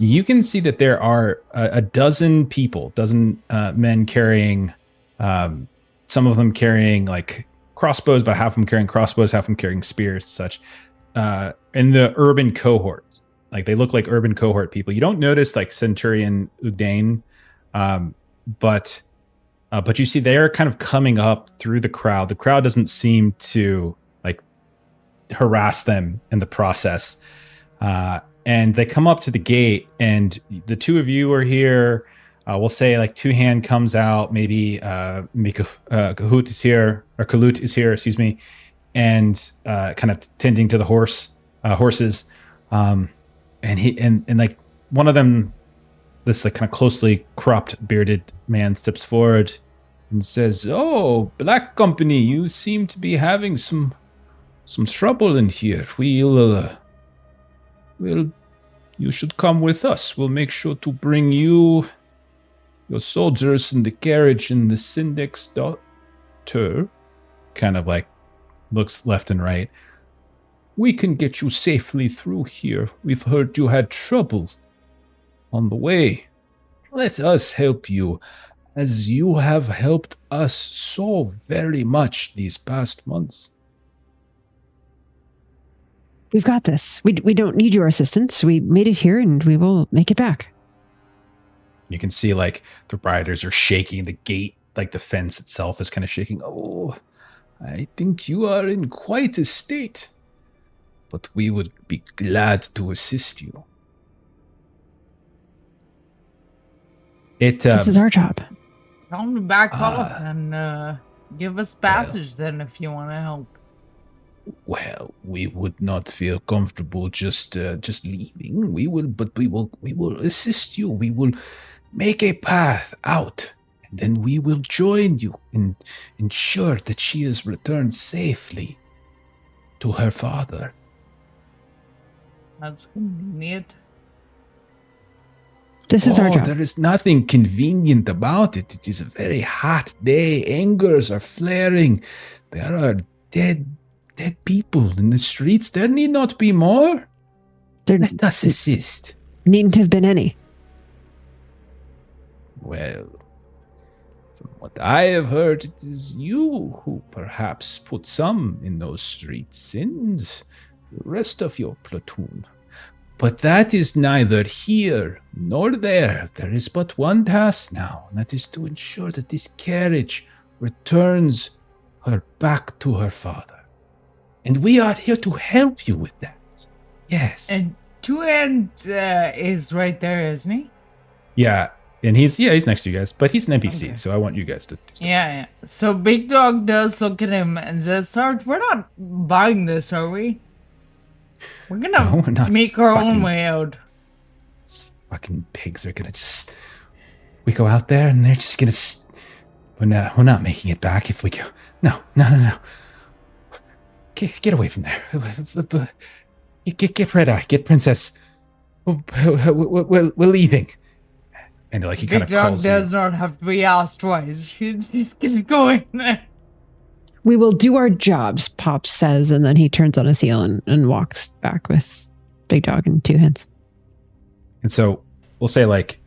You can see that there are a dozen men carrying, some of them carrying like crossbows, but half of them carrying crossbows, half of them carrying spears and such, in the urban cohorts. Like they look like urban cohort people. You don't notice like Centurion Udain, but you see they are kind of coming up through the crowd. The crowd doesn't seem to like harass them in the process. And they come up to the gate, and the two of you are here. We'll say like Two Hand comes out, maybe Kahoot is here, or Kalut is here, excuse me, and kind of tending to the horses. And he and like one of them, this like kind of closely cropped, bearded man steps forward and says, "Oh, Black Company, you seem to be having some trouble in here. We'll you should come with us. We'll make sure to bring you your soldiers in the carriage and the Syndic's daughter." Kind of like looks left and right. "We can get you safely through here. We've heard you had trouble on the way. Let us help you, as you have helped us so very much these past months." We've got this. We don't need your assistance. We made it here and we will make it back. You can see like the riders are shaking. The gate, like the fence itself is kind of shaking. "Oh, I think you are in quite a state, but we would be glad to assist you." This is our job. Tell him to back off and give us passage then if you want to help. Well, we would not feel comfortable just leaving. We will assist you. We will make a path out, and then we will join you and ensure that she is returned safely to her father. That's convenient. This is our job. There is nothing convenient about it. It is a very hot day. Angers are flaring. There are dead people in the streets. There need not be more. Let us assist. Needn't have been any. Well, from what I have heard, it is you who perhaps put some in those streets and the rest of your platoon. But that is neither here nor there. There is but one task now, and that is to ensure that this carriage returns her back to her father. And we are here to help you with that. Yes. And Two Hands is right there, isn't he? Yeah, and he's next to you guys, but he's an NPC, okay. So I want you guys to. Yeah. So Big Dog does look at him and says, "Sarge, we're not buying this, are we? We're gonna make our own way out." These fucking pigs are gonna just. We go out there and they're just gonna. We're not making it back if we go. No. Get away from there. Get Redeye. Get Princess. We're leaving. And like he kind of calls Big Dog does not have to be asked twice. She's gonna go in there. We will do our jobs, Pop says, and then he turns on his heel and walks back with Big Dog and Two Hands. And so we'll say like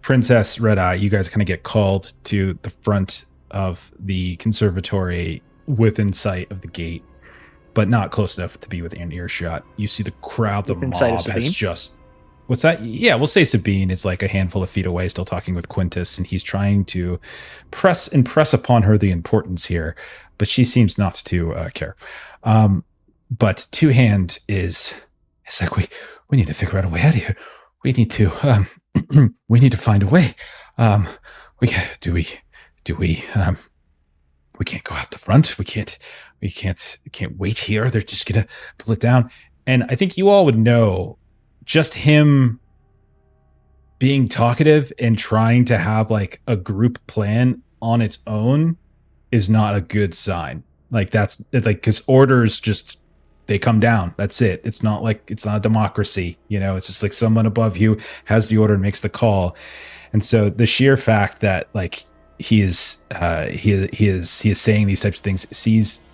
Princess Redeye, you guys kind of get called to the front of the conservatory within sight of the gate, but not close enough to be within earshot. You see the crowd, the mob has just... What's that? Yeah, we'll say Sabine is like a handful of feet away, still talking with Quintus, and he's trying to impress upon her the importance here, but she seems not to care. But Two Hand it's like, we need to figure out a way out of here. We need to find a way. We can't go out the front. We can't wait here. They're just gonna pull it down. And I think you all would know, just him being talkative and trying to have like a group plan on its own is not a good sign. Like that's like, because orders just, they come down. That's it. It's not a democracy, it's just like someone above you has the order and makes the call. And so the sheer fact that like he is saying these types of things sees,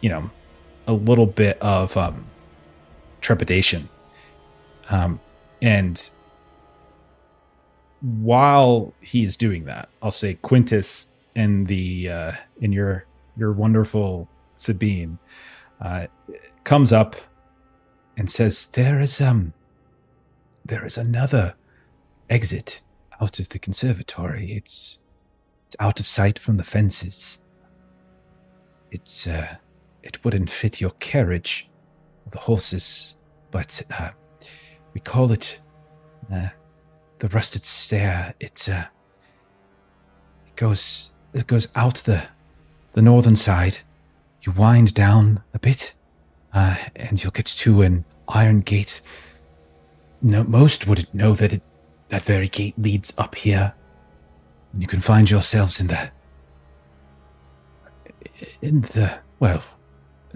a little bit of trepidation. And while he's doing that, I'll say Quintus and the in your wonderful Sabine comes up and says, there is another exit out of the conservatory. It's out of sight from the fences. It wouldn't fit your carriage or the horses, but we call it the rusted stair. It goes out the northern side. You wind down a bit, and you'll get to an iron gate. No, most wouldn't know that that very gate leads up here. And you can find yourselves in the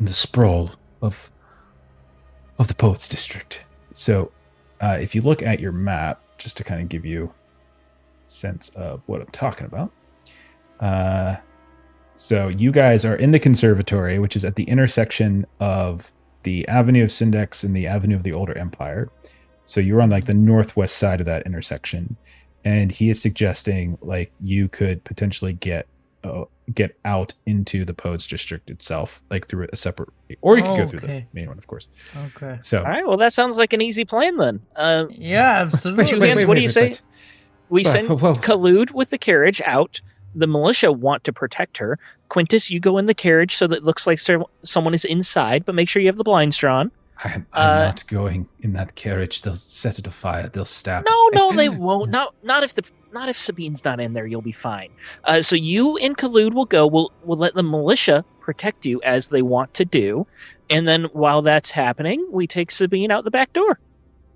sprawl of the Poets District. So, if you look at your map, just to kind of give you a sense of what I'm talking about. So you guys are in the conservatory, which is at the intersection of the Avenue of Syndex and the Avenue of the Older Empire. So you're on like the northwest side of that intersection. And he is suggesting like you could potentially get out into the Poets District itself, like through a separate, or you could go through the main one, of course. Okay. So all right, well, that sounds like an easy plan then. Yeah, absolutely. Two hands, what do you say? We send Khaloud with the carriage out. The militia want to protect her. Quintus, you go in the carriage so that it looks like someone is inside, but make sure you have the blinds drawn. I'm not going in that carriage. They'll set it afire. They'll stab. No, they won't. Not if Sabine's not in there. You'll be fine. So you and Khaloud will go. We'll let the militia protect you as they want to do, and then while that's happening, we take Sabine out the back door.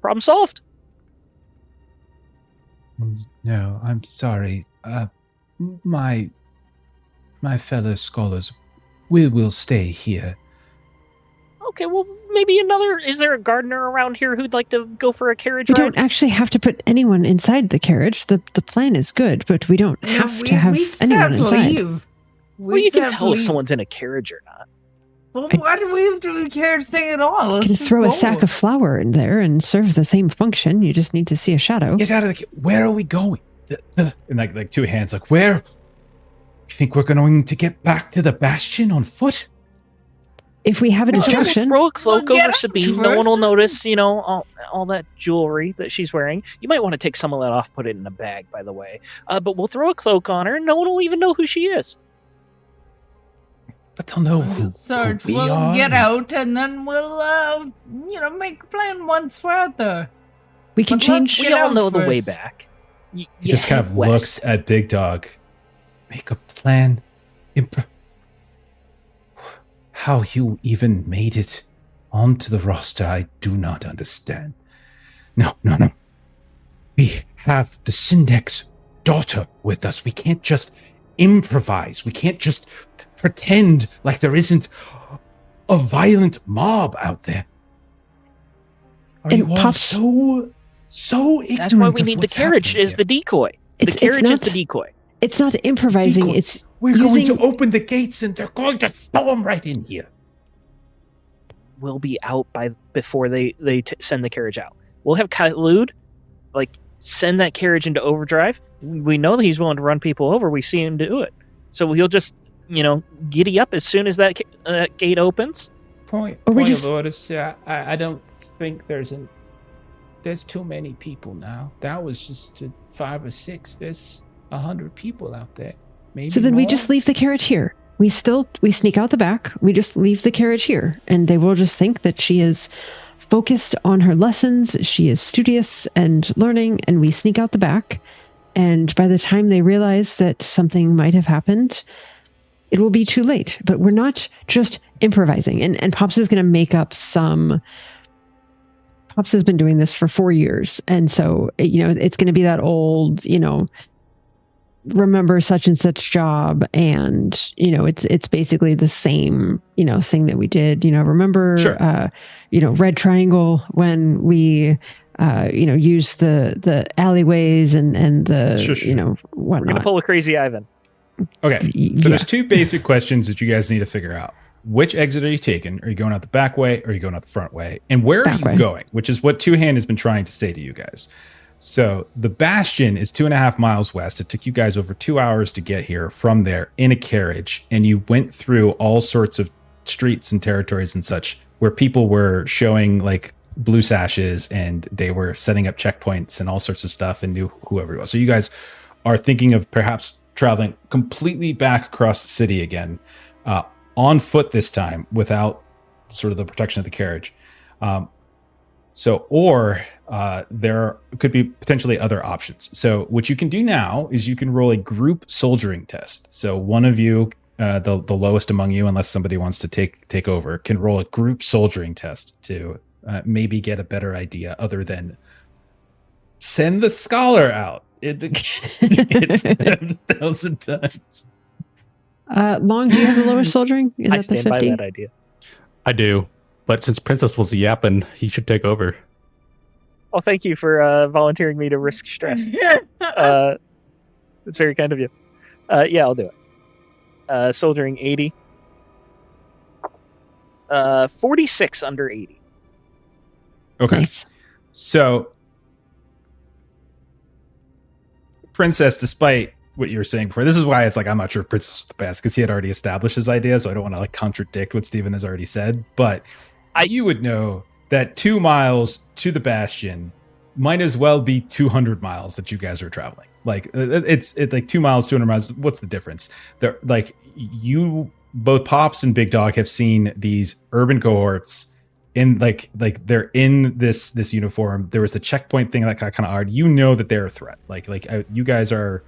Problem solved. No, I'm sorry. My fellow scholars, we will stay here. Okay, well, maybe is there a gardener around here who'd like to go for a carriage ride? We don't actually have to put anyone inside the carriage. The plan is good, but we don't have to have anyone inside. Well, you can tell if someone's in a carriage or not. Well, why do we have to do the carriage thing at all? You can throw a sack of flour in there and serve the same function. You just need to see a shadow. Get out of the. Where are we going? And like two hands, like where? You think we're going to get back to the bastion on foot? If we have a distraction, throw a cloak over Sabine. No one will notice. All that jewelry that she's wearing. You might want to take some of that off, put it in a bag, by the way. But we'll throw a cloak on her, and no one will even know who she is. But they'll know who we are. We'll get out, and then we'll, make a plan once we're out there. We can change. We all know the way back. He just kind of looks at Big Dog. Make a plan. How you even made it onto the roster, I do not understand. No. We have the Syndex daughter with us. We can't just improvise. We can't just pretend like there isn't a violent mob out there. Are you all so ignorant? That's why we need the carriage as the decoy. The carriage is the decoy. It's not improvising. We're going to open the gates and they're going to throw them right in here. We'll be out before they send the carriage out. We'll have Khaloud send that carriage into overdrive. We know that he's willing to run people over. We see him do it. So he'll just, giddy up as soon as that gate opens. Point of order, sir. I don't think there's too many people now. That was just 5 or 6. There's 100 people out there. Maybe so then more. We just leave the carriage here. We sneak out the back. We just leave the carriage here, and they will just think that she is focused on her lessons. She is studious and learning, and we sneak out the back. And by the time they realize that something might have happened, it will be too late. But we're not just improvising. And Pops is going to make up some. Pops has been doing this for 4 years, and so it's going to be that old, remember such and such job, and it's basically the same thing that we did. Remember, sure. Red Triangle when we use the alleyways and the sure. whatnot. We're gonna pull a crazy Ivan. Okay, so there's 2 basic questions that you guys need to figure out. Which exit are you taking? Are you going out the back way or are you going out the front way? And where are you going? Which is what Two Hand has been trying to say to you guys. So the Bastion is 2.5 miles west. It took you guys over 2 hours to get here from there in a carriage, and you went through all sorts of streets and territories and such where people were showing like blue sashes and they were setting up checkpoints and all sorts of stuff and knew whoever it was. So you guys are thinking of perhaps traveling completely back across the city again, on foot this time without sort of the protection of the carriage. Or there could be potentially other options. So what you can do now is you can roll a group soldiering test. So one of you, the lowest among you, unless somebody wants to take over, can roll a group soldiering test to maybe get a better idea other than send the scholar out. It's 10,000 times. Long, do you have the lowest soldiering? Is I that stand the by 50? that idea. I do. But since Princess was yapping, he should take over. Oh, thank you for volunteering me to risk stress. That's very kind of you. Yeah, I'll do it. Soldiering 80. 46 under 80. Okay. Nice. So, Princess, despite what you were saying before, this is why it's like, I'm not sure if Princess is the best, because he had already established his idea, so I don't want to like contradict what Steven has already said, but you would know that 2 miles to the Bastion might as well be 200 miles that you guys are traveling. Like it's like 2 miles, 200 miles. What's the difference? They're like, you, both Pops and Big Dog, have seen these urban cohorts in like they're in this uniform. There was the checkpoint thing that got kind of hard. You know that they're a threat. You guys are.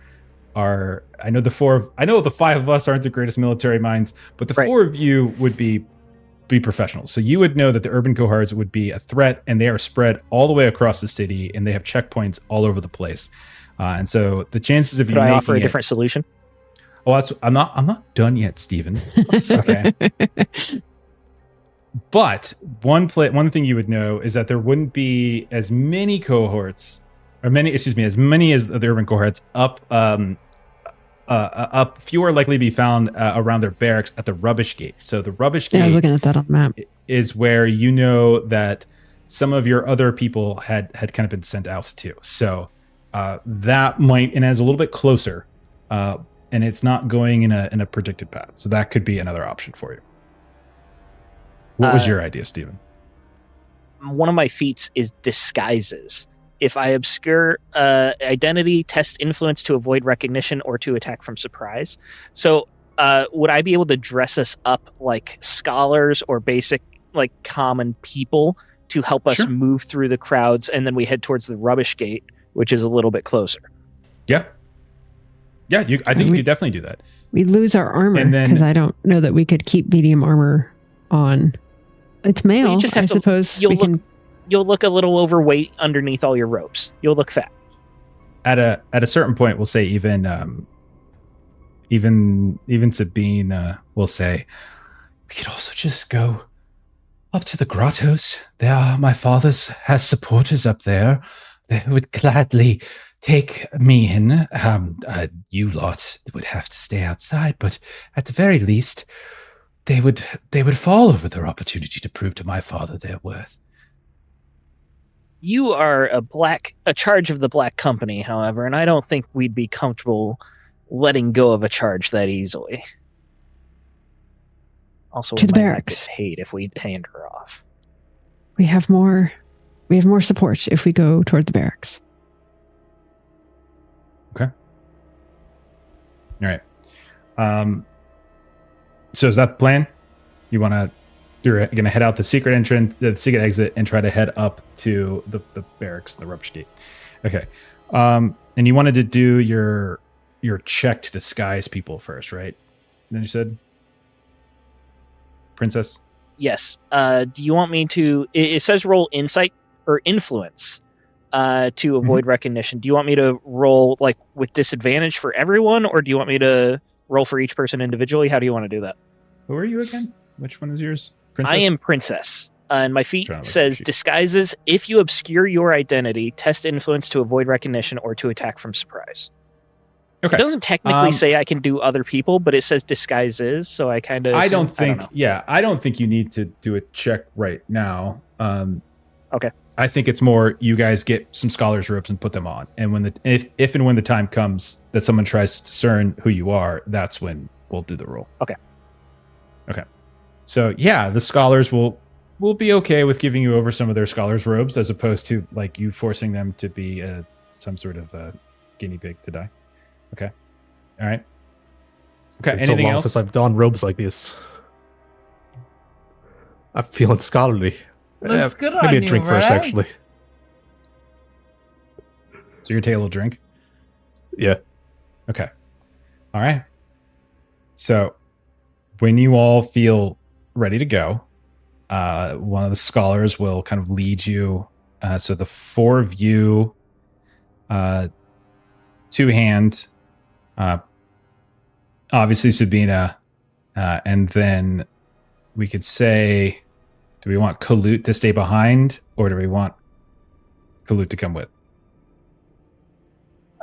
I know the five of us aren't the greatest military minds, but the four of you would be professionals. So you would know that the urban cohorts would be a threat, and they are spread all the way across the city, and they have checkpoints all over the place. And so the chances of you Could I making offer a different solution? Oh, I'm not done yet, Steven. Okay. But one thing you would know is that there wouldn't be as many cohorts, as many as the urban cohorts up. Fewer are likely to be found around their barracks at the rubbish gate. So the rubbish gate, I was looking at that on the map, is where you know that some of your other people had kind of been sent out to. So that might, and it's a little bit closer, and it's not going in a predicted path. So that could be another option for you. What was your idea, Steven? One of my feats is disguises. If I obscure identity, test influence to avoid recognition or to attack from surprise. So would I be able to dress us up like scholars or basic like common people to help us move through the crowds, and then we head towards the rubbish gate, which is a little bit closer? Yeah. I think you could definitely do that. We lose our armor because I don't know that we could keep medium armor on. It's mail, Well, you just have I to- suppose. You'll look a little overweight underneath all your robes. You'll look fat. At a certain point, we'll say even Sabine will say, we could also just go up to the grottos. My father's has supporters up there. They would gladly take me in. You lot would have to stay outside, but at the very least, they would fall over their opportunity to prove to my father their worth. You are a charge of the Black Company, however, and I don't think we'd be comfortable letting go of a charge that easily. Also, To we the might not barracks. get paid if we hand her off. We have more support if we go toward the barracks. Okay. All right. So is that the plan? You're going to head out the secret entrance, the secret exit, and try to head up to the barracks, the rubbish gate. Okay. And you wanted to do your check to disguise people first, right? Then you said, Princess? Yes. Do you want me to... It says roll insight or influence to avoid recognition. Do you want me to roll like with disadvantage for everyone, or do you want me to roll for each person individually? How do you want to do that? Who are you again? Which one is yours? Princess? I am Princess. And my feat Trying to look says at you. disguises. If you obscure your identity, test influence to avoid recognition or to attack from surprise. Okay. It doesn't technically say I can do other people, but it says disguises, so I kind of... I don't think you need to do a check right now. Okay. I think it's more you guys get some scholars robes and put them on, and when if and when the time comes that someone tries to discern who you are, that's when we'll do the roll. Okay. So yeah, the scholars will be okay with giving you over some of their scholars robes, as opposed to like you forcing them to be some sort of guinea pig to die. Okay. All right. Okay. It's so Anything long else? since I've donned robes like this. I'm feeling scholarly. Looks good maybe on a drink you, first, right? actually. So you're gonna take a little drink. Yeah. Okay. All right. So when you all feel ready to go, one of the scholars will kind of lead you. So the four of you, two hand, obviously Sabina, and then we could say, do we want Kalut to stay behind, or do we want Kalut to come with?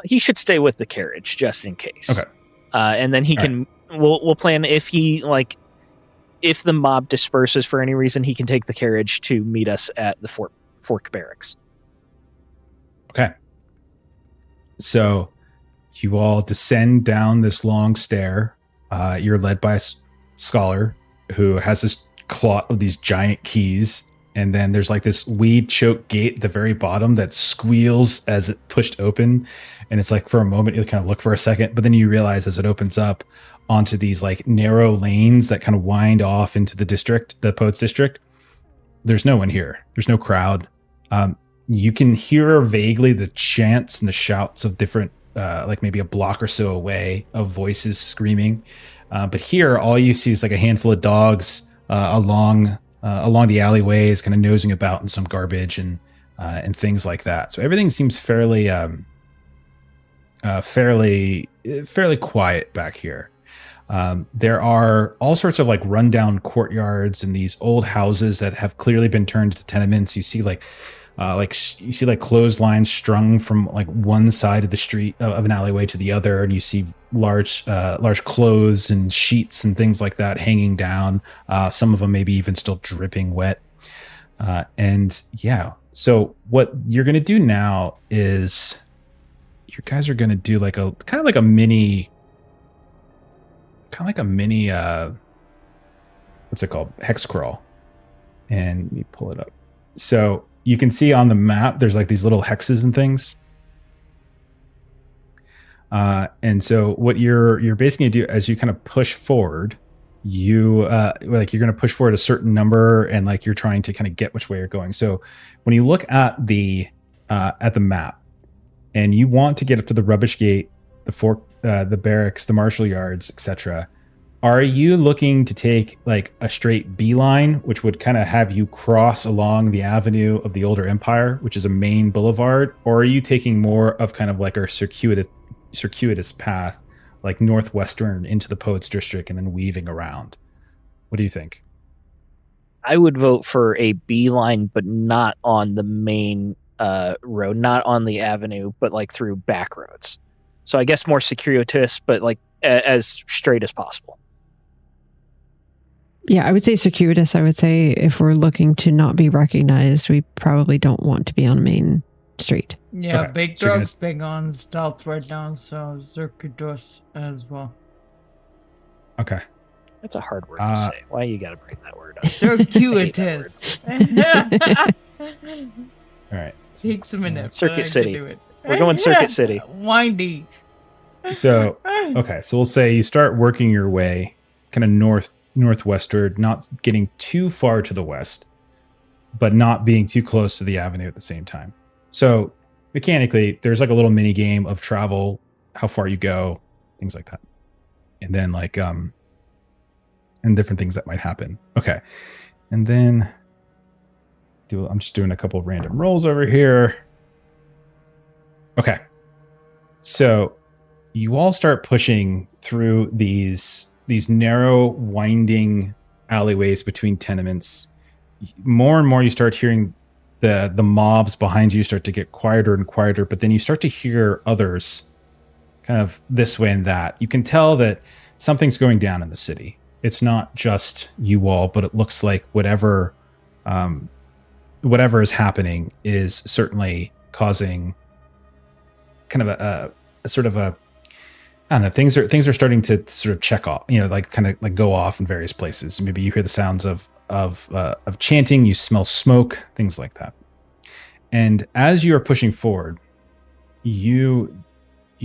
He should stay with the carriage just in case. Okay. And then he All can. We'll plan if if the mob disperses for any reason, he can take the carriage to meet us at the Fork Barracks. Okay. So you all descend down this long stair. You're led by a scholar who has this clot of these giant keys. And then there's like this weed choke gate at the very bottom that squeals as it pushed open. And it's like for a moment, you kind of look for a second, but then you realize as it opens up onto these like narrow lanes that kind of wind off into the district, the Poets district. There's no one here. There's no crowd. You can hear vaguely the chants and the shouts of different, like maybe a block or so away, of voices screaming. But here, all you see is like a handful of dogs along the alleyways, kind of nosing about in some garbage and things like that. So everything seems fairly quiet back here. There are all sorts of like rundown courtyards and these old houses that have clearly been turned into tenements. You see you see clotheslines strung from like one side of the street of an alleyway to the other, and you see large clothes and sheets and things like that hanging down. Some of them maybe even still dripping wet. And yeah, so what you're gonna do now is you guys are gonna do like a kind of like a mini what's it called, hex crawl. And let me pull it up. So you can see on the map there's like these little hexes and things. And so what you're basically gonna do as you kind of push forward, you're gonna push forward a certain number, and like you're trying to kind of get which way you're going. So when you look at the map and you want to get up to the rubbish gate, the fork, the barracks, the martial yards, etc., are you looking to take like a straight beeline, which would kind of have you cross along the avenue of the older empire, which is a main boulevard, or are you taking more of kind of like a circuitous path, like northwestern into the Poets district and then weaving around? What do you think? I would vote for a beeline, but not on the main road, not on the avenue, but like through back roads. So I guess more circuitous, but like as straight as possible. Yeah, I would say circuitous. I would say if we're looking to not be recognized, we probably don't want to be on Main Street. Yeah, Okay, Big so you're Dog's big on stealth right now, so circuitous as well. Okay. That's a hard word to say. Why you got to bring that word up? Circuitous. All right. Takes a minute. Circuit but I can City. do it. We're going Circuit City. Windy. So, okay, so we'll say you start working your way kind of northwestward, not getting too far to the west, but not being too close to the avenue at the same time. So mechanically, there's like a little mini game of travel, how far you go, things like that. And then like and different things that might happen. Okay. And then I'm just doing a couple of random rolls over here. Okay. So you all start pushing through these narrow, winding alleyways between tenements. More and more you start hearing the mobs behind you start to get quieter and quieter, but then you start to hear others kind of this way and that. You can tell that something's going down in the city. It's not just you all, but it looks like whatever whatever is happening is certainly causing kind of a sort of a, I don't know, things are starting to sort of check off, like kind of like go off in various places. Maybe you hear the sounds of chanting, you smell smoke, things like that. And as you are pushing forward, you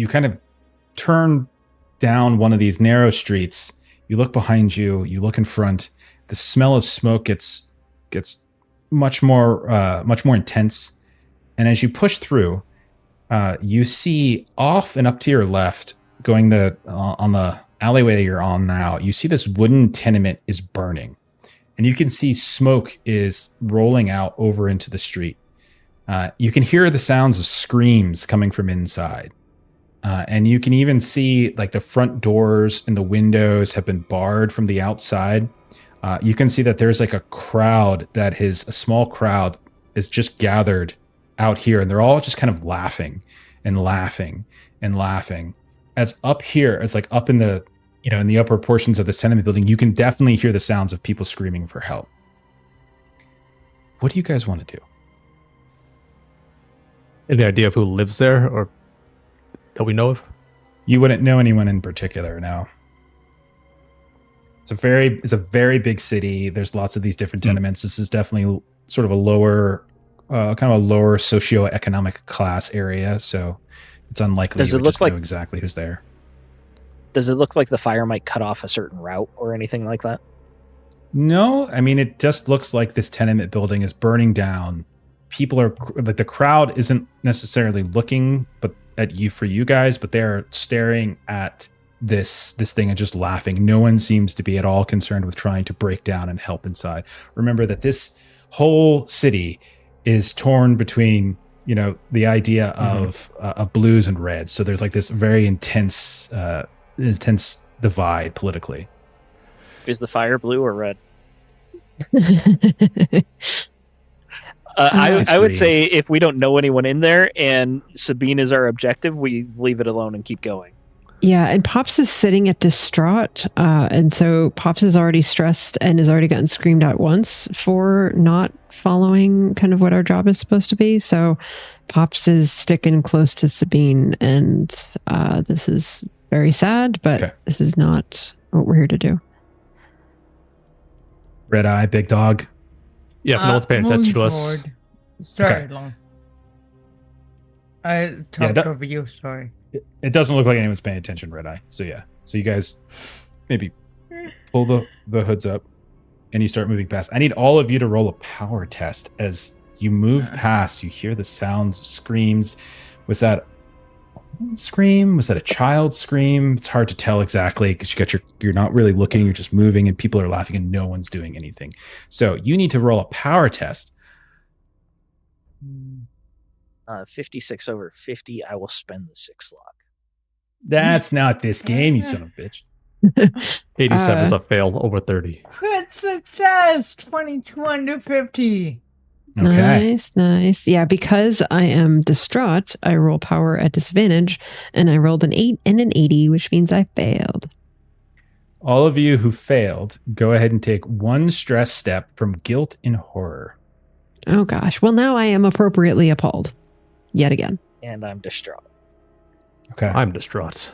kind of turn down one of these narrow streets. You look behind you, you look in front. The smell of smoke gets much more intense. And as you push through, you see off and up to your left, going on the alleyway you're on now, you see this wooden tenement is burning. And you can see smoke is rolling out over into the street. You can hear the sounds of screams coming from inside. And you can even see like the front doors and the windows have been barred from the outside. You can see that there's like a small crowd is just gathered out here, and they're all just kind of laughing and laughing and laughing. As up here, as like up in the, in the upper portions of this tenement building, you can definitely hear the sounds of people screaming for help. What do you guys want to do? Any idea of who lives there or that we know of? You wouldn't know anyone in particular, no. It's a very big city. There's lots of these different tenements. This is definitely sort of a lower, kind of a lower socioeconomic class area. So it's unlikely you would just know exactly who's there. Does it look like the fire might cut off a certain route or anything like that? No, I mean, it just looks like this tenement building is burning down. People are like, the crowd isn't necessarily looking at you guys, but they're staring at this thing and just laughing. No one seems to be at all concerned with trying to break down and help inside. Remember that this whole city is torn between, the idea of blues and reds. So there's like this very intense divide politically. Is the fire blue or red? I would say if we don't know anyone in there and Sabine is our objective, we leave it alone and keep going. Yeah, and Pops is sitting at distraught, and so Pops is already stressed and has already gotten screamed at once for not following kind of what our job is supposed to be. So Pops is sticking close to Sabine, and this is very sad, but This is not what we're here to do. Redeye, big dog. Yeah, no one's paying attention to us. Forward. Sorry, Long. I talked over you, sorry. It doesn't look like anyone's paying attention, Redeye. So yeah. So you guys maybe pull the hoods up and you start moving past. I need all of you to roll a power test. As you move past, you hear the sounds of screams. Was that a scream? Was that a child scream? It's hard to tell exactly because you're not really looking, you're just moving and people are laughing and no one's doing anything. So you need to roll a power test. 56 over 50, I will spend the 6 slot. That's not this game, you son of a bitch. 87 is a fail over 30. Crit success, 22 under 50. Okay. Nice. Yeah, because I am distraught, I roll power at disadvantage, and I rolled an 8 and an 80, which means I failed. All of you who failed, go ahead and take one stress step from guilt and horror. Oh gosh. Well, now I am appropriately appalled. Yet again. And I'm distraught. Okay. I'm distraught.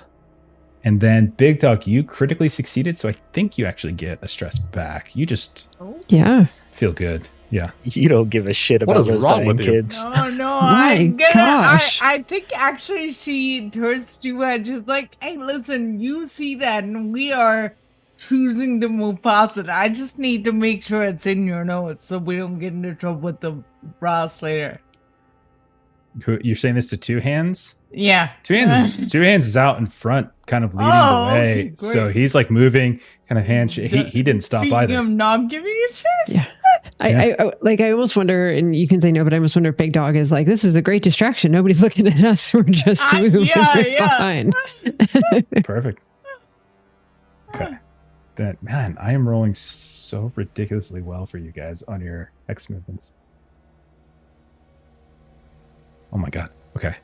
And then Big Dog, you critically succeeded, so I think you actually get a stress back. You just feel good. Yeah. You don't give a shit about those dying kids. No, gosh. I think actually she turns to you and just like, hey, listen, you see that and we are choosing to move past it. I just need to make sure it's in your notes so we don't get into trouble with the Ross later. You're saying this to Two Hands? Yeah. Two Hands is out in front, kind of leading the way. Okay, so he's like moving, kind of handshake. He didn't stop either. Speaking of not giving a shit? Yeah. I almost wonder, and you can say no, but I almost wonder if Big Dog is like, this is a great distraction. Nobody's looking at us. We're just moving behind. Perfect. Okay. Man, I am rolling so ridiculously well for you guys on your X movements. Oh my god. Okay.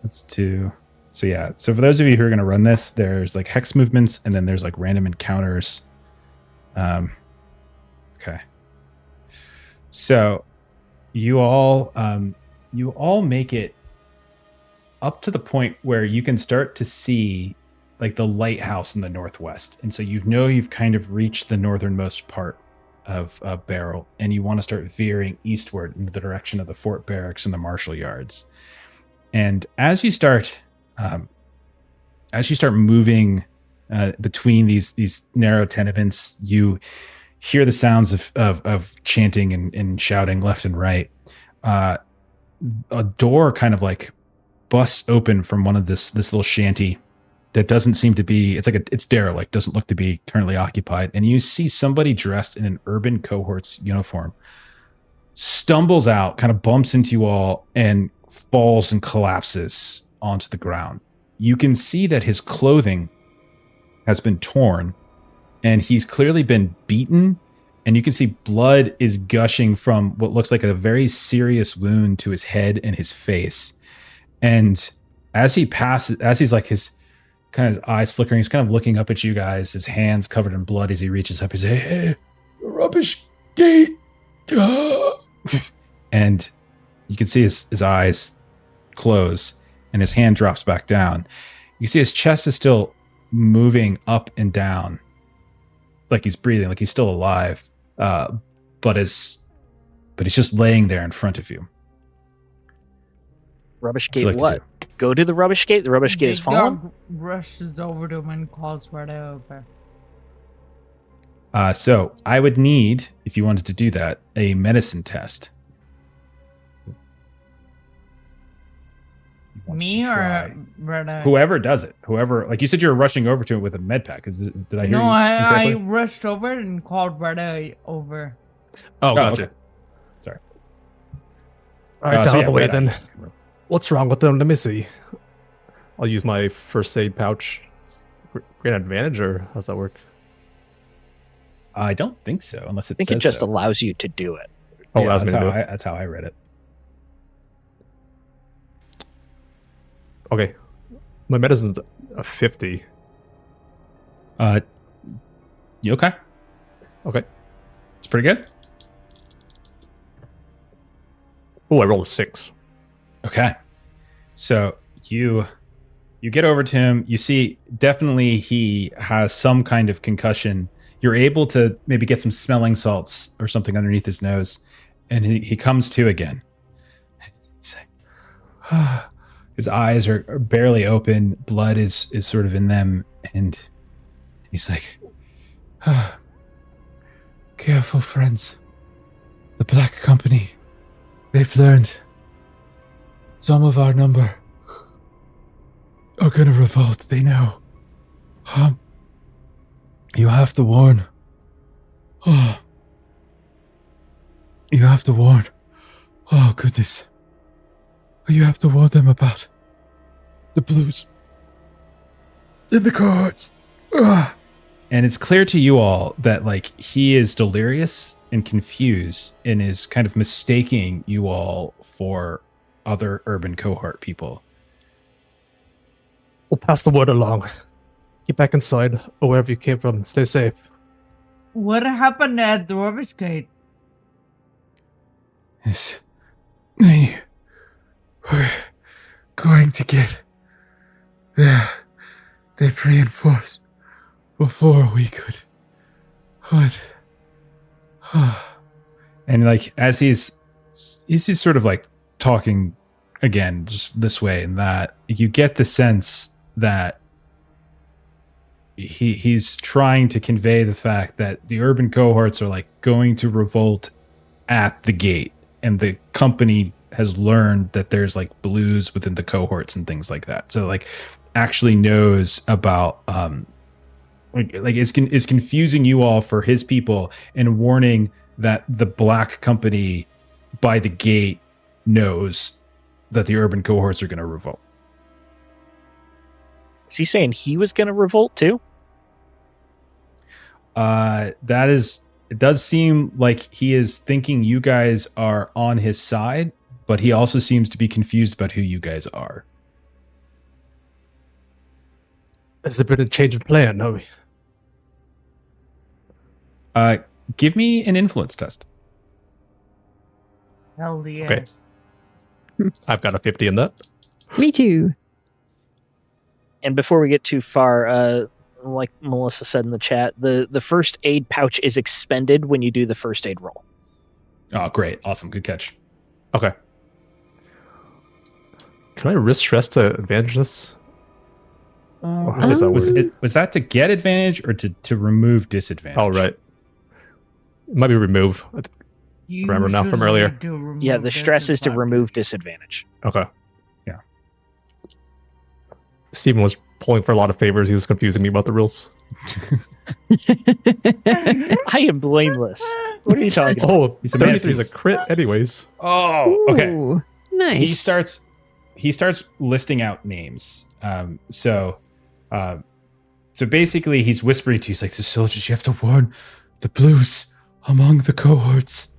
Let's do. So yeah. So for those of you who are going to run this, there's like hex movements, and then there's like random encounters. Okay. So you all make it up to the point where you can start to see like the lighthouse in the northwest. And so you've kind of reached the northernmost part of Barrel, and you want to start veering eastward in the direction of the fort barracks and the marshal yards. And as you start moving between these narrow tenements, you hear the sounds of chanting and shouting left and right. A door kind of like busts open from one of this little shanty that doesn't seem to be, it's derelict, doesn't look to be currently occupied. And you see somebody dressed in an urban cohort's uniform stumbles out, kind of bumps into you all, and falls and collapses onto the ground. You can see that his clothing has been torn, and he's clearly been beaten, and you can see blood is gushing from what looks like a very serious wound to his head and his face. And as he passes, as he's like his eyes flickering, he's kind of looking up at you guys, his hands covered in blood as he reaches up. He's like, "Hey, rubbish gate." And you can see his eyes close and his hand drops back down. You see his chest is still moving up and down, like he's breathing, like he's still alive, but he's just laying there in front of you. Rubbish gate, like what? Go to the rubbish gate? The rubbish gate is fallen? Dog rushes over to him and calls Redeye over. So I would need, if you wanted to do that, a medicine test. Me or Redeye? Whoever does it. Whoever, like you said, you were rushing over to it with a med pack. Did I hear you? No, I rushed over and called Redeye over. Oh, gotcha. Okay. Sorry. All right, out of the way Redeye. then. What's wrong with them? Let me see. I'll use my first aid pouch. Great advantage, or how's that work? I don't think so, unless I think it just allows you to do it. Oh, yeah, that's that's how I read it. Okay. My medicine's a 50. You okay? Okay. It's pretty good. Oh, I rolled a 6. Okay. So you get over to him. You see definitely he has some kind of concussion. You're able to maybe get some smelling salts or something underneath his nose, and he comes to again. He's like, his eyes are barely open. Blood is sort of in them, and he's like, "Careful, friends. The Black Company, they've learned. Some of our number are gonna revolt, they know. You have to warn. You have to warn. Oh, goodness. You have to warn them about the blues in the cohorts." And it's clear to you all that, like, he is delirious and confused and is kind of mistaking you all for other urban cohort people. We'll pass the word along. Get back inside, or wherever you came from, and stay safe. What happened at the rubbish gate? Yes. We're going to get there. They've reinforced before we could. What? And like as he's sort of like talking again, just this way and that, you get the sense that he's trying to convey the fact that the urban cohorts are like going to revolt at the gate, and the company has learned that there's like blues within the cohorts and things like that. So like actually knows about is confusing you all for his people and warning that the Black Company by the gate knows that the urban cohorts are going to revolt. Is he saying he was going to revolt too? It does seem like he is thinking you guys are on his side, but he also seems to be confused about who you guys are. Has there been a change in plan, Noe? Give me an influence test. Hell yes. I've got a 50 in that. Me too. And before we get too far, like Melissa said in the chat, the first aid pouch is expended when you do the first aid roll. Oh, great. Awesome. Good catch. Okay. Can I risk stress to advantage this? Or is this a word? Was that to get advantage or to remove disadvantage? Oh, right. It might be remove. Remember now from earlier. Yeah, the stress is to remove disadvantage. Okay. Yeah. Steven was pulling for a lot of favors. He was confusing me about the rules. I am blameless. What are you talking about? Oh, He's a man 33 is piece. a crit anyways. Oh, okay. Ooh, nice. He starts listing out names. So basically he's whispering to you, he's like, the soldiers, you have to warn the blues among the cohorts.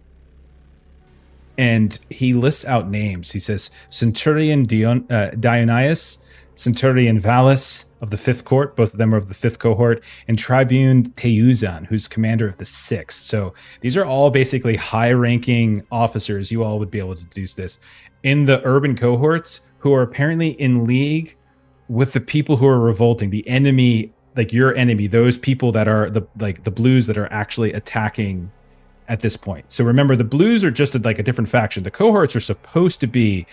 And he lists out names. He says Centurion Dionysius, Centurion Valus of the 5th Court, both of them are of the 5th cohort, and Tribune Teuzan, who's commander of the 6th. So these are all basically high-ranking officers. You all would be able to deduce this in the urban cohorts who are apparently in league with the people who are revolting, the enemy, like your enemy, those people that are the blues that are actually attacking at this point. So remember, the blues are just like a different faction. The cohorts are supposed to be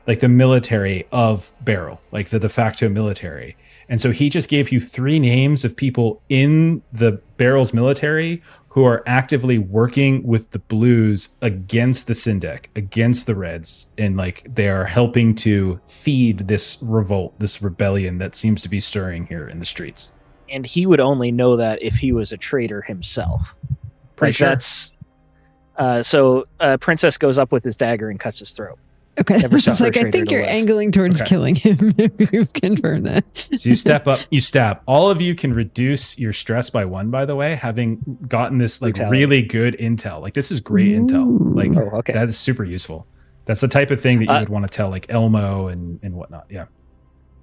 like the military of Beryl, like the de facto military. And so he just gave you 3 names of people in the Beryl's military who are actively working with the blues against the Syndic, against the Reds, and like they are helping to feed this revolt, this rebellion that seems to be stirring here in the streets. And he would only know that if he was a traitor himself. Pretty Like sure. that's so Princess goes up with his dagger and cuts his throat. Okay. Never It's suffer a like, I traitor think to you're live. angling towards Okay. killing him. You've confirmed that. So you step up, you stab. All of you can reduce your stress by 1, by the way, having gotten this like Brutality. really good intel. Like this is great intel. Like Oh, okay. that is super useful. That's the type of thing that you would want to tell like Elmo and whatnot. Yeah.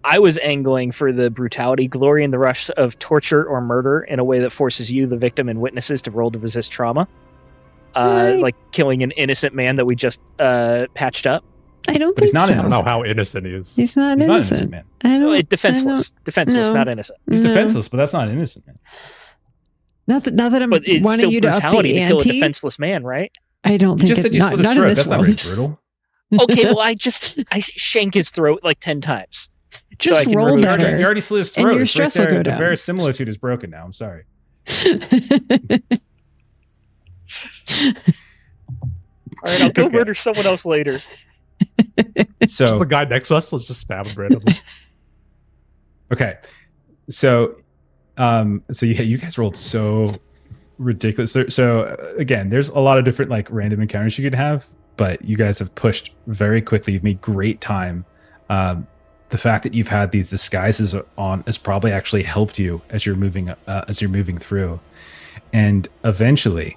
I was angling for the brutality, glory in the rush of torture or murder in a way that forces you, the victim, and witnesses to roll to resist trauma. Right. Like killing an innocent man that we just patched up. I don't But he's think not so. I don't know how innocent he is. He's not He's not an innocent. innocent man. I don't, Oh, defenseless. Defenseless, no. not innocent. He's No. defenseless, but that's not innocent, man. Not that I'm But it's wanting still you to up the brutality to kill a ante. defenseless man, right? I don't You think just said it's you not, slit his not in throat. this That's not world. very brutal. Okay, well, I shank his throat like 10 times. Just I can roll remove better. You stress. already slit his And throat. your It's right stress will there. go The down. verisimilitude is broken now. I'm sorry. All right, I'll go Okay. murder someone else later. Just So the guy next to us, let's just stab him randomly. okay, so yeah, you guys rolled so ridiculous. So again, there's a lot of different like random encounters you could have, but you guys have pushed very quickly. You've made great time. The fact that you've had these disguises on has probably actually helped you as you're moving through, and eventually,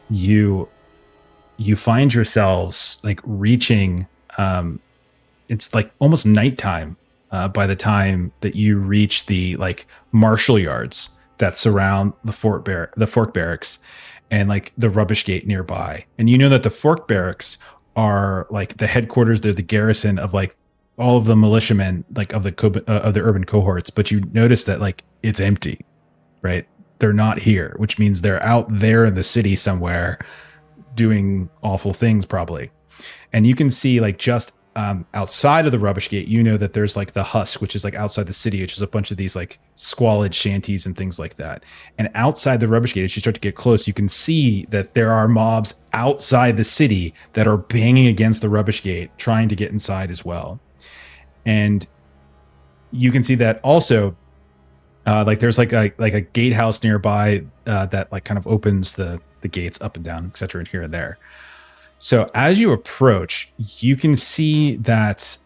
you find yourselves like reaching. It's like almost nighttime by the time that you reach the like marshal yards that surround the Fork Barracks and like the rubbish gate nearby. And you know that the Fork Barracks are like the headquarters. They're the garrison of like all of the militiamen, like of the urban cohorts. But you notice that like it's empty, right? They're not here, which means they're out there in the city somewhere doing awful things probably. And you can see like just outside of the rubbish gate, you know that there's like the husk, which is like outside the city, which is a bunch of these like squalid shanties and things like that. And outside the rubbish gate, as you start to get close, you can see that there are mobs outside the city that are banging against the rubbish gate, trying to get inside as well. And you can see that also, like there's like a gatehouse nearby that like kind of opens the gates up and down, etc., and here and there. So as you approach, you can see that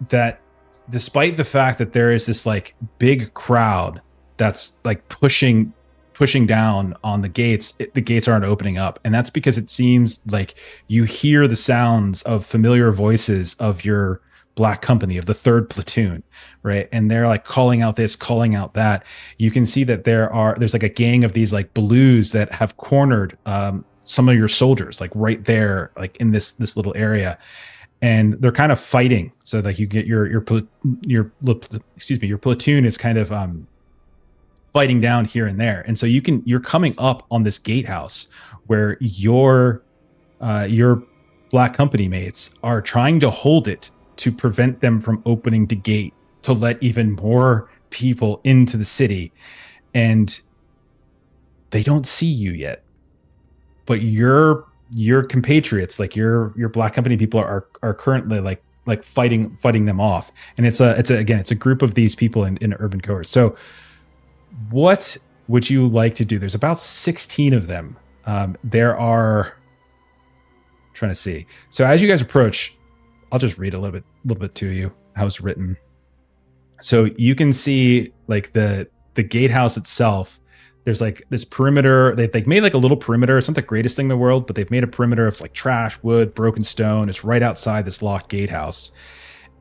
that despite the fact that there is this like big crowd that's like pushing down on the gates, the gates aren't opening up. And that's because it seems like you hear the sounds of familiar voices of your Black Company, of the 3rd platoon, right? And they're like calling out this, calling out that. You can see that there's like a gang of these like blues that have cornered some of your soldiers, like right there, like in this little area, and they're kind of fighting. So like you get your platoon is kind of fighting down here and there, and so you're coming up on this gatehouse where your Black Company mates are trying to hold it to prevent them from opening the gate to let even more people into the city, and they don't see you yet. But your compatriots, like your Black Company people, are currently like fighting them off, and it's a group of these people in urban cohorts. So, what would you like to do? There's about 16 of them. There are. Trying to see. So as you guys approach, I'll just read a little bit to you how it's written. So you can see like the gatehouse itself. There's like this perimeter. They made like a little perimeter. It's not the greatest thing in the world, but they've made a perimeter of like trash, wood, broken stone. It's right outside this locked gatehouse,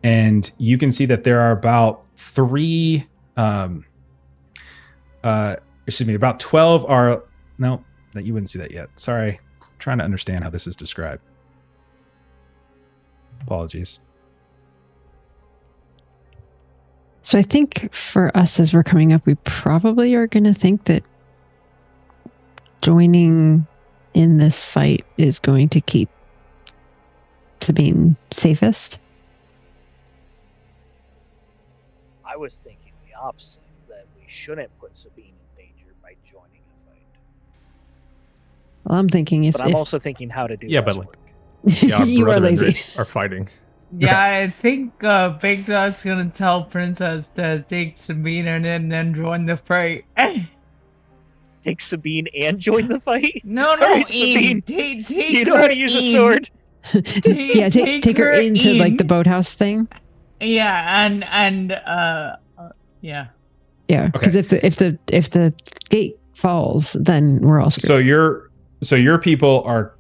and you can see that there are about about 12 are no. That you wouldn't see that yet. Sorry. Trying to understand how this is described. Apologies. So I think for us as we're coming up, we probably are going to think that joining in this fight is going to keep Sabine safest. I was thinking the opposite, that we shouldn't put Sabine in danger by joining a fight. Well, I'm thinking But I'm also thinking how to do Yeah, this but work. Yeah, you are lazy. Are fighting. Yeah, I think Big Dog's gonna tell Princess to take Sabine and then join the fight. Take Sabine and join the fight? No, Alright, Ian, Sabine, take you know how to use a sword? Yeah, take her into like the boathouse thing. Yeah, and yeah. Yeah, because if the gate falls, then we're all screwed. So your people are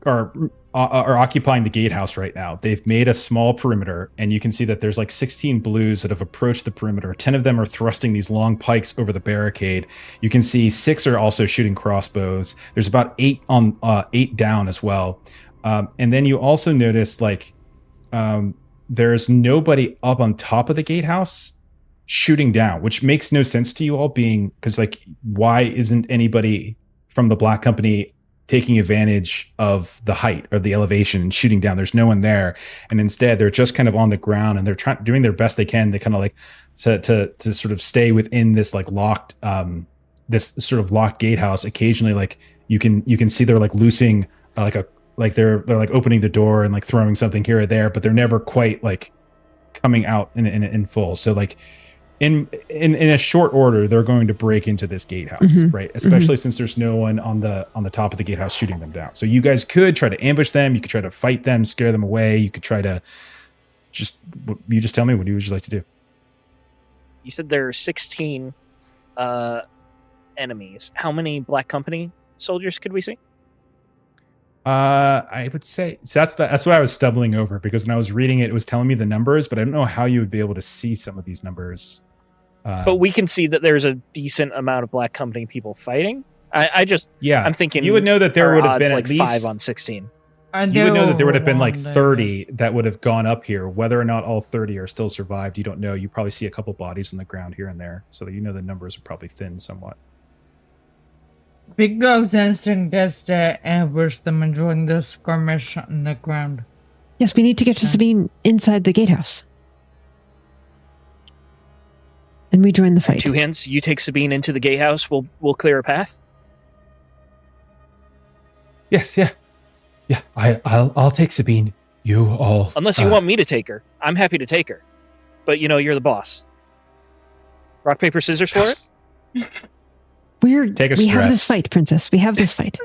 occupying the gatehouse right now. They've made a small perimeter, and you can see that there's like 16 blues that have approached the perimeter. 10 of them are thrusting these long pikes over the barricade. You can see 6 are also shooting crossbows. There's about 8 down as well. And then you also notice there's nobody up on top of the gatehouse shooting down, which makes no sense to you all, because why isn't anybody from the Black Company taking advantage of the height or the elevation and shooting down? There's no one there, and instead they're just kind of on the ground, and they're doing their best they can. They kind of like to sort of stay within this like locked this sort of locked gatehouse. Occasionally, like you can see they're like loosing they're like opening the door and like throwing something here or there, but they're never quite like coming out in full. So like in a short order, they're going to break into this gatehouse, right? Especially since there's no one on the top of the gatehouse shooting them down. So you guys could try to ambush them. You could try to fight them, scare them away. You could try to just tell me, what would you like to do? You said there are 16 enemies. How many Black Company soldiers could we see? I would say so that's what I was stumbling over, because when I was reading it, it was telling me the numbers, but I don't know how you would be able to see some of these numbers. But we can see that there's a decent amount of Black Company people fighting. I'm thinking you would know that there would have been like at least 5 on 16. You would know that there would have been like 30 that would have gone up here. Whether or not all 30 are still survived, you don't know. You probably see a couple bodies on the ground here and there, so that you know the numbers are probably thin somewhat. Big Dog's instinct is to ambush them and join the skirmish on the ground. Yes, we need to get to Sabine inside the gatehouse. And we join the fight. 2 hands, you take Sabine into the gatehouse, we'll clear a path. Yes, yeah. I'll take Sabine. You all. Unless you want me to take her. I'm happy to take her. But you're the boss. Rock, paper, scissors for it? We have this fight, Princess. We have this fight.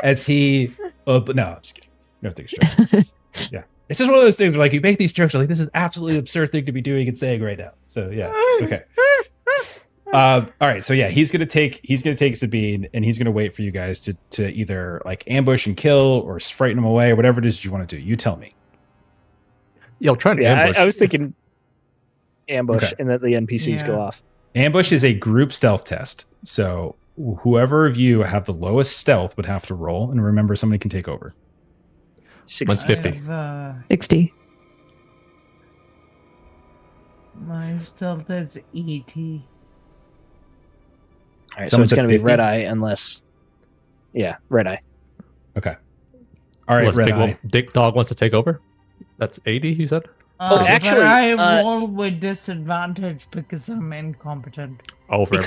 As he but no, I'm just kidding. You don't take a stress. Yeah. It's just one of those things where like you make these jokes, you're like, this is an absolutely absurd thing to be doing and saying right now. So yeah. Okay. All right. So yeah, he's gonna take Sabine, and he's gonna wait for you guys to either like ambush and kill or frighten him away or whatever it is you want to do. You tell me. Yeah, I'll try to ambush. I was thinking ambush, and that the NPCs go off. Ambush is a group stealth test. So whoever of you have the lowest stealth would have to roll, and remember, somebody can take over. 60. 50. 60. My stealth is 80. All right, so Someone's it's at going to be 50? Redeye unless... Yeah, Redeye. Okay. All right, Unless Redeye. Big Dog wants to take over. That's 80, you said? actually, but I roll with disadvantage because I'm incompetent. Oh, for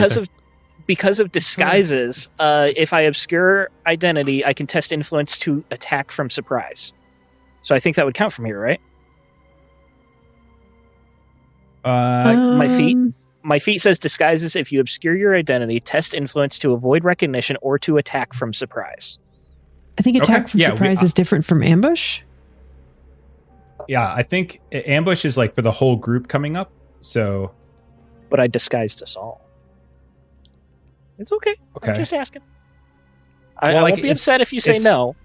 Because of disguises, if I obscure identity, I can test influence to attack from surprise. So I think that would count from here, right? My feat says disguises. If you obscure your identity, test influence to avoid recognition or to attack from surprise. I think attack Okay, from yeah, surprise is different from ambush. Yeah, I think ambush is like for the whole group coming up. So, But I disguised us all. It's okay. okay. I'm just asking. Well, I like, won't be upset if you say it's- no,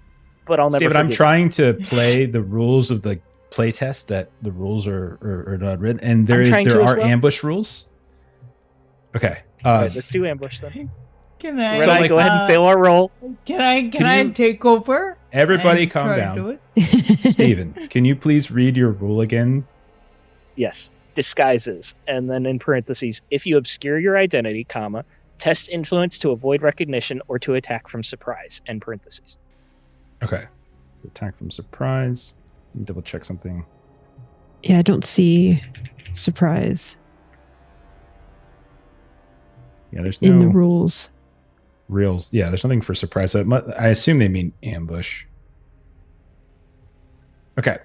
but I'll never David, I'm forgive you. trying to play the rules of the playtest that the rules are not written, and there trying to as are well. ambush rules. Okay. All right, let's do ambush then. Can I? Redeye, like, go ahead and fail our roll. Can I you- take over? Everybody and calm try to down. do it? Steven, can you please read your rule again? Yes, disguises, and then in parentheses, if you obscure your identity, comma, test influence to avoid recognition or to attack from surprise, end parentheses. Okay. So attack from surprise. Let me double check something. Yeah, I don't see surprise Yeah, there's in the no rules. reals. Yeah, there's nothing for surprise. So I assume they mean ambush. Okay.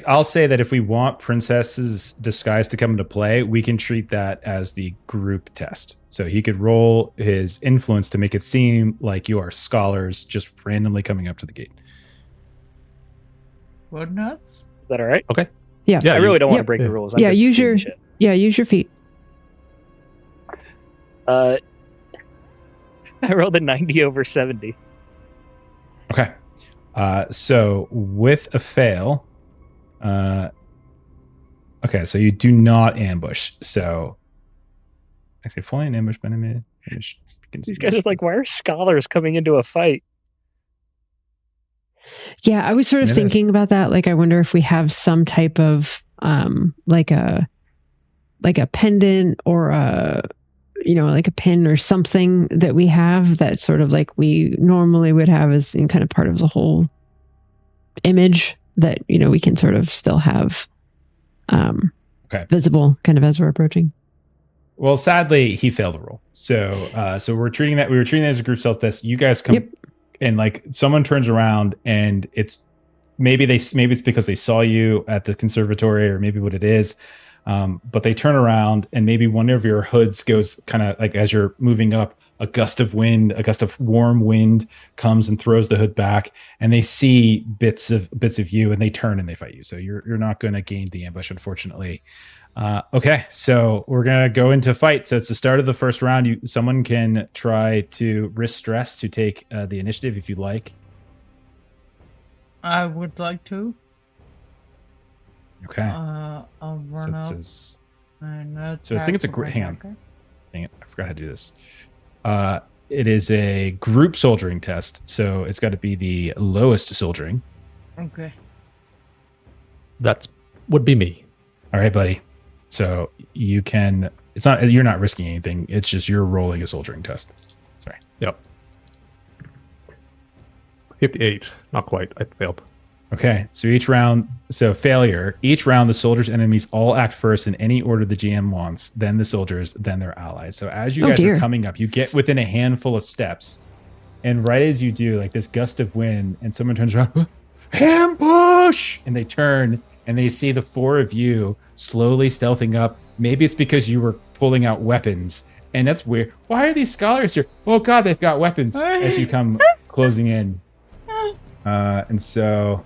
I'll say that if we want Princess's disguise to come into play, we can treat that as the group test. So he could roll his influence to make it seem like you are scholars just randomly coming up to the gate. What nuts? Is that all right? Yeah. Yeah, I really don't want to yep. break the rules. I'm Yeah, just use doing your- shit. Yeah, use your feet. I rolled a 90 over 70. Okay. So with a fail, okay, so you do not ambush. So actually, fully an ambush benefit. These guys are like, why are scholars coming into a fight? Yeah, I was sort of It is. thinking about that. Like, I wonder if we have some type of like a pendant or like a pin or something that we have that sort of like we normally would have as in kind of part of the whole image that we can sort of still have visible kind of as we're approaching. Well, sadly, he failed the roll. So we were treating that as a group stealth test. You guys come Yep. and like someone turns around and it's maybe it's because they saw you at the conservatory or maybe what it is. But they turn around and maybe one of your hoods goes kind of like as you're moving up, a gust of warm wind comes and throws the hood back, and they see bits of you, and they turn and they fight you. So you're not going to gain the ambush, unfortunately. Okay, so we're gonna go into fight. So it's the start of the first round. Someone can try to risk stress to take the initiative if you'd like. I would like to. Okay. I'll run up. So I think it's a great. Hang on. Dang it! I forgot how to do this. It is a group soldiering test, so it's got to be the lowest soldiering. Okay. That would be me. All right, buddy. So you can. It's not. You're not risking anything. It's just you're rolling a soldiering test. Sorry. Yep. 58. Not quite. I failed. Okay. So failure. Each round, the soldiers' enemies all act first in any order the GM wants. Then the soldiers. Then their allies. So as you guys dear. are coming up, you get within a handful of steps, and right as you do, like this gust of wind, and someone turns around. Ambush! And they turn and they see the four of you slowly stealthing up. Maybe it's because you were pulling out weapons, and that's weird. Why are these scholars here? Oh God, they've got weapons as you come closing in. And so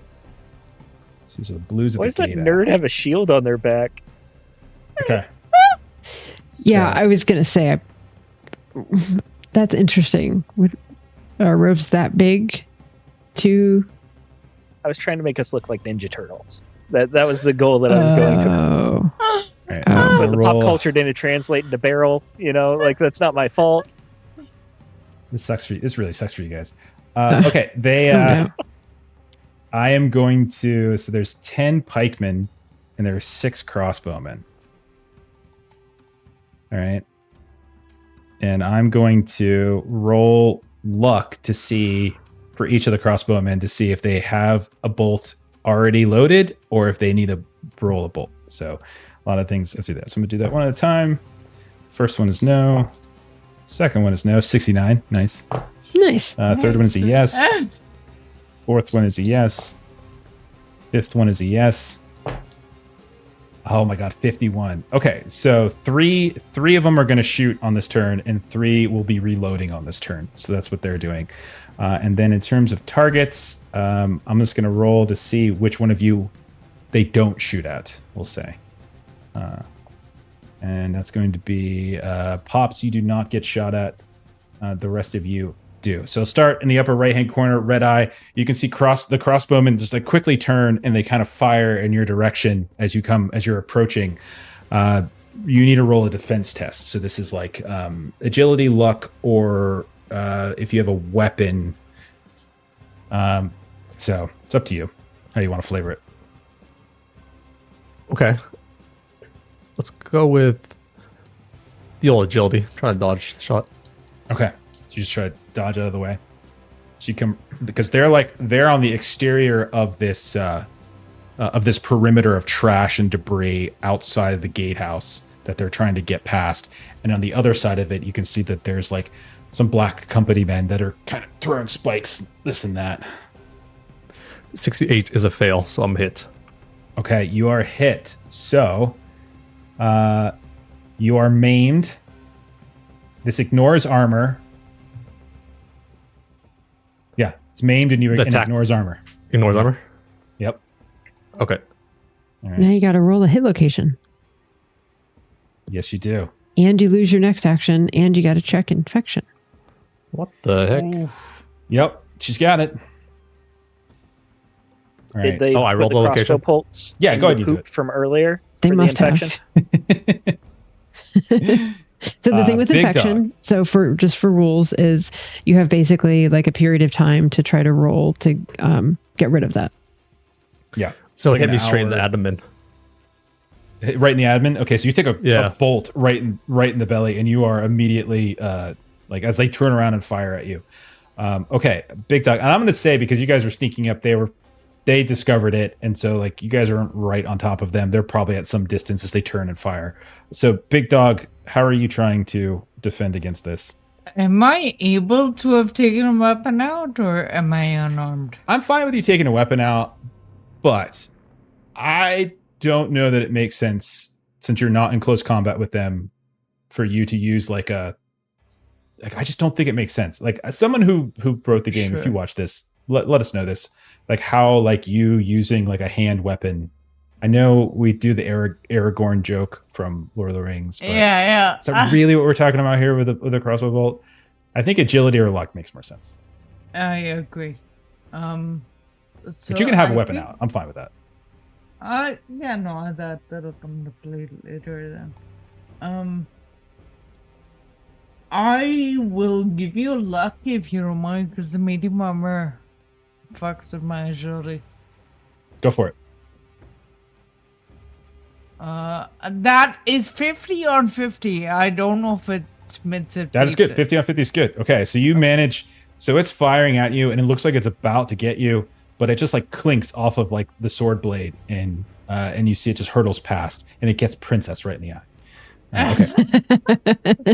these are the blues at Why the does that gate. nerd have a shield on their back? Okay. Yeah, So- I was gonna say that's interesting. Are robes that big? I was trying to make us look like Ninja Turtles. That was the goal that I was going towards. Oh. All right, Oh. But the pop roll- culture didn't translate into barrel, like that's not my fault. This sucks for you. This really sucks for you guys. Okay, they. no. I am going to. So there's 10 pikemen, and there are 6 crossbowmen. All right, and I'm going to roll luck to see for each of the crossbowmen to see if they have a bolt already loaded or if they need to roll a bolt. So a lot of things. Let's do that. So I'm gonna do that one at a time. First one is no. Second one is no. 69. Nice. Nice. Third one is a yes. Fourth one is a yes. Fifth one is a yes. Oh my god, 51. Okay, so three of them are going to shoot on this turn, and 3 will be reloading on this turn. So that's what they're doing. And then in terms of targets, I'm just going to roll to see which one of you they don't shoot at, we'll say. And that's going to be Pops, you do not get shot at. The rest of you do. So start in the upper right-hand corner, Redeye. You can see the crossbowmen just like quickly turn and they kind of fire in your direction as you're approaching. You need to roll a defense test. So this is like agility, luck, or if you have a weapon. So it's up to you how you want to flavor it. Okay. Let's go with the old agility. Try to dodge the shot. Okay. So you just try to dodge out of the way. So you come because they're on the exterior of this perimeter of trash and debris outside of the gatehouse that they're trying to get past. And on the other side of it, you can see that there's like some black company men that are kind of throwing spikes, this and that. 68 is a fail, so I'm hit. Okay, you are hit. So you are maimed. This ignores armor. Yeah, it's maimed and it ignores armor. Ignores armor? Yep. Okay. All right. Now you got to roll a hit location. Yes, you do. And you lose your next action, and you got to check infection. What the heck? Yep, she's got it. All right. Did they I put rolled the location. crossbow bolts Yeah, in go the ahead, you do poop it. from earlier? They for the must infection? have. So the thing with Big infection, dog. so for rules, is you have basically like a period of time to try to roll to get rid of that. Yeah. So It's it hit like me an straight in the hour. abdomen. Right in the admin. Okay, so you take a Yeah. bolt right in the belly, and you are immediately like as they turn around and fire at you. Okay, big dog. And I'm going to say because you guys are sneaking up, they discovered it, and so like you guys aren't right on top of them. They're probably at some distance as they turn and fire. So big dog, how are you trying to defend against this? Am I able to have taken a weapon out, or am I unarmed? I'm fine with you taking a weapon out, but I don't know that it makes sense since you're not in close combat with them for you to use I just don't think it makes sense. Like as someone who wrote the game, if Sure. you watch this, let us know this. Like how like you using like a hand weapon. I know we do the Aragorn joke from Lord of the Rings. But Yeah. is that really what we're talking about here with the crossbow bolt? I think agility or luck makes more sense. I agree. But you can have a I weapon think- out. I'm fine with that. That'll come to play later then. I will give you luck if you don't mind, because the medium armor fucks with my agility. Go for it. That is 50 on 50. I don't know if it's mid-zip. That is good. 50 on 50 is good. Okay, so you manage. So it's firing at you, and it looks like it's about to get you, but it just like clinks off of like the sword blade, and you see it just hurtles past, and it gets Princess right in the eye. Okay.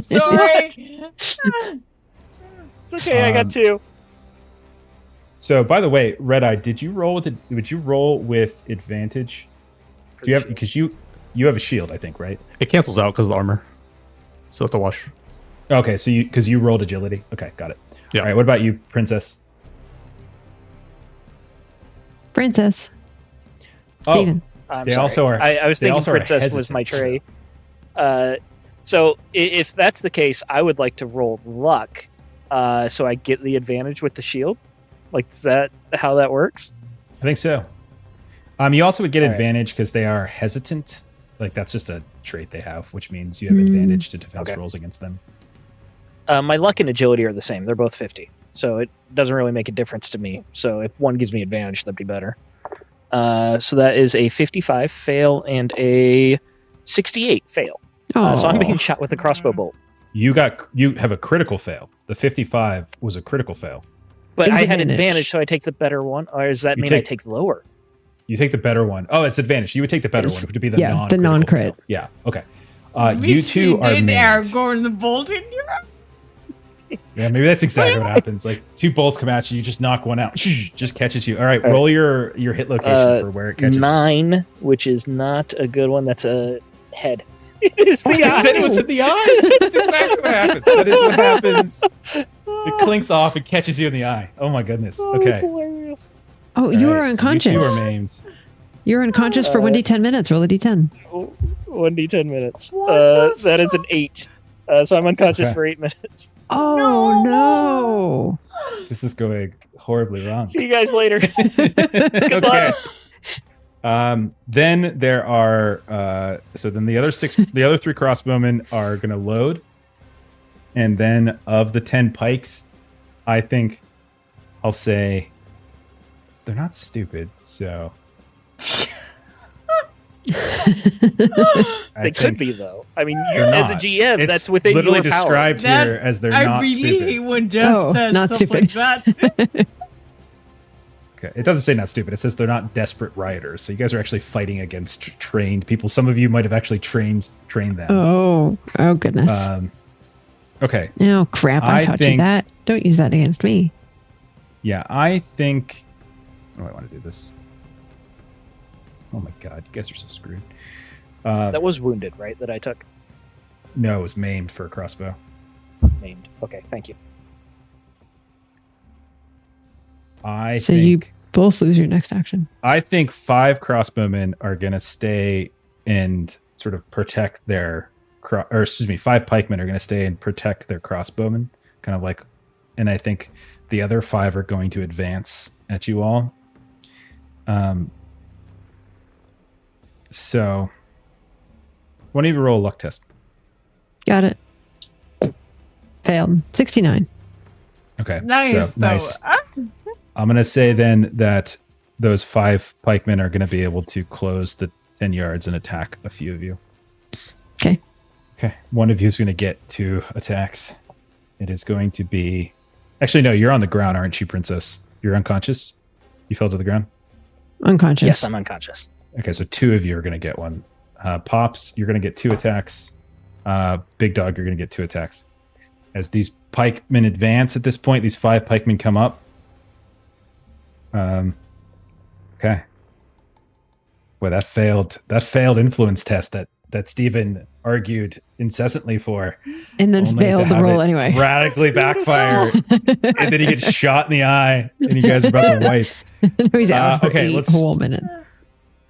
Sorry. It's okay, I got 2. So by the way, Redeye, did you roll with advantage? for Do you the have shield. because you have a shield, I think, right? It cancels out because of the armor. So it's a wash. Okay, so you rolled agility. Okay, got it. Yeah. All right, what about you, Princess? Princess. Oh, Steven. I'm They sorry. also are- I was they thinking also are princess was hesitant. my trait. So if that's the case, I would like to roll luck, so I get the advantage with the shield. Like, is that how that works? I think so. You also would get All right. advantage because they are hesitant. Like that's just a trait they have, which means you have advantage to defense Okay. rolls against them. My luck and agility are the same. They're both 50. So it doesn't really make a difference to me. So if one gives me advantage, that'd be better. So that is a 55 fail and a 68 fail. So I'm being shot with a crossbow bolt. You have a critical fail. The 55 was a critical fail. But I had Advantage. advantage, so I take the better one. Or does that mean I take lower? You take the better one. Oh, it's advantage. You would take the better one, which would be the the non-crit. fail. Yeah. Okay. You two are did maimed. Aragorn the bolt in your eye? Yeah, maybe that's exactly what happens. Like 2 bolts come at you, you just knock one out. Just catches you. All right, roll your hit location for where it catches. 9, which is not a good one. That's a head. It's the I said it was in the eye. That's exactly what happens. That is what happens. It clinks off and catches you in the eye. Oh my goodness. Okay. That's hilarious. Oh, All you right, are unconscious. So you two are maimed. You're unconscious for 1d10 minutes. Roll a d10. 1d10 minutes. What the That is an 8. So I'm unconscious Okay. for 8 minutes. Oh, no. This is going horribly wrong. See you guys later. Okay. Then there are then the other 3 crossbowmen are gonna load, and then of the 10 pikes, I think I'll say they're not stupid. So They could be, though. I mean, They're as a not. GM, It's that's within literally your power. described here as they're I not really stupid. hate when Jeff says not stuff stupid. like that. Okay, it doesn't say not stupid. It says they're not desperate rioters. So you guys are actually fighting against trained people. Some of you might have actually trained them. Oh goodness. Okay. Oh, crap. I taught you that. Don't use that against me. Yeah, I think. Oh, I want to do this. Oh my god, you guys are so screwed. That was wounded, right? That I took. No, it was maimed for a crossbow. Maimed. Okay, thank you. So you both lose your next action. I think 5 crossbowmen are going to stay and sort of protect their, 5 pikemen are going to stay and protect their crossbowmen, kind of like, and I think the other 5 are going to advance at you all. So, why don't you roll a luck test? Got it. Failed. 69. Okay. Nice, So, though. nice. I'm going to say then that those 5 pikemen are going to be able to close the 10 yards and attack a few of you. Okay. Okay. One of you is going to get 2 attacks. It is going to be... Actually, no, you're on the ground, aren't you, Princess? You're unconscious? You fell to the ground? Unconscious. Yes, I'm unconscious. Okay, so 2 of you are going to get 1. Pops, you're going to get 2 attacks. Big Dog, you're going to get 2 attacks. As these pikemen advance at this point, these 5 pikemen come up. Okay. Boy, that failed influence test that Stephen argued incessantly for. And then only to failed the have roll it anyway. Radically backfire. And then he gets shot in the eye, and you guys are about to wipe. He's out for okay, 8 let's- whole minute.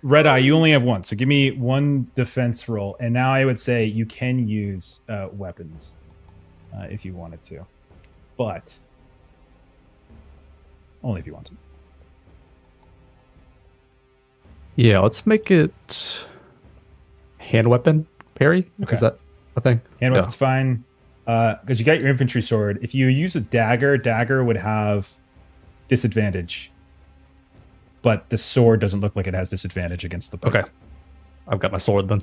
Redeye, you only have 1, so give me 1 defense roll. And now I would say you can use weapons if you wanted to, but only if you want to. Yeah, let's make it hand weapon parry. Okay. Is that a thing? Hand Yeah. weapon's fine, because you got your infantry sword. If you use a dagger would have disadvantage, but the sword doesn't look like it has disadvantage against the pikes. Okay. I've got my sword then.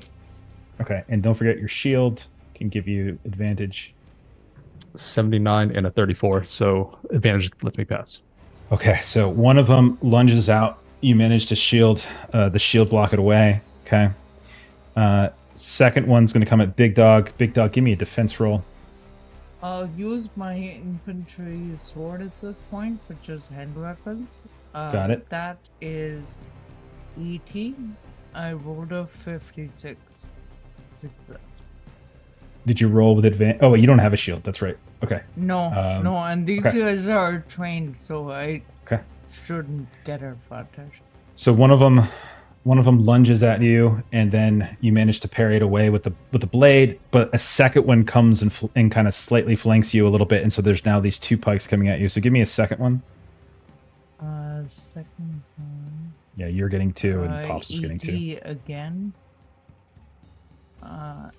Okay, and don't forget your shield can give you advantage. 79 and a 34, so advantage lets me pass. Okay, so one of them lunges out. You manage to shield the shield, block it away. Okay. Second one's going to come at Big Dog. Big Dog, give me a defense roll. I'll use my infantry sword at this point, which is hand weapons. Got it. That is 18. I rolled a 56. Success. Did you roll with advantage? Oh, wait, you don't have a shield. That's right. Okay. No, and these okay. guys are trained, so I Okay. shouldn't get advantage. So one of them lunges at you, and then you manage to parry it away with the blade. But a second one comes and kind of slightly flanks you a little bit, and so there's now these 2 pikes coming at you. So give me a second one. Second one. Yeah, you're getting 2, and Pops is getting 2. ED again.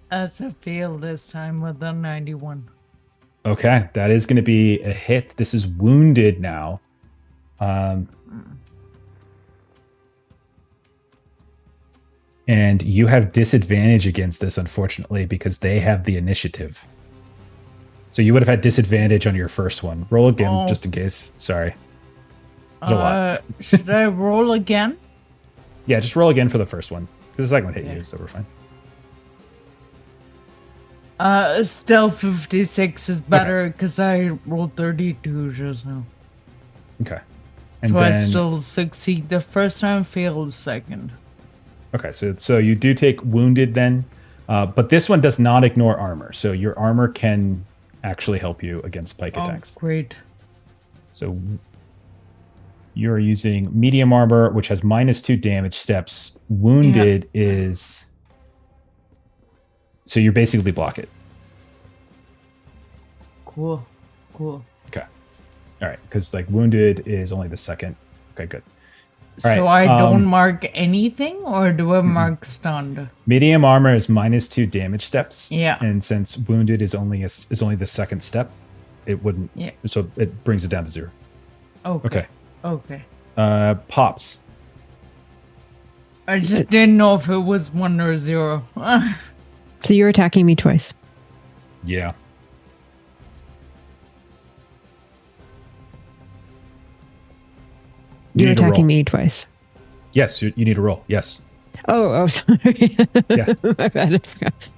As a fail this time with a 91. Okay, that is going to be a hit. This is wounded now. And you have disadvantage against this, unfortunately, because they have the initiative. So you would have had disadvantage on your first one. Roll again, just in case. Sorry. There's a lot. Should I roll again? Yeah, just roll again for the first one. Because the second one hit you, so we're fine. Still 56 is better because I rolled 32 just now. Okay. And So then, I still succeed the first time, fail the second. Okay, so you do take wounded then. But this one does not ignore armor. So your armor can actually help you against pike attacks. Great. So you're using medium armor, which has -2 damage steps. Wounded is... So you basically block it. Cool. Okay. All right, because like wounded is only the second. Okay, good. All So right, I don't mark anything, or do I mark stunned? Medium armor is -2 damage steps. Yeah. And since wounded is only the second step, it wouldn't. Yeah. So it brings it down to 0. Okay. Okay. Pops. I just didn't know if it was 1 or 0. So you're attacking me twice. Yeah. You're need to attacking roll. me twice. Yes, you need to roll. Yes. Oh, sorry. Yeah. My bad. I forgot.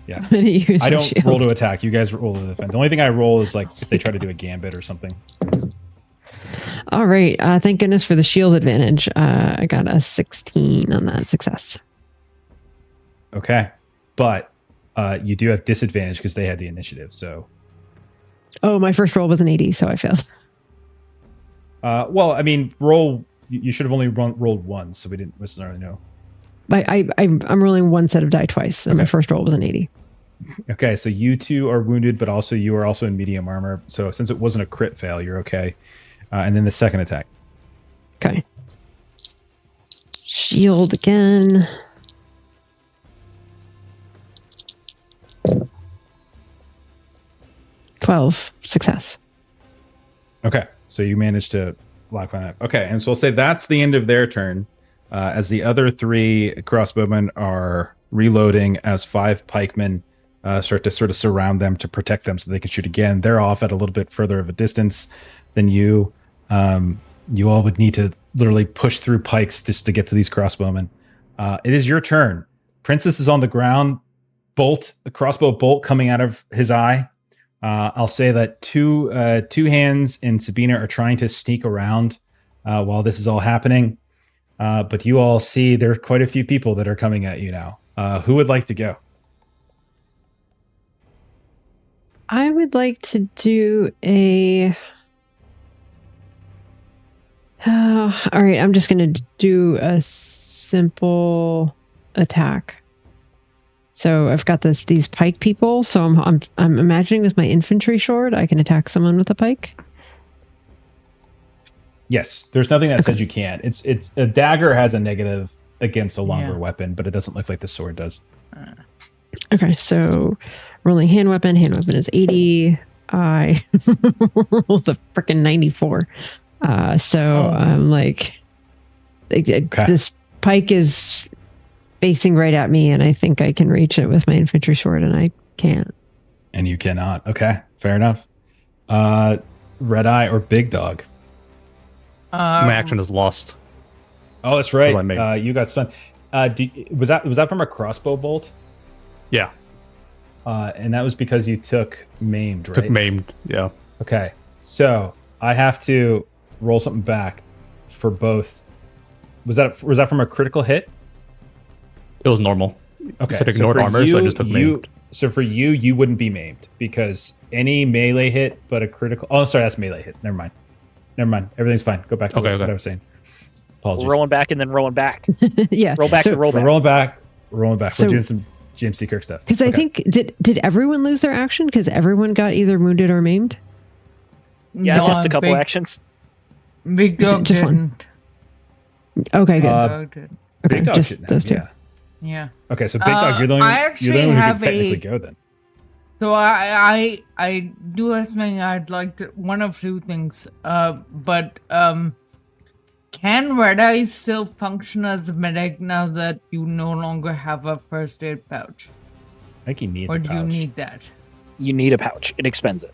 Yeah. I'm gonna use I my don't shield. roll to attack. You guys roll to defend. The only thing I roll is like if they try to do a gambit or something. All right. Thank goodness for the shield advantage. I got a 16 on that success. Okay. But you do have disadvantage because they had the initiative. So, Oh, my first roll was an 80, so I failed. well, I mean, roll. You should have only rolled once, so we didn't necessarily know. I'm rolling one set of die twice, and my first roll was an 80. Okay, so you two are wounded, but also you are also in medium armor. So since it wasn't a crit fail, you're okay. And then the second attack. Okay. Shield again. $12 success. Okay, so you managed to lock one up. Okay, and so I'll say that's the end of their turn. As the other 3 crossbowmen are reloading, as 5 pikemen start to sort of surround them to protect them so they can shoot again. They're off at a little bit further of a distance than you. You all would need to literally push through pikes just to get to these crossbowmen. It is your turn. Princess is on the ground. A crossbow bolt coming out of his eye. I'll say that two hands and Sabina are trying to sneak around while this is all happening. But you all see there are quite a few people that are coming at you now. Who would like to go? I would like to do a... all right, I'm just going to do a simple attack. So I've got these pike people. So I'm imagining with my infantry sword, I can attack someone with a pike. Yes, there's nothing that says you can't. It's a dagger has a negative against a longer weapon, but it doesn't look like the sword does. Okay, so rolling hand weapon. Hand weapon is 80. I rolled a freaking 94. I'm like, this pike is facing right at me, and I think I can reach it with my infantry sword, and I can't. And you cannot. Okay, fair enough. Redeye or Big Dog? My action is lost. Oh, that's right. You got stunned. Was that from a crossbow bolt? Yeah. And that was because you took maimed, right? Took maimed, yeah. Okay, so I have to roll something back for both. Was that from a critical hit? It was normal. Okay, So it ignored armor, so I just took maimed. So for you wouldn't be maimed because any melee hit but a critical... Oh, sorry, that's melee hit. Never mind. Everything's fine. Go back to what I was saying. Apologies. Rolling back and then rolling back. Yeah. Roll back to roll back. Rolling back. So- We're doing some James T. Kirk stuff. Because I think, did everyone lose their action? Because everyone got either wounded or maimed? Yeah, No, just a couple big, actions. Big dog Just one. didn't. Okay, good. Dog did. Okay, Big Dog just shouldn't those have, two. yeah. Yeah. Okay, so Big Dog, you're the only I one who can actually have technically go then. So I do a thing. I'd like to one of two things. But can Redeye still function as a medic now that you no longer have a first aid pouch? I think he needs Or a do pouch. you need that? You need a pouch. It expends it.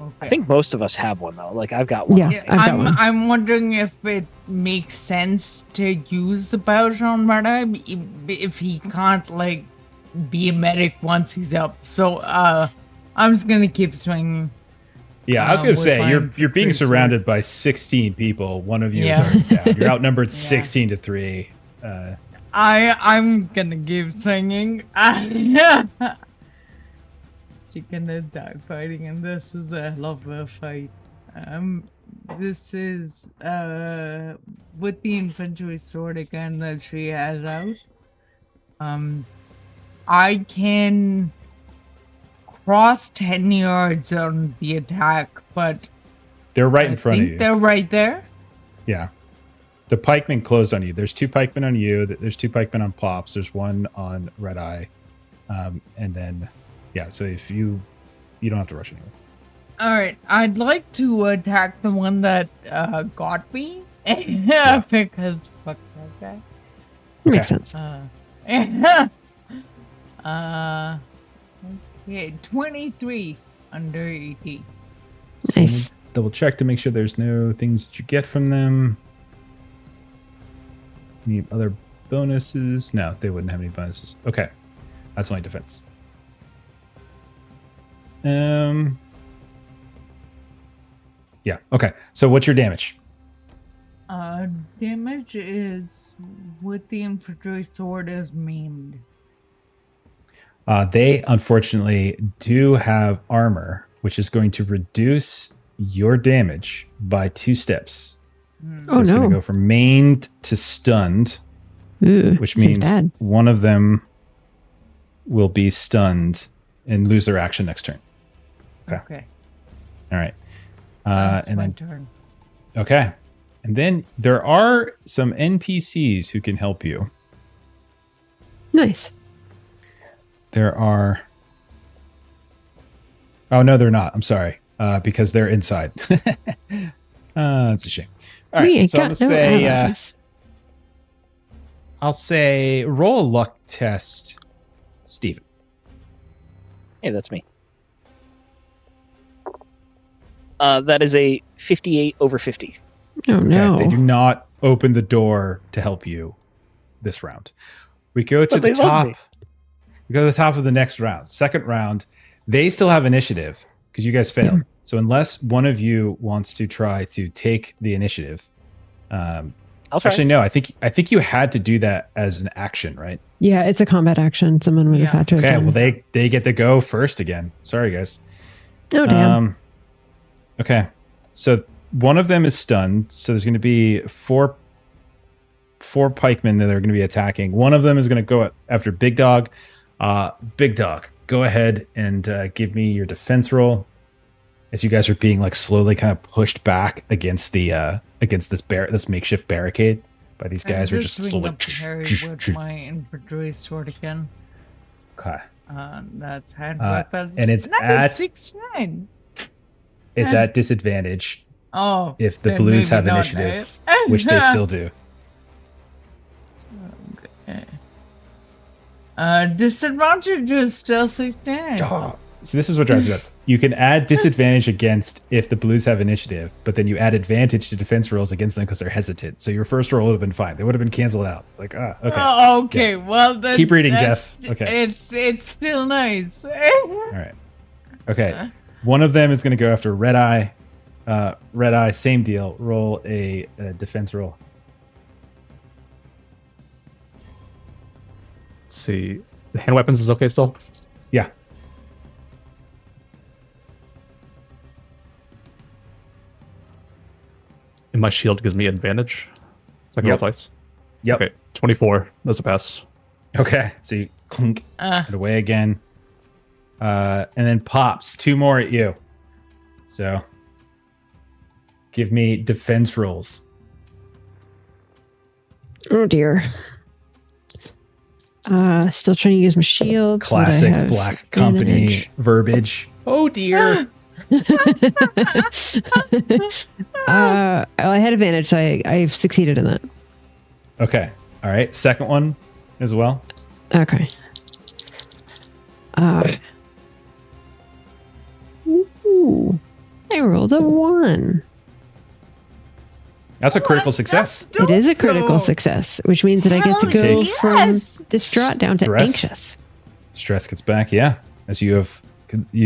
Okay. I think most of us have one though. Like I've got one. Yeah, I've got one. I'm wondering if it makes sense to use the pouch on Redeye if he can't like be a medic once he's up. So I'm just gonna keep swinging. Yeah, I was gonna with say my you're being infantry surrounded sword. by 16 people. One of you Yeah. is already down. You're outnumbered Yeah. 16 to 3. I'm gonna keep swinging. She gonna die fighting, and this is a hell of a fight. This is with the infantry sword again that she has out. I can cross 10 yards on the attack, but They're right I in front of think you. they're right there. Yeah. The pikemen closed on you. There's 2 pikemen on you. There's 2 pikemen on Pops. There's 1 on Redeye. And then, yeah, so if you don't have to rush anywhere. All right, I'd like to attack the one that got me because fuck that guy. Makes sense. Okay, 23 under 80. So Nice. double check to make sure there's no things that you get from them. Any other bonuses? No, they wouldn't have any bonuses. Okay. That's my defense. Yeah, okay. So what's your damage? Damage is with the infantry sword is maimed. They unfortunately do have armor, which is going to reduce your damage by 2 steps. So Oh, it's going no. to go from maimed to stunned, Ooh, which this is means bad. one of them will be stunned and lose their action next turn. Okay. All right. That's And my then, turn. okay. And then there are some NPCs who can help you. Nice. There are. Oh, no, they're not. I'm sorry. Because they're inside. It's a shame. All We right. ain't So I'm got going to no say, allies. I'll say roll a luck test, Steven. Hey, that's me. That is a 58 over 50. Oh no. Okay, they do not open the door to help you this round. We go to But the they love top. me. We go to the top of the next round. Second round, they still have initiative because you guys failed. So unless one of you wants to try to take the initiative, I'll try. actually no, I think you had to do that as an action, right? Yeah, it's a combat action. Someone would have Yeah. had to have Okay, done. well they get to go first again. Sorry guys. Oh damn. Okay, so one of them is stunned. So there's going to be four pikemen that are going to be attacking. One of them is going to go after Big Dog. Big Dog, go ahead and give me your defense roll. As you guys are being like slowly kind of pushed back against the against this makeshift barricade by these guys who are just swing slowly. up parry with my infantry sword again. Okay. That's hand Uh, weapons. and it's Nice, at- 69. It's at disadvantage Oh, if the then blues maybe have not, initiative, eh? which they still do. Disadvantage is still 69. So this is what drives me nuts. You can add disadvantage against if the blues have initiative, but then you add advantage to defense rolls against them because they're hesitant. So your first roll would have been fine. They would have been canceled out. Like, okay. Oh, okay. Well, then Keep reading, that's- Jeff. Okay. It's still nice. All right. Okay. One of them is going to go after Redeye. Redeye, same deal. Roll a defense roll. Let's see. The hand weapons is okay still? Yeah. And my shield gives me advantage. So I can roll Yep. twice. Yep. Okay. 24. That's a pass. Okay. So you clunk Uh, it away again. And then pops 2 more at you. So give me defense rolls. Oh dear. Still trying to use my shield. so that I Classic have Black Company advantage. verbiage. Oh dear. I had advantage, so I've succeeded in that. Okay. All right. Second one as well. Okay. Ooh, I rolled a 1. That's a critical success. It is a critical success, which means that I get to Hell go yes! from distraught down to Stress. anxious. Stress gets back. Yeah. As you've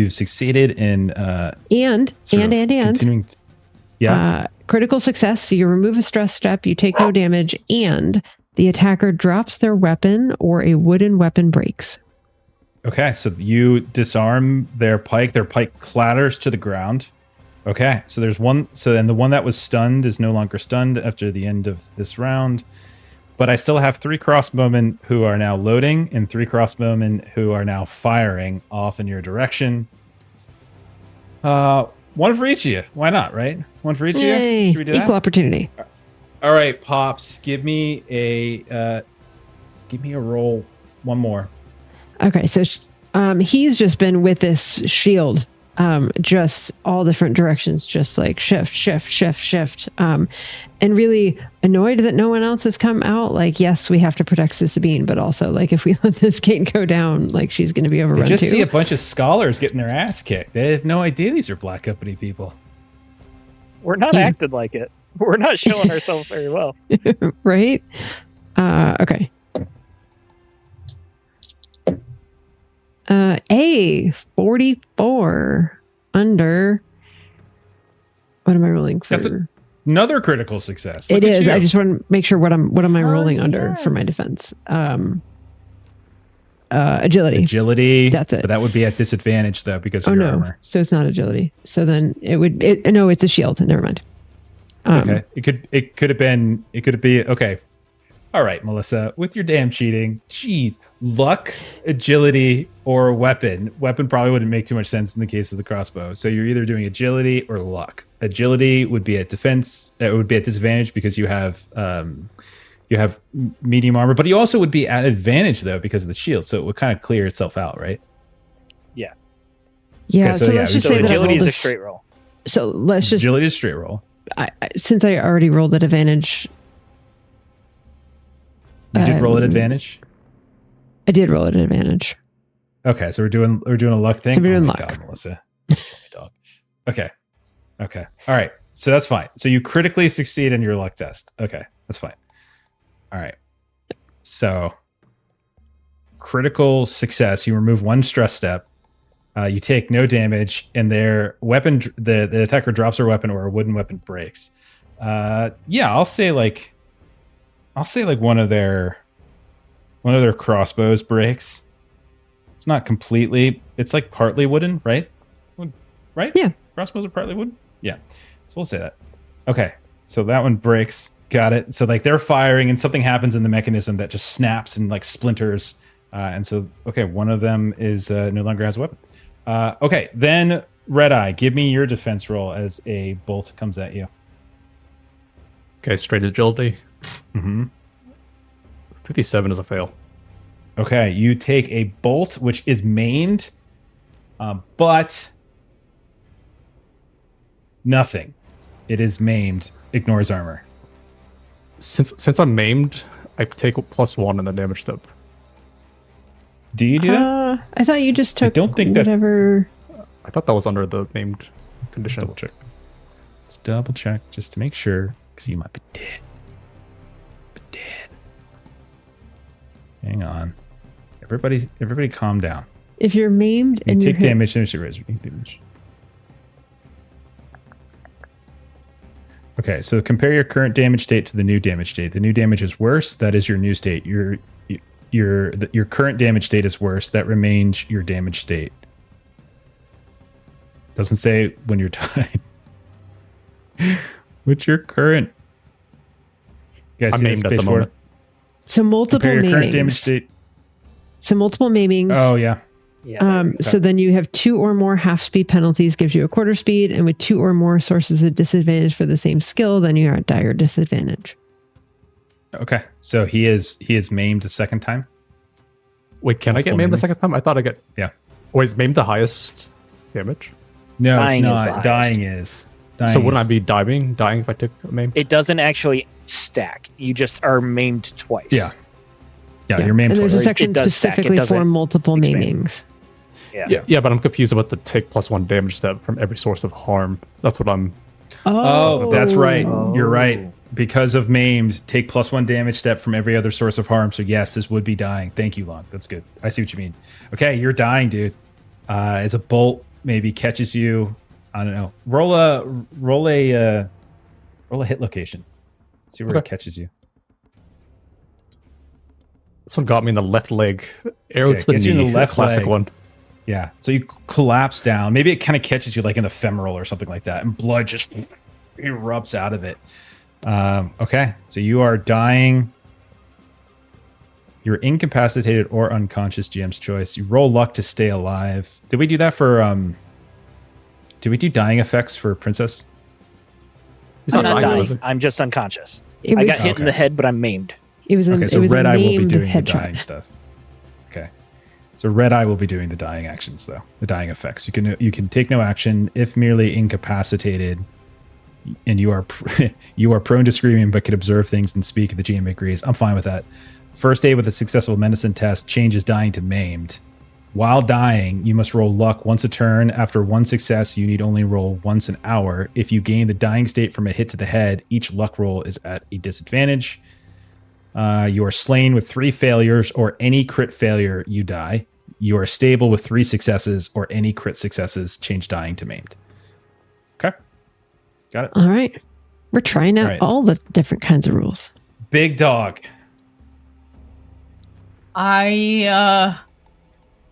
succeeded in And continuing. Yeah. critical success. So you remove a stress step, you take no damage, and the attacker drops their weapon or a wooden weapon breaks. Okay, so you disarm their pike. Their pike clatters to the ground. Okay, so there's one. So then the one that was stunned is no longer stunned after the end of this round. But I still have 3 crossbowmen who are now loading and 3 crossbowmen who are now firing off in your direction. One for each of you. Why not, right? One for each of you? Yay, Should we do equal that? opportunity. All right, Pops, give me a roll. One more. Okay, so he's just been with this shield, just all different directions, just like shift, and really annoyed that no one else has come out. Like, yes, we have to protect Sabine, but also like if we let this gate go down, like she's going to be overrun They just too. see a bunch of scholars getting their ass kicked. They have no idea these are Black Company people. We're not acting like it. We're not showing ourselves very well. Right? Okay. A 44 under. What am I rolling for? That's Another critical success. It Look at is. you. I just want to make sure what am I Oh, rolling under for my yes. defense. Agility. Agility. That's it. But that would be at disadvantage though because Oh of your no, armor. so it's not agility. So then it would. No, it's a shield. Never mind. Okay. It could have been. Okay. All right, Melissa, with your damn cheating, jeez, luck, agility, or weapon. Weapon probably wouldn't make too much sense in the case of the crossbow. So you're either doing agility or luck. Agility would be at defense. It would be at disadvantage because you have medium armor, but you also would be at advantage though because of the shield. So it would kind of clear itself out, right? Yeah. Yeah. Okay, so so yeah, let's just So say that I agility rolled is a s- straight roll. So let's just. Agility is straight roll. Since I already rolled at advantage. You did roll at advantage. I did roll at advantage. Okay, so we're doing a luck thing. So we're doing my luck. God, Melissa. Oh my dog. Okay. All right. So that's fine. So you critically succeed in your luck test. Okay, that's fine. All right. So critical success. You remove 1 stress step. You take no damage, and their weapon, the attacker drops their weapon or a wooden weapon breaks. Yeah, I'll say like one of their crossbows breaks. It's not completely. It's like partly wooden, right? Right? Yeah. Crossbows are partly wooden. Yeah. So we'll say that. Okay. So that one breaks. Got it. So like they're firing, and something happens in the mechanism that just snaps and like splinters. And so okay, one of them is no longer has a weapon. Okay. Then Redeye, give me your defense roll as a bolt comes at you. Okay, straight agility. Mm-hmm. 57 is a fail. Okay, you take a bolt which is maimed, but nothing. It is maimed. Ignores armor. Since I'm maimed, I take +1 in the damage step. Do you do that? I thought you just took don't think that- whatever. I thought that was under the maimed Let's condition. double check. Let's double check just to make sure, because you might be dead. Hang on. Everybody calm down. If you're maimed You and take you're hit, damage, and you take damage. Okay, so compare your current damage state to the new damage state. The new damage is worse. That is your new state. Your current damage state is worse. That remains your damage state. Doesn't say when you're tied. What's your current? Guys, I'm maimed at the moment. so multiple Compare your current damage maimings. state. So multiple maimings. Oh yeah. Yeah. So then you have 2 or more half speed penalties, gives you a quarter speed, and with 2 or more sources of disadvantage for the same skill, then you're at dire disadvantage. Okay, so he is maimed a second time. Wait, can I get Multiple maimed the maimings? second time? I thought I get. Yeah. Wait, is maimed the highest damage? No, Dying it's is the not. highest. Dying is. Dying So wouldn't I is- be dying if I took a maim? It doesn't actually stack. You just are maimed twice. Yeah. Yeah, you're maimed And there's a twice. section It does stack, it specifically for doesn't multiple expand. maimings. Yeah, but I'm confused about the take +1 damage step from every source of harm. That's what I'm. Oh, that's right. Oh. You're right. Because of maims, take +1 damage step from every other source of harm. So yes, this would be dying. Thank you, Lon. That's good. I see what you mean. Okay, you're dying, dude. As a bolt maybe catches you. I don't know. Roll a hit location. See where it Okay. catches you. This one got me in the left leg. Arrow Okay, to the gets you in knee. the left classic leg. one. Yeah. So you collapse down. Maybe it kind of catches you like in the femoral or something like that, and blood just erupts out of it. Okay. So you are dying. You're incapacitated or unconscious. GM's choice. You roll luck to stay alive. Did we do that for? Did we do dying effects for Princess? He's I'm not not dying. dying. I'm just unconscious. It I was, got hit in the head, but I'm maimed. it was a, Okay. it So was a Redeye will be named doing the headshot. dying stuff. Okay. So Redeye will be doing the dying actions, though the dying effects. You can take no action if merely incapacitated, and you are you are prone to screaming but can observe things and speak. The GM agrees. I'm fine with that. First aid with a successful medicine test changes dying to maimed. While dying, you must roll luck once a turn. After one success, you need only roll once an hour. If you gain the dying state from a hit to the head, each luck roll is at a disadvantage. You are slain with 3 failures or any crit failure, you die. You are stable with 3 successes or any crit successes, change dying to maimed. Okay. Got it. All right. We're trying out All right. all the different kinds of rules. Big dog.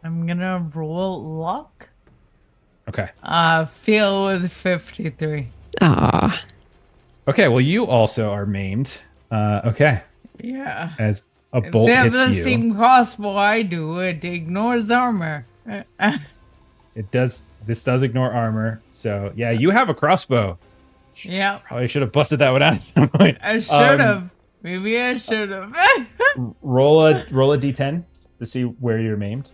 I'm gonna roll luck. Okay. Feel with 53. Ah, Okay, well, you also are maimed. Okay. Yeah. As a If bolt they have hits the you. same crossbow I do, it ignores armor. It does. This does ignore armor. So, yeah, you have a crossbow. Yeah, Probably should have busted that one out at some point. I should have. Maybe I should have. Roll a d10 to see where you're maimed.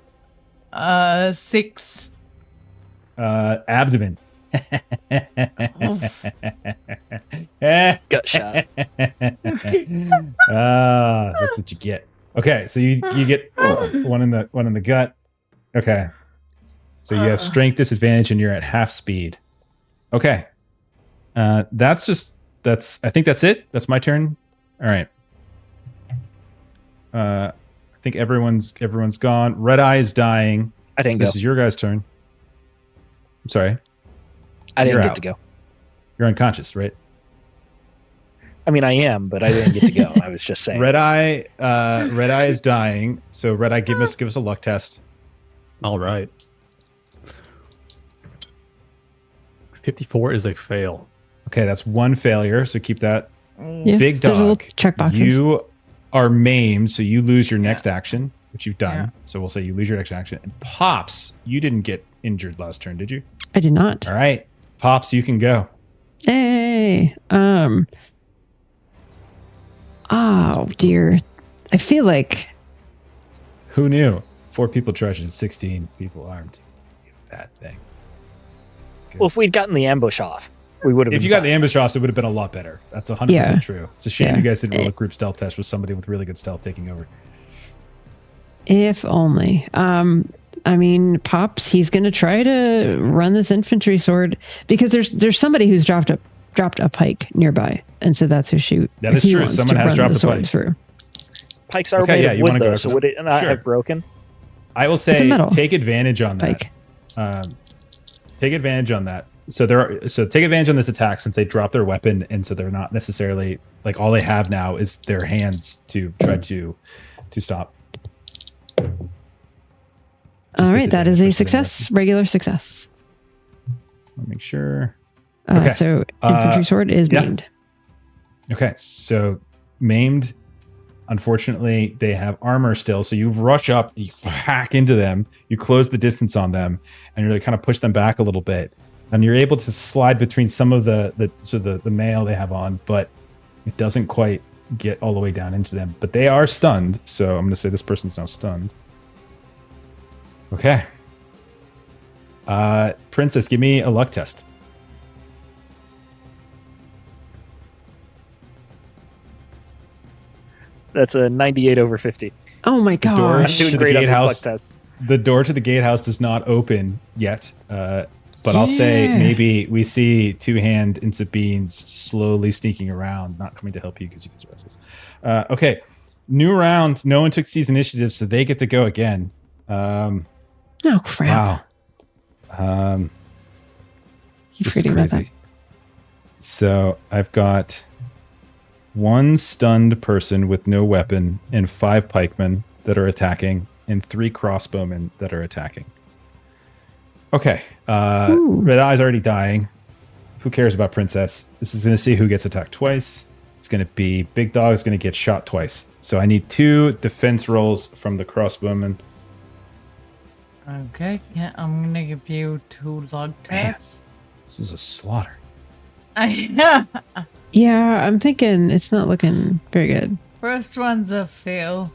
6. Abdomen. Gut shot. That's what you get. Okay, so you get one in the gut. Okay, so you have strength disadvantage and you're at half speed. Okay, I think that's it. That's my turn. All right. I think everyone's gone. Redeye is dying. I didn't go. This is your guys' turn. I'm sorry. I didn't you're get out. to go. You're unconscious, right? I mean, I am, but I didn't get to go. I was just saying. Redeye is dying. So Redeye, give us a luck test. All right. 54 is a fail. Okay, that's one failure. So keep that. yeah. Big There's a little dog. check boxes. You are maimed, so you lose your next action, which you've done. Yeah. So we'll say you lose your next action. And Pops, you didn't get injured last turn, did you? I did not. All right, Pops, you can go. Hey. Oh dear. I feel like Who knew? 4 people charged and 16 people armed. Bad thing. It's good. Well, if we'd gotten the ambush off, we would have. If you got the ambush off, it would have been a lot better. That's 100% Yeah. true. It's a shame Yeah. you guys didn't roll a group stealth test with somebody with really good stealth taking over. if only. I mean, Pops, he's gonna try to run this infantry sword because there's somebody who's dropped a pike nearby, and so that's who shoot. That is he true. wants Someone to has run dropped the a sword pike. through. Pikes are Okay, made yeah, of you wood, wanna go though, after so that? would it not Sure. have broken? I will It's a say metal take advantage on that. pike. Take advantage on that. So take advantage on this attack since they dropped their weapon, and so they're not necessarily like all they have now is their hands to try to stop. All right, that is a disadvantage for success, regular success. Let me make sure. Okay. So infantry sword is yeah. maimed. Okay, so maimed. Unfortunately, they have armor still, so you rush up, you hack into them, you close the distance on them, and you kind of push them back a little bit, and you're able to slide between some of the mail they have on, but it doesn't quite get all the way down into them. But they are stunned, so I'm going to say this person's now stunned. Okay. Princess, give me a luck test. That's a 98 over 50. Oh my door I'm gosh. to doing the great on these luck gatehouse. tests. The door to the gatehouse does not open yet, but I'll say Yeah. maybe we see Two Hand and Sabine slowly sneaking around, not coming to help you because you guys are restless. Okay, new round. No one took these initiatives, so they get to go again. Oh crap. Wow. Keep This is forgetting about that. crazy. So I've got one stunned person with no weapon and 5 pikemen that are attacking and 3 crossbowmen that are attacking. Okay. Ooh. Red Eye's already dying. Who cares about Princess? This is going to see who gets attacked twice. It's going to be Big Dog is going to get shot twice. So I need 2 defense rolls from the crossbowmen. Okay, yeah, I'm gonna give you 2 log tests. This is a slaughter. Yeah, I'm thinking it's not looking very good. First one's a fail,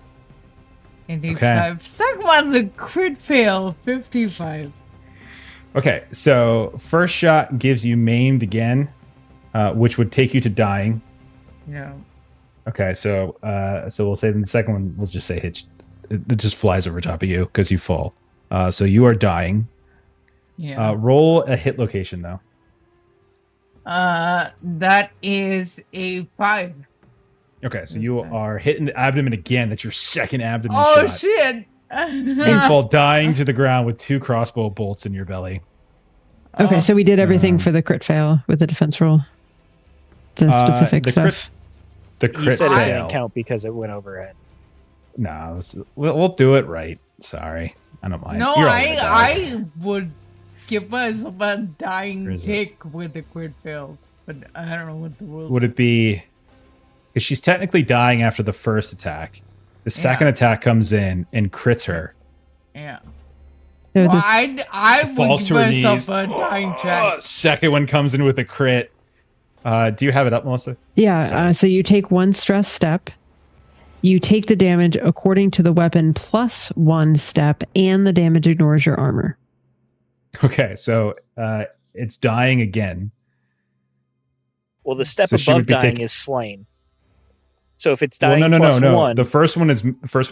85. Okay. Second one's a crit fail, 55. Okay, so first shot gives you maimed again, which would take you to dying. Yeah. Okay, so we'll say then the second one, we'll just say it just flies over top of you because you fall. So you are dying. Yeah. Roll a hit location though. That is a 5. Okay, so This you time. are hitting the abdomen again. That's your second abdomen Oh shot. shit! You fall dying to the ground with 2 crossbow bolts in your belly. Okay, Oh, so we did everything for the crit fail with the defense roll. The specific the stuff. The You crit said it fail. didn't count because it went overhead. No, we'll do it right. Sorry, I don't mind. No, You're all gonna die. I would give myself a dying Where is it? tick with a crit fail, but I don't know what the rules. Would it be? Because she's technically dying after the first attack. The second attack comes in and crits her. Yeah. So So this- I She would falls give to her myself knees. a dying check. Second one comes in with a crit. Do you have it up, Melissa? Yeah, Sorry. so you take 1 stress step. You take the damage according to the weapon plus 1 step, and the damage ignores your armor. Okay, so it's dying again. Well, the step So she above would be dying taking- is slain. So if it's Well, dying no. plus 1, The first one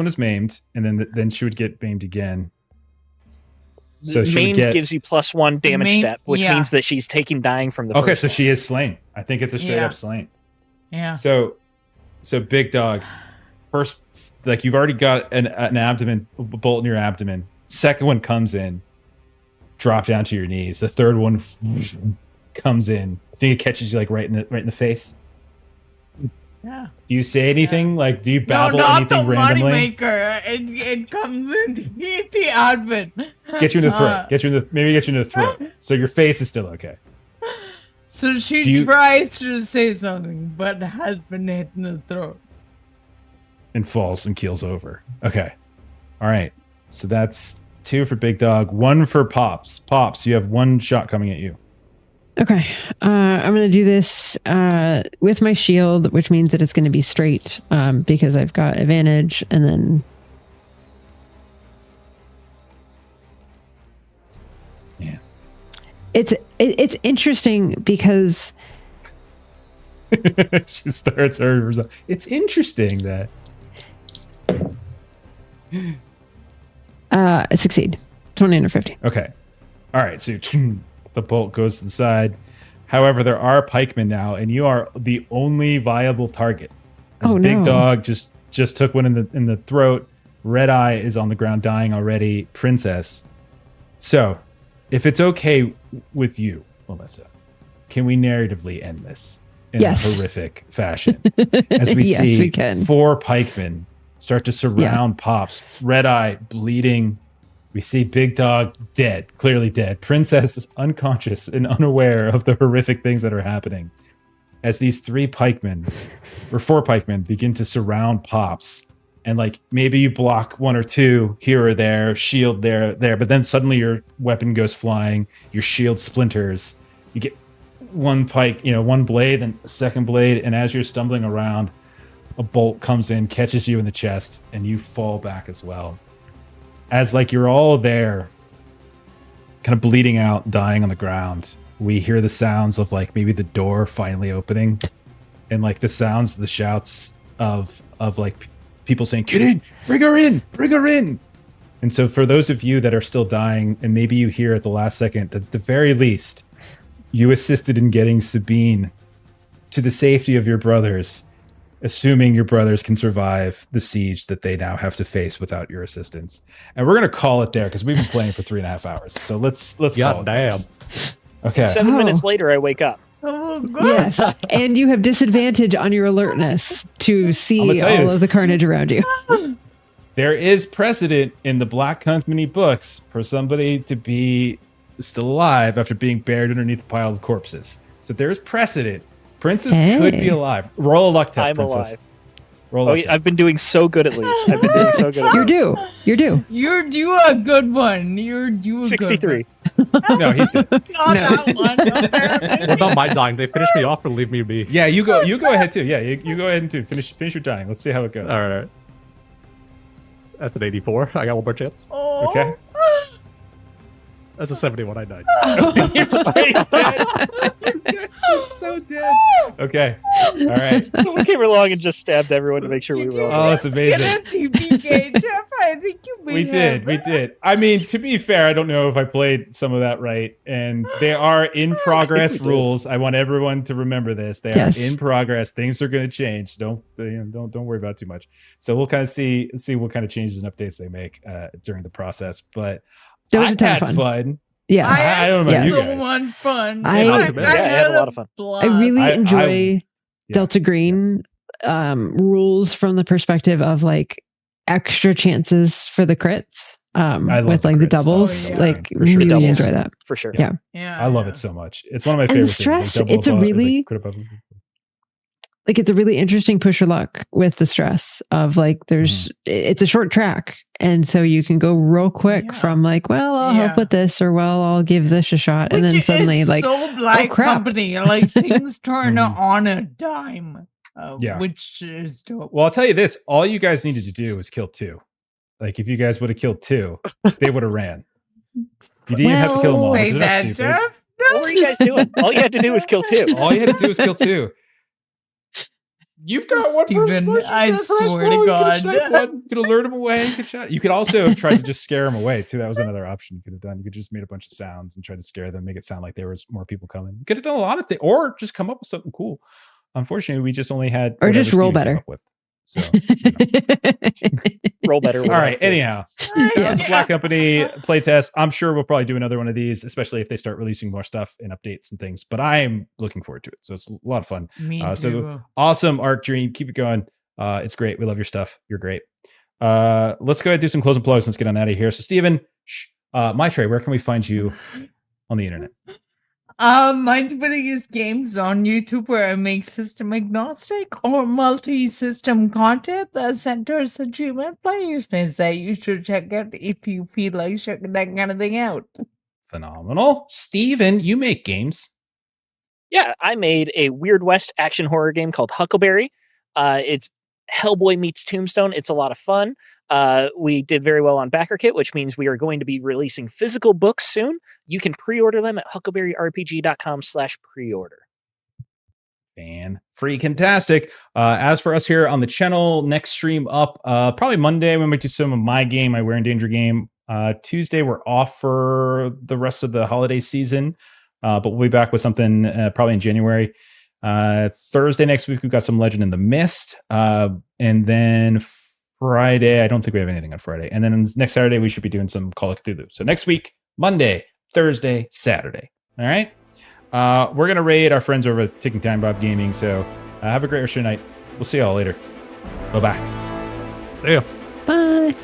is maimed, and then she would get maimed again. So she would maimed get. gives you plus 1 damage Maimed- step, which yeah. means that she's taking dying from the Okay, first so one. she is slain. I think it's a straight Yeah. up slain. Yeah. So Big Dog, first, like you've already got an abdomen bolt in your abdomen. Second one comes in, drop down to your knees. The third one comes in. I think it catches you like right in the face. Yeah. Do you say anything? Like, do you No, babble not the anything money randomly? maker. It comes in to eat the admin. Get you in the throat. Maybe get you in the throat. So your face is still okay. So she Do you- tries to say something, but has been hit in the throat. And falls and keels over. Okay. All right. So that's 2 for Big Dog, 1 for Pops. Pops, you have 1 shot coming at you. Okay, I'm going to do this with my shield, which means that it's going to be straight because I've got advantage, and then... Yeah. It's interesting because... She starts her result. It's interesting that I succeed. 20 under 50. okay. All right, so the bolt goes to the side. However, there are pikemen now, and you are the only viable target. As Oh, Big no. Dog just took one in the throat. Redeye is on the ground dying already. Princess. So, if it's okay with you, Melissa, can we narratively end this in Yes. a horrific fashion? As we Yes, see we can. 4 pikemen start to surround Pops. Redeye bleeding. We see Big Dog dead, clearly dead. Princess is unconscious and unaware of the horrific things that are happening. As these 4 pikemen begin to surround Pops. And like maybe you block 1 or 2 here or there, shield there, but then suddenly your weapon goes flying, your shield splinters. You get 1 pike, 1 blade, and a second blade, and as you're stumbling around, a bolt comes in, catches you in the chest, and you fall back as well. as like you're all there, kind of bleeding out, dying on the ground, we hear the sounds of like maybe the door finally opening, and like the sounds, the shouts of like people saying, "Get in, bring her in, bring her in." And so for those of you that are still dying, and maybe you hear at the last second, that at the very least, you assisted in getting Sabine to the safety of your brothers, assuming your brothers can survive the siege that they now have to face without your assistance. And we're gonna call it there because we've been playing for 3.5 hours. So let's call it damn. Okay. 7 minutes later, I wake up. Oh, God. Yes, and you have disadvantage on your alertness to see all of the carnage around you. There is precedent in the Black Company books for somebody to be still alive after being buried underneath a pile of corpses. So there's precedent. Princess could be alive. Roll a luck test, I'm Princess. alive. Roll a luck test. I've been doing so good at least. I've been doing so good at You're least. due. You're due. You're due a good one. You're due a 63. good one. No, he's dead. Not that one. What about my dying? They finish me off or leave me be? Yeah, you go ahead too. Yeah, you go ahead and too. Finish your dying. Let's see how it goes. All right. That's an 84. I got one more chance. Oh. Okay. That's a 71. I died. You're dead. You're so dead. Okay. All right. Someone came along and just stabbed everyone to make sure we were all Oh, that's amazing. Get a TPK, Jeff. I think you may We did. I mean, to be fair, I don't know if I played some of that right. And they are in progress rules. I want everyone to remember this. They are in progress. Things are going to change. Don't worry about it too much. So we'll kind of see what kind of changes and updates they make during the process. But That was I a ton of had fun. Yeah. I don't know about you so guys. much fun. I had a lot of fun. I really enjoy yeah. Delta Green rules from the perspective of like extra chances for the crits with like the crits doubles. stuff. Like For sure. really Doubles. enjoy that. For sure. Yeah. Yeah, I love it so much. It's one of my And the favorite stress, things. Like it's a double above, really- like crit above. Like it's a really interesting push your luck with the stress of like it's a short track, and so you can go real quick from like, well, I'll help with this, or well, I'll give this a shot, and then suddenly is like, so Black crap. Company, like things turn on a dime. Which is dope. Well, I'll tell you this: all you guys needed to do was kill 2. Like if you guys would have killed 2, they would have ran. You didn't have to kill them all. Say They're that, stupid. Jeff. What were you guys doing? All you had to do was kill 2. All you had to do was kill 2. You've got one Steven, person. I swear to God. You could alert him away. Good shot. You could also try to just scare him away too. That was another option you could have done. You could just made a bunch of sounds and try to scare them, make it sound like there was more people coming. You could have done a lot of things, or just come up with something cool. Unfortunately, we just only had or just whatever roll Steven came better. up with. So, you know. Roll better. All right. Anyhow, that's Black Company playtest. I'm sure we'll probably do another one of these, especially if they start releasing more stuff and updates and things. But I'm looking forward to it. So it's a lot of fun. Me So too. awesome, Arc Dream. Keep it going. It's great. We love your stuff. You're great. Let's go ahead and do some closing plugs. Let's get on out of here. So, Steven, Maitre, where can we find you on the internet? Mine's biggest games on YouTube where I make system agnostic or multi-system content that centers the human player space that you should check out if you feel like checking that kind of thing out. Phenomenal. Steven, you make games. Yeah, I made a Weird West action horror game called Huckleberry. It's Hellboy meets Tombstone. It's a lot of fun. We did very well on BackerKit, which means we are going to be releasing physical books soon. You can pre-order them at huckleberryrpg.com/preorder. Fantastic. As for us here on the channel, next stream up, probably Monday when we do some of my game, my We're in Danger game. Tuesday, we're off for the rest of the holiday season, but we'll be back with something probably in January. Thursday next week, we've got some Legend in the Mist. And then Friday, I don't think we have anything on Friday. And then next Saturday, we should be doing some Call of Cthulhu. So next week, Monday, Thursday, Saturday. All right. We're going to raid our friends over at Ticking Time Bob Gaming. So have a great rest of your night. We'll see y'all later. Bye-bye. See ya. Bye.